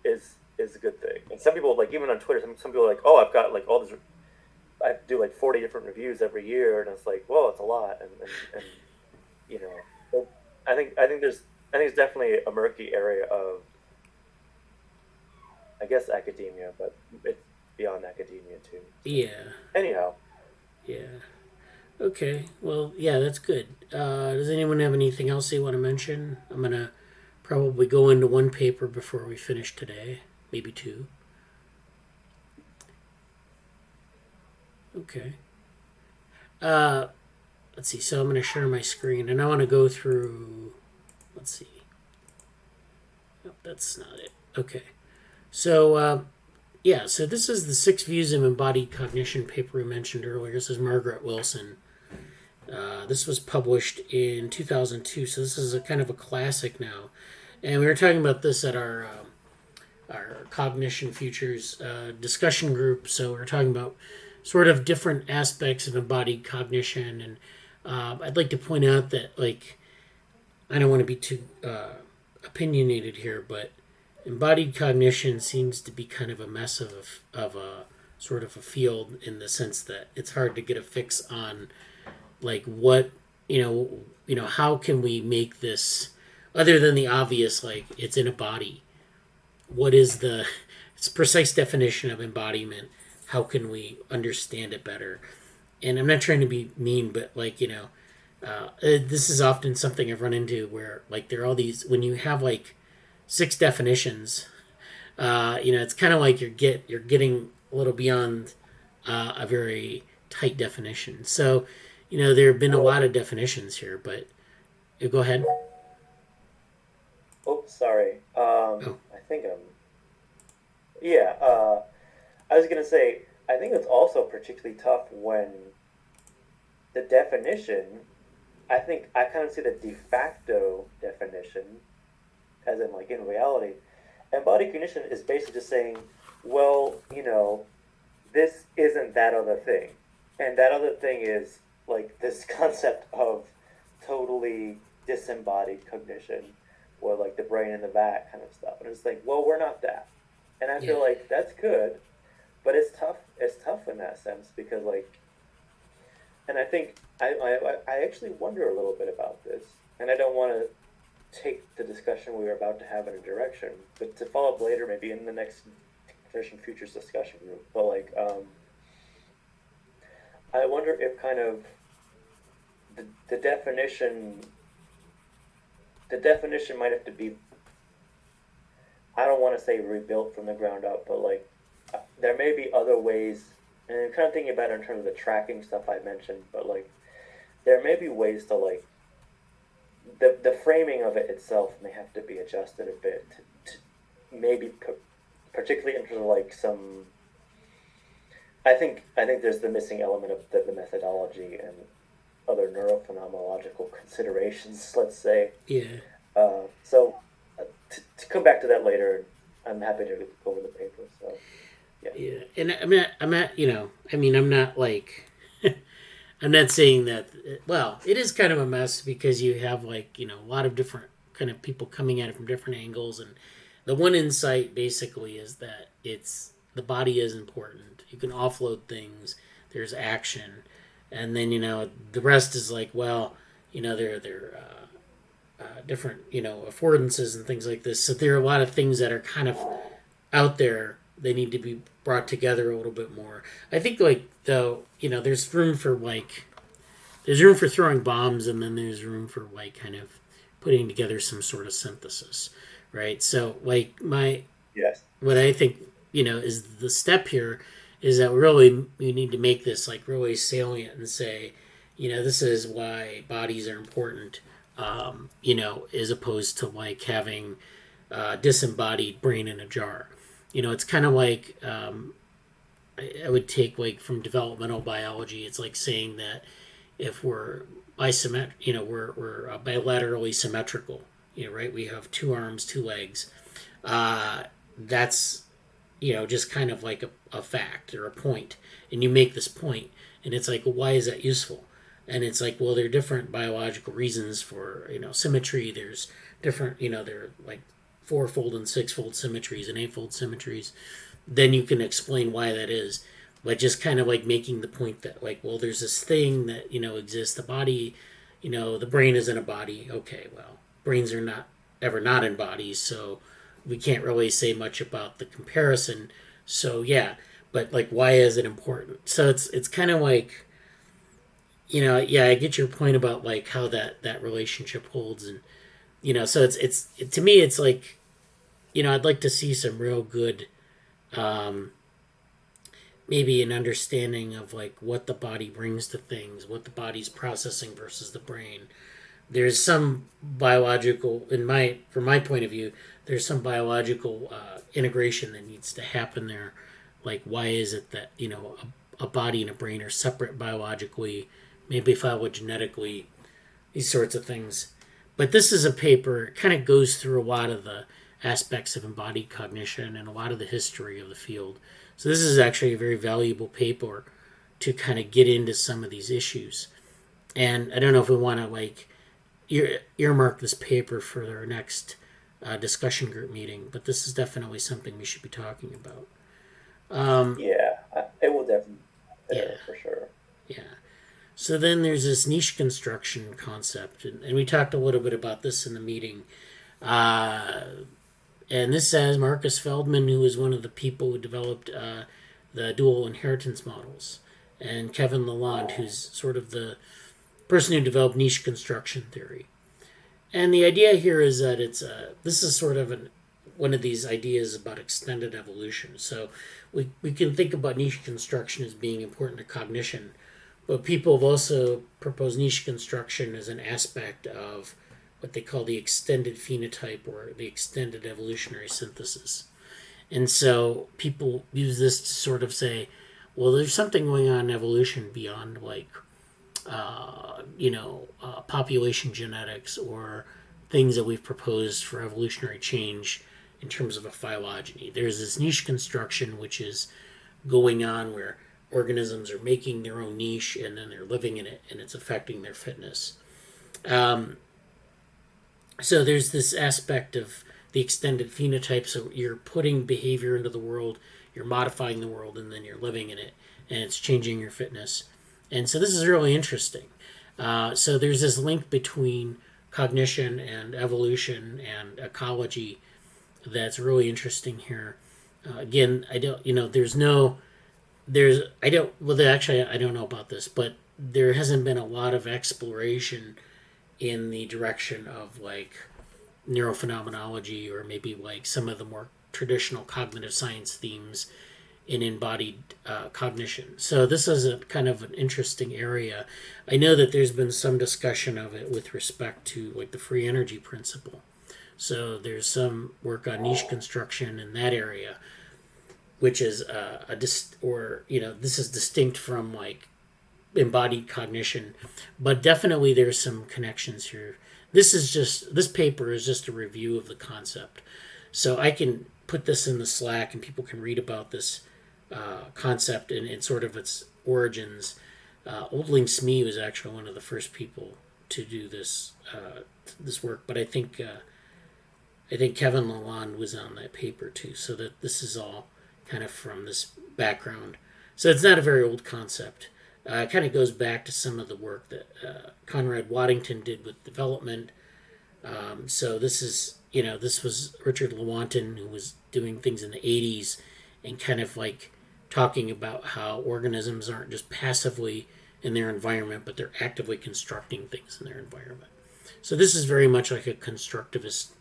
is a good thing. And some people even on Twitter, some people are oh, I've got all this. I do 40 different reviews every year, and it's well, it's a lot, and I think it's definitely a murky area of, I guess, academia, but it's beyond academia too. Yeah. Anyhow. Yeah. Okay. Well, yeah, that's good. Does anyone have anything else they want to mention? I'm gonna probably go into one paper before we finish today, maybe two. Okay. Let's see. So I'm going to share my screen, and I want to go through. Let's see. Nope, that's not it. Okay. So yeah. So this is the 6 views of embodied cognition paper we mentioned earlier. This is Margaret Wilson. This was published in 2002. So this is a kind of a classic now, and we were talking about this at our Cognition Futures discussion group. So we were talking about sort of different aspects of embodied cognition, and I'd like to point out that I don't want to be too opinionated here, but embodied cognition seems to be kind of a mess of a sort of a field, in the sense that it's hard to get a fix on what how can we make this, other than the obvious, it's in a body. What is the precise definition of embodiment? How can we understand it better? And I'm not trying to be mean, but this is often something I've run into where there are all these, when you have 6 definitions, it's kind of you're getting a little beyond a very tight definition. So there have been a lot of definitions here, but go ahead. Oh, sorry. I think yeah. I was gonna say, I think it's also particularly tough when the definition, I think I kind of see the de facto definition, as in in reality, embodied cognition is basically just saying, well, this isn't that other thing, and that other thing is this concept of totally disembodied cognition, or the brain in the vat kind of stuff, and it's well, we're not that, and I feel that's good. But it's tough. It's tough in that sense because, and I think I actually wonder a little bit about this, and I don't want to take the discussion we were about to have in a direction, but to follow up later, maybe in the next Cognition Futures discussion group. But like, I wonder if kind of the definition might have to be, I don't want to say rebuilt from the ground up, but like there may be other ways, and I'm kind of thinking about it in terms of the tracking stuff I mentioned, but like there may be ways to like the framing of it itself may have to be adjusted a bit to maybe particularly in terms of like some. I think there's the missing element of the methodology and other neurophenomenological considerations, let's say. Yeah. So to come back to that later, I'm happy to go over the paper. So yeah, and I'm not like, I'm not saying that. Well, it is kind of a mess because you have like a lot of different kind of people coming at it from different angles, and the one insight basically is that the body is important. You can offload things. There's action, and then the rest is like, well, they're different affordances and things like this. So there are a lot of things that are kind of out there. They need to be brought together a little bit more. I think there's room for throwing bombs, and then there's room for like kind of putting together some sort of synthesis, right? So like what I think is the step here is that really we need to make this like really salient and say, this is why bodies are important, as opposed to like having a disembodied brain in a jar. It's kind of like I would take like from developmental biology. It's like saying that if we're we're bilaterally symmetrical, right? We have two arms, two legs. That's just kind of like a fact or a point, and you make this point, and it's like, well, why is that useful? And it's like, well, there are different biological reasons for symmetry. There's different there are like 4-fold and 6-fold symmetries and 8-fold symmetries. Then you can explain why that is, but just kind of like making the point that like, well, there's this thing that exists. The body, the brain is in a body. Okay, well, brains are not in bodies, so we can't really say much about the comparison. So yeah, but like, why is it important? So it's kind of like, I get your point about like how that relationship holds, and so it's to me it's like, I'd like to see some real good, maybe an understanding of like what the body brings to things, what the body's processing versus the brain. There's some biological, from my point of view, there's some biological integration that needs to happen there. Like, why is it that a body and a brain are separate biologically, maybe phylogenetically, these sorts of things. But this is a paper, it kind of goes through a lot of the aspects of embodied cognition and a lot of the history of the field. So this is actually a very valuable paper to kind of get into some of these issues. And I don't know if we want to like earmark this paper for our next discussion group meeting, but this is definitely something we should be talking about. It will definitely for sure. Yeah. So then there's this niche construction concept, and we talked a little bit about this in the meeting. And this says Marcus Feldman, who was one of the people who developed the dual inheritance models, and Kevin Lalonde, who's sort of the person who developed niche construction theory. And the idea here is that this is sort of one of these ideas about extended evolution. So we can think about niche construction as being important to cognition, but people have also proposed niche construction as an aspect of what they call the extended phenotype or the extended evolutionary synthesis. And so people use this to sort of say, well, there's something going on in evolution beyond like, population genetics or things that we've proposed for evolutionary change in terms of a phylogeny. There's this niche construction which is going on where organisms are making their own niche and then they're living in it and it's affecting their fitness. So there's this aspect of the extended phenotype. So you're putting behavior into the world, you're modifying the world, and then you're living in it, and it's changing your fitness. And so this is really interesting. So there's this link between cognition and evolution and ecology that's really interesting here. Again, I don't, actually, I don't know about this, but there hasn't been a lot of exploration in the direction of like neurophenomenology or maybe like some of the more traditional cognitive science themes in embodied cognition. So this is a kind of an interesting area. I know that there's been some discussion of it with respect to like the free energy principle. So there's some work on niche construction in that area, which is this is distinct from like embodied cognition, but definitely there's some connections here. This paper is just a review of the concept, so I can put this in the Slack and people can read about this concept and sort of its origins. Oldling Smee was actually one of the first people to do this work, but I think Kevin Lalonde was on that paper too. So that this is all kind of from this background. So it's not a very old concept. It kind of goes back to some of the work that Conrad Waddington did with development. So this was Richard Lewontin, who was doing things in the 80s and kind of like talking about how organisms aren't just passively in their environment, but they're actively constructing things in their environment. So this is very much like a constructivist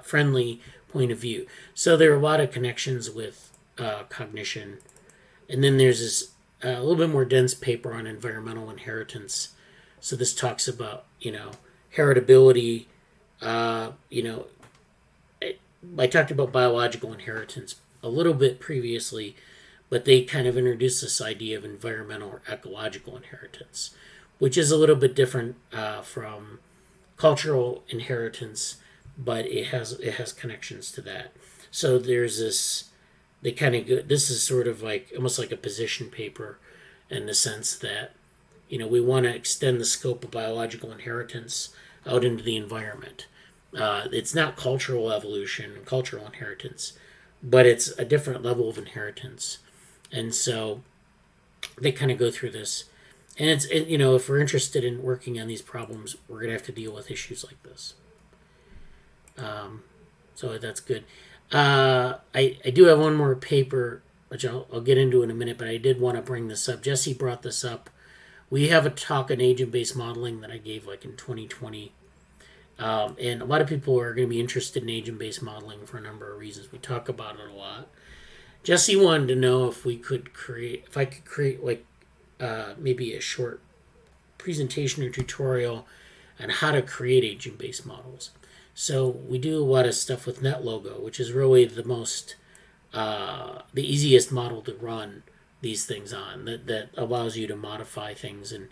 friendly point of view. So there are a lot of connections with cognition. And then there's this a little bit more dense paper on environmental inheritance. So this talks about, heritability. I talked about biological inheritance a little bit previously, but they kind of introduced this idea of environmental or ecological inheritance, which is a little bit different from cultural inheritance, but it has connections to that. So there's this. They kind of go. This is sort of like almost like a position paper, in the sense that we want to extend the scope of biological inheritance out into the environment. It's not cultural evolution and cultural inheritance, but it's a different level of inheritance, and so they kind of go through this. And if we're interested in working on these problems, we're gonna have to deal with issues like this. So that's good. I do have one more paper, which I'll get into in a minute, but I did want to bring this up. Jesse brought this up. We have a talk on agent-based modeling that I gave like in 2020. And a lot of people are going to be interested in agent-based modeling for a number of reasons. We talk about it a lot. Jesse wanted to know if I could create like maybe a short presentation or tutorial on how to create agent-based models. So we do a lot of stuff with NetLogo, which is really the most, the easiest model to run these things on, that allows you to modify things. And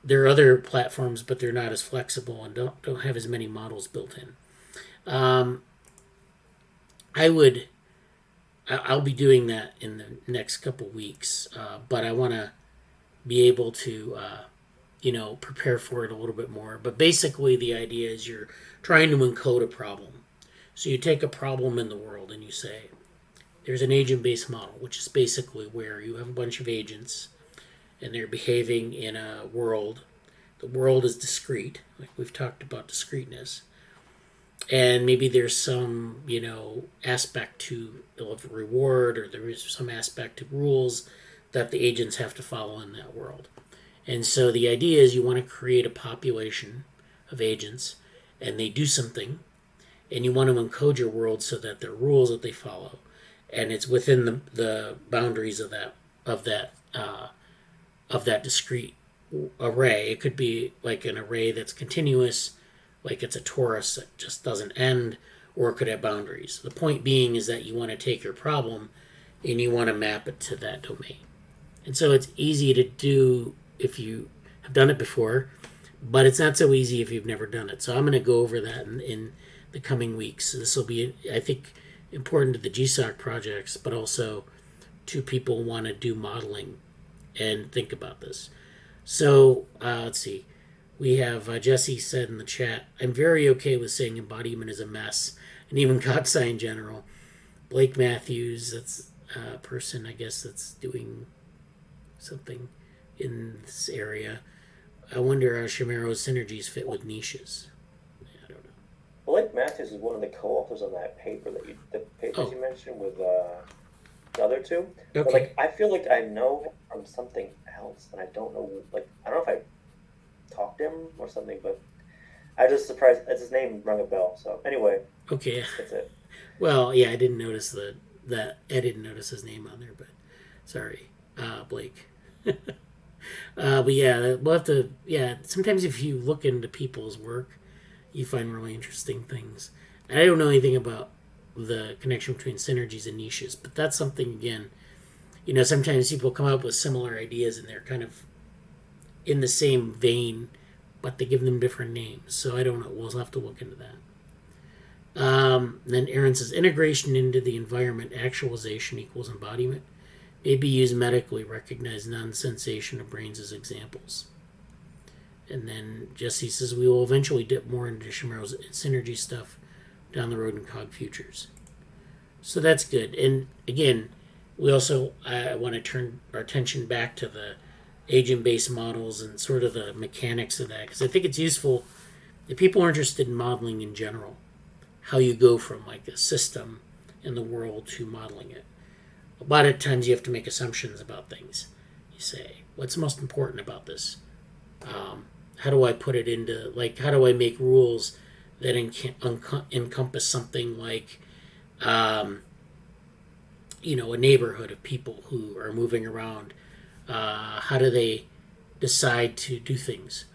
there are other platforms, but they're not as flexible and don't have as many models built in. I'll be doing that in the next couple weeks, but I want to be able to, prepare for it a little bit more. But basically, the idea is you're trying to encode a problem. So you take a problem in the world and you say, there's an agent-based model, which is basically where you have a bunch of agents and they're behaving in a world. The world is discrete, like we've talked about discreteness. And maybe there's some, aspect to of reward, or there is some aspect to rules that the agents have to follow in that world. And so the idea is you want to create a population of agents, and they do something, and you want to encode your world so that there are rules that they follow, and it's within the boundaries of that discrete array. It could be like an array that's continuous, like it's a torus that just doesn't end, or it could have boundaries. The point being is that you want to take your problem and you want to map it to that domain. And so it's easy to do if you have done it before, but it's not so easy if you've never done it. So I'm going to go over that in the coming weeks. This will be, I think, important to the GSOC projects, but also to people who want to do modeling and think about this. So let's see. We have Jesse said in the chat, I'm very okay with saying embodiment is a mess, and even CogSci in general. Blake Matthews, that's a person, I guess, that's doing something in this area. I wonder how Chimero's synergies fit with niches. I don't know. Blake Matthews is one of the co-authors on that paper the papers you mentioned with the other two. Okay. But like, I feel like I know him from something else, and I don't know. Like, I don't know if I talked to him or something, but I was just surprised. His name rung a bell. So anyway, Okay. that's it. Well, yeah, I didn't notice that. I didn't notice his name on there, but sorry, Blake. But yeah, we'll have to. Yeah, sometimes if you look into people's work, you find really interesting things. I don't know anything about the connection between synergies and niches, but that's something, again, sometimes people come up with similar ideas and they're kind of in the same vein, but they give them different names. So I don't know. We'll have to look into that. Then Erin says integration into the environment, actualization equals embodiment. Maybe use medically recognized non-sensation of brains as examples. And then Jesse says we will eventually dip more into Chimero's synergy stuff down the road in Cog Futures. So that's good. And again, we also want to turn our attention back to the agent-based models and sort of the mechanics of that, because I think it's useful if people are interested in modeling in general, how you go from like a system in the world to modeling it. A lot of times you have to make assumptions about things. You say, what's most important about this? How do I put it into, like, how do I make rules that encompass something like, a neighborhood of people who are moving around? How do they decide to do things?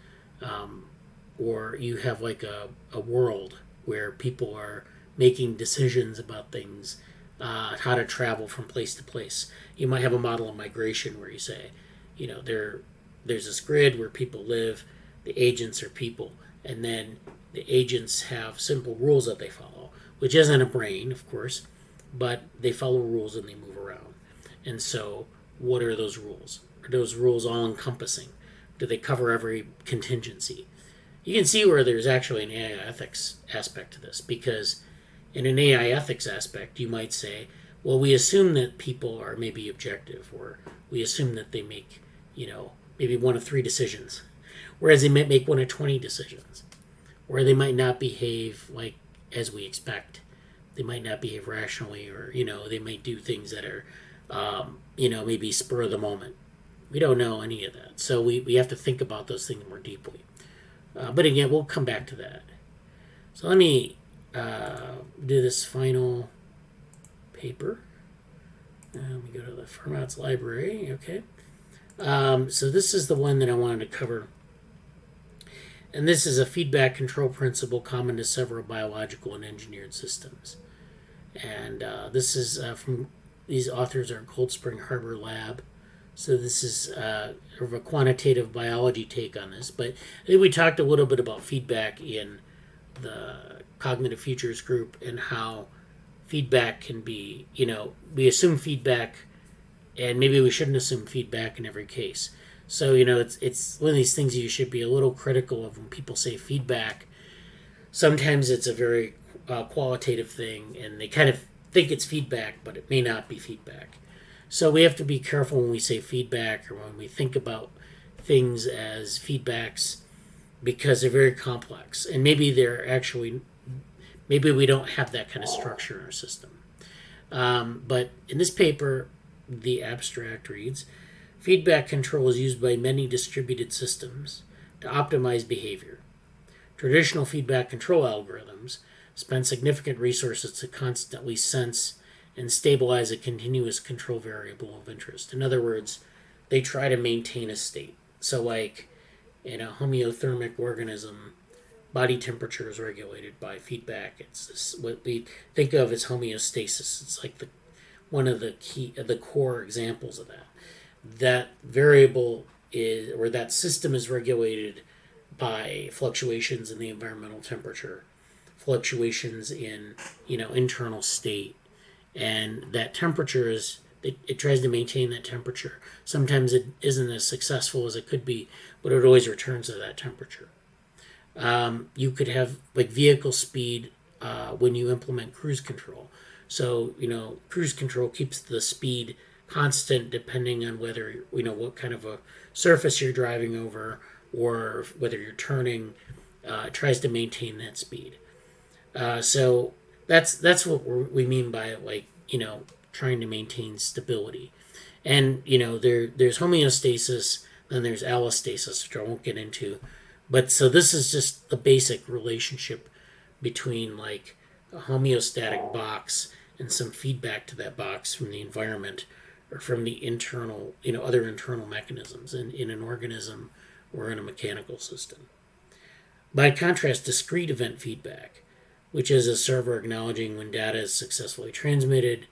Or you have like a world where people are making decisions about things, how to travel from place to place. You might have a model of migration where you say, there's this grid where people live, the agents are people, and then the agents have simple rules that they follow, which isn't a brain, of course, but they follow rules and they move around. And so, what are those rules? Are those rules all encompassing? Do they cover every contingency? You can see where there's actually an AI ethics aspect to this, because in an AI ethics aspect, you might say, well, we assume that people are maybe objective, or we assume that they make, maybe one of 3 decisions, whereas they might make one of 20 decisions, or they might not behave like as we expect. They might not behave rationally, or, they might do things that are, maybe spur of the moment. We don't know any of that. So we have to think about those things more deeply. But again, we'll come back to that. So let me do this final paper. Let me go to the Fermat's library. Okay. So this is the one that I wanted to cover. And this is a feedback control principle common to several biological and engineered systems. And this is from, these authors are in Cold Spring Harbor Lab. So this is sort of a quantitative biology take on this. But I think we talked a little bit about feedback in the Cognitive Futures group and how feedback can be, we assume feedback, and maybe we shouldn't assume feedback in every case. So, it's one of these things you should be a little critical of when people say feedback. Sometimes it's a very qualitative thing, and they kind of think it's feedback, but it may not be feedback. So we have to be careful when we say feedback, or when we think about things as feedbacks, because they're very complex. And maybe we don't have that kind of structure in our system. But in this paper, the abstract reads, feedback control is used by many distributed systems to optimize behavior. Traditional feedback control algorithms spend significant resources to constantly sense and stabilize a continuous control variable of interest. In other words, they try to maintain a state. So like in a homeothermic organism, body temperature is regulated by feedback. It's what we think of as homeostasis. It's like one of the core examples of that. That variable is, or that system is regulated by fluctuations in the environmental temperature, fluctuations in, internal state. And that temperature is, it tries to maintain that temperature. Sometimes it isn't as successful as it could be, but it always returns to that temperature. You could have like vehicle speed when you implement cruise control. So, cruise control keeps the speed constant depending on whether, what kind of a surface you're driving over, or whether you're turning, it tries to maintain that speed. So that's what we mean by trying to maintain stability. And there's homeostasis, then there's allostasis, which I won't get into. But so this is just the basic relationship between like a homeostatic box and some feedback to that box from the environment or from the internal, other internal mechanisms in an organism or in a mechanical system. By contrast, discrete event feedback, which is a server acknowledging when data is successfully transmitted,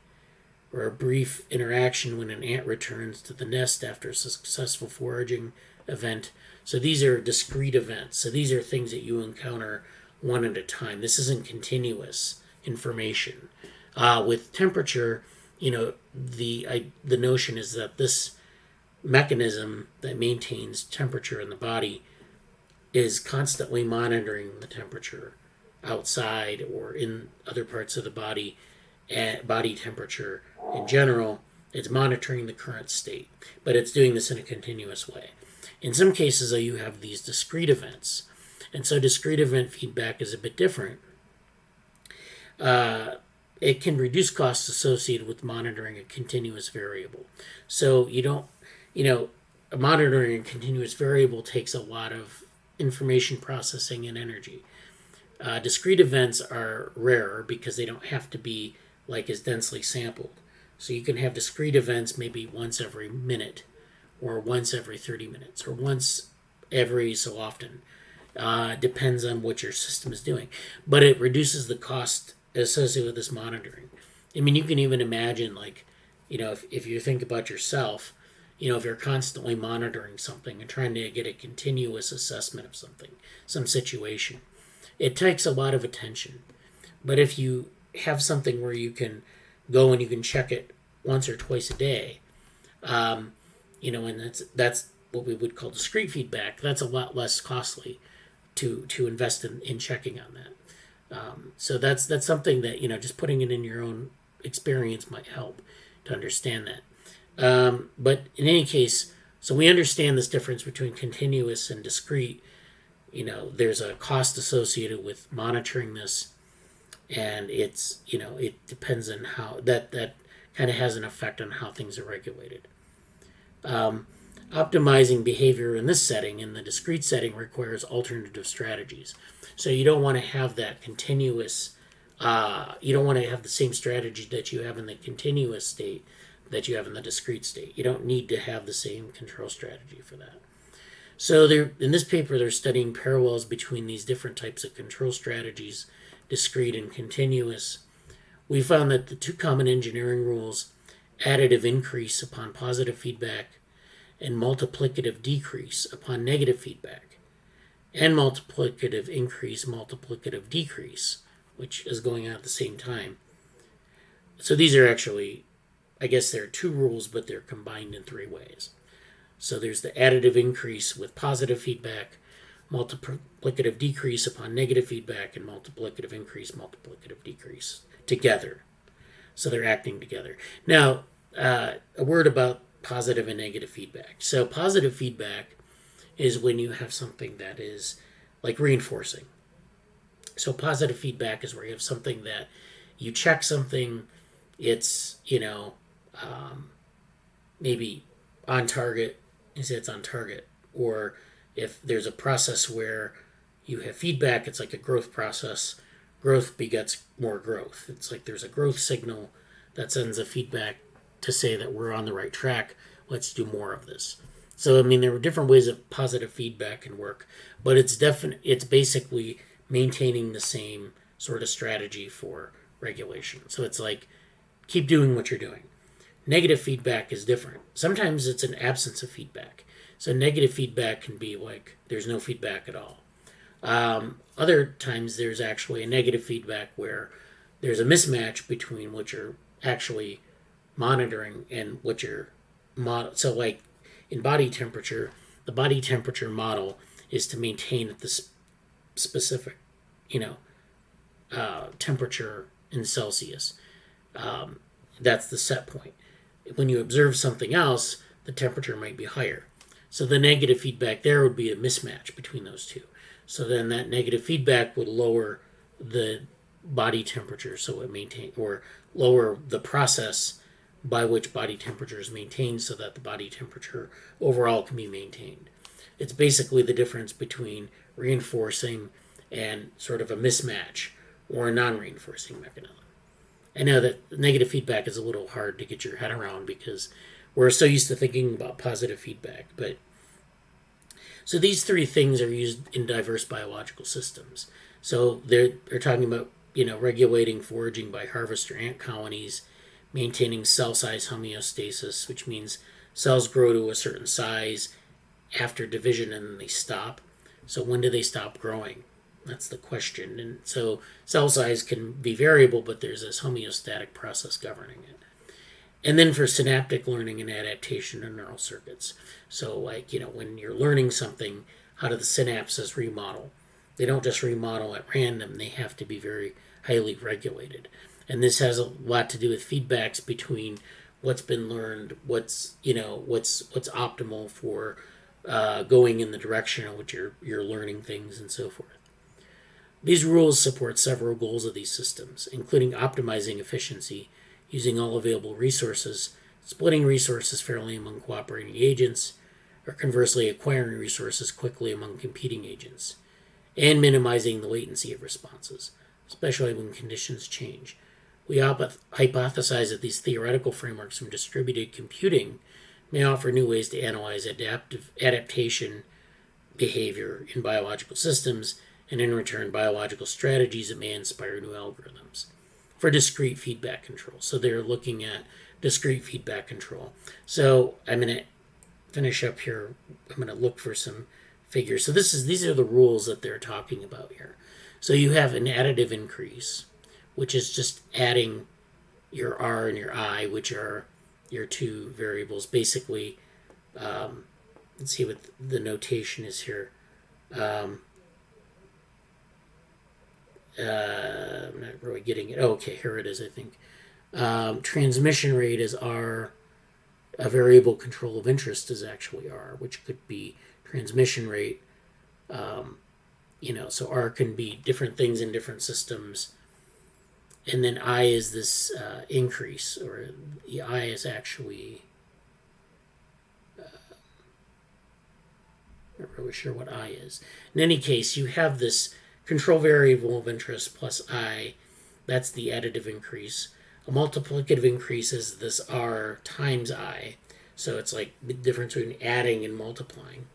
or a brief interaction when an ant returns to the nest after a successful foraging event. So these are discrete events. So these are things that you encounter one at a time. This isn't continuous information. With temperature, the notion is that this mechanism that maintains temperature in the body is constantly monitoring the temperature outside or in other parts of the body, at body temperature in general. It's monitoring the current state, but it's doing this in a continuous way. In some cases, though, you have these discrete events, and so discrete event feedback is a bit different. It can reduce costs associated with monitoring a continuous variable. So monitoring a continuous variable takes a lot of information processing and energy. Discrete events are rarer because they don't have to be as densely sampled. So you can have discrete events maybe once every minute, or once every 30 minutes, or once every so often. Depends on what your system is doing. But it reduces the cost associated with this monitoring. I mean, you can even imagine, if you think about yourself, if you're constantly monitoring something and trying to get a continuous assessment of something, some situation, it takes a lot of attention. But if you have something where you can go and you can check it once or twice a day, and that's what we would call discrete feedback, that's a lot less costly to invest in checking on that. So that's something that, just putting it in your own experience might help to understand that. But in any case, so we understand this difference between continuous and discrete. There's a cost associated with monitoring this, and it's, it depends on how that kind of has an effect on how things are regulated. Optimizing behavior in this setting, in the discrete setting, requires alternative strategies. So you don't want to have that continuous, you don't want to have the same strategy that you have in the continuous state that you have in the discrete state. You don't need to have the same control strategy for that. So in this paper, they're studying parallels between these different types of control strategies, discrete and continuous. We found that the two common engineering rules, additive increase upon positive feedback and multiplicative decrease upon negative feedback, and multiplicative increase, multiplicative decrease, which is going on at the same time. So these are actually, I guess there are two rules, but they're combined in three ways. So there's the additive increase with positive feedback, multiplicative decrease upon negative feedback, and multiplicative increase, multiplicative decrease together. So they're acting together. Now, a word about positive and negative feedback. So positive feedback is when you have something that is like reinforcing. So positive feedback is where you have something that you check something, it's, maybe on target, you say it's on target. Or if there's a process where you have feedback, it's like a growth process. Growth begets more growth. It's like there's a growth signal that sends a feedback to say that we're on the right track. Let's do more of this. So, I mean, there are different ways that positive feedback can work, but it's basically maintaining the same sort of strategy for regulation. So it's like, keep doing what you're doing. Negative feedback is different. Sometimes it's an absence of feedback. So negative feedback can be like there's no feedback at all. Other times there's actually a negative feedback where there's a mismatch between what you're actually monitoring and what you're so like in body temperature, the body temperature model is to maintain at this specific, temperature in Celsius. That's the set point. When you observe something else, the temperature might be higher. So the negative feedback there would be a mismatch between those two. So then that negative feedback would lower the body temperature, so it maintain, or lower the process by which body temperature is maintained so that the body temperature overall can be maintained. It's basically the difference between reinforcing and sort of a mismatch or a non-reinforcing mechanism. I know that negative feedback is a little hard to get your head around because we're so used to thinking about positive feedback. But so these three things are used in diverse biological systems. So they're talking about, regulating foraging by harvest or ant colonies, maintaining cell size homeostasis, which means cells grow to a certain size after division and then they stop. So when do they stop growing? That's the question. And so cell size can be variable, but there's this homeostatic process governing it. And then for synaptic learning and adaptation of neural circuits. So when you're learning something, how do the synapses remodel? They don't just remodel at random. They have to be very highly regulated. And this has a lot to do with feedbacks between what's been learned, what's optimal for going in the direction in which you're learning things and so forth. These rules support several goals of these systems, including optimizing efficiency, using all available resources, splitting resources fairly among cooperating agents, or conversely acquiring resources quickly among competing agents, and minimizing the latency of responses, especially when conditions change. We hypothesize that these theoretical frameworks from distributed computing may offer new ways to analyze adaptation behavior in biological systems, and in return, biological strategies that may inspire new algorithms for discrete feedback control. So they're looking at discrete feedback control. So I'm going to finish up here. I'm going to look for some figures. So these are the rules that they're talking about here. So you have an additive increase, which is just adding your R and your I, which are your two variables. Basically, let's see what the notation is here. I'm not really getting it. Oh, okay, here it is, I think. Transmission rate is R. A variable control of interest is actually R, which could be transmission rate. So R can be different things in different systems. And then I is this increase, or the I is actually... not really sure what I is. In any case, you have this control variable of interest plus I, that's the additive increase. A multiplicative increase is this R times I. So it's like the difference between adding and multiplying.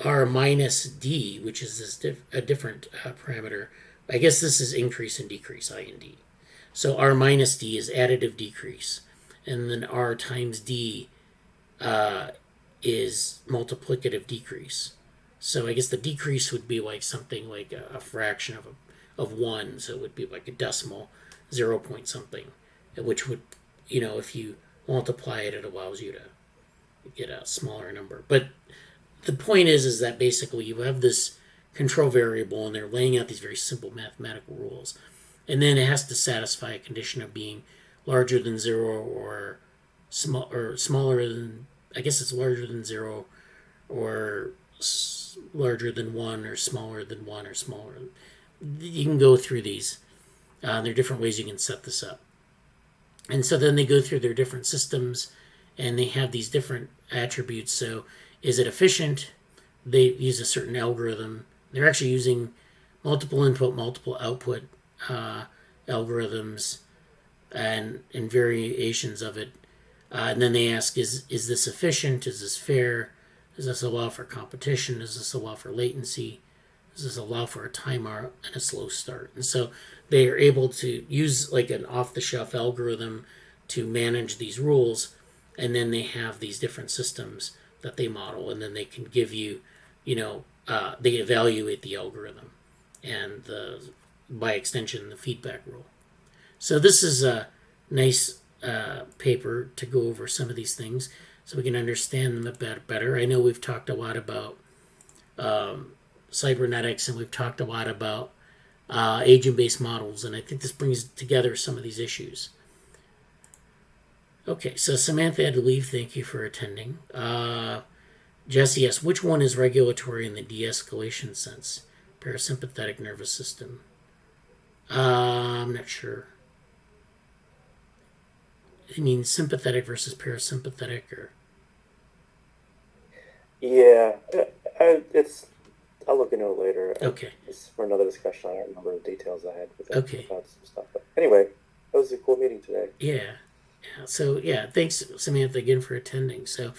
R minus D, which is this a different parameter. I guess this is increase and decrease, I and D. So R minus D is additive decrease. And then R times D is multiplicative decrease. So I guess the decrease would be like something like a fraction of 1. So it would be like a decimal, 0 point something, which would, if you multiply it, it allows you to get a smaller number. But the point is that basically you have this control variable and they're laying out these very simple mathematical rules. And then it has to satisfy a condition of being larger than 0 or smaller than, I guess it's larger than 0 or larger than 1 or smaller than 1 or smaller. You can go through these. There are different ways you can set this up. And so then they go through their different systems and they have these different attributes. So is it efficient? They use a certain algorithm. They're actually using multiple input, multiple output algorithms and variations of it. And then they ask, is this efficient? Is this fair? Does this allow for competition? Does this allow for latency? Does this allow for a timeout and a slow start? And so they are able to use like an off-the-shelf algorithm to manage these rules. And then they have these different systems that they model. And then they can give you, they evaluate the algorithm and by extension, the feedback rule. So this is a nice paper to go over some of these things so we can understand them a bit better. I know we've talked a lot about cybernetics and we've talked a lot about agent-based models, and I think this brings together some of these issues. Okay, so Samantha had to leave. Thank you for attending. Jesse asks, which one is regulatory in the de-escalation sense? Parasympathetic nervous system. I'm not sure. You mean sympathetic versus parasympathetic, or? Yeah, I'll look into it later. Okay. It's for another discussion. I don't remember the details I had with Okay. about some stuff. But anyway, that was a cool meeting today. Yeah. So, thanks, Samantha, again for attending. So,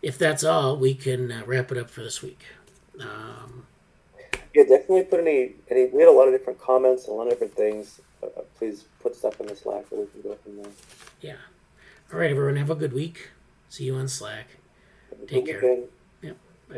if that's all, we can wrap it up for this week. Yeah, definitely put any. We had a lot of different comments, and a lot of different things. Please put stuff in the Slack that we can go from there. Yeah. All right, everyone, have a good week. See you on Slack. Take care. Okay.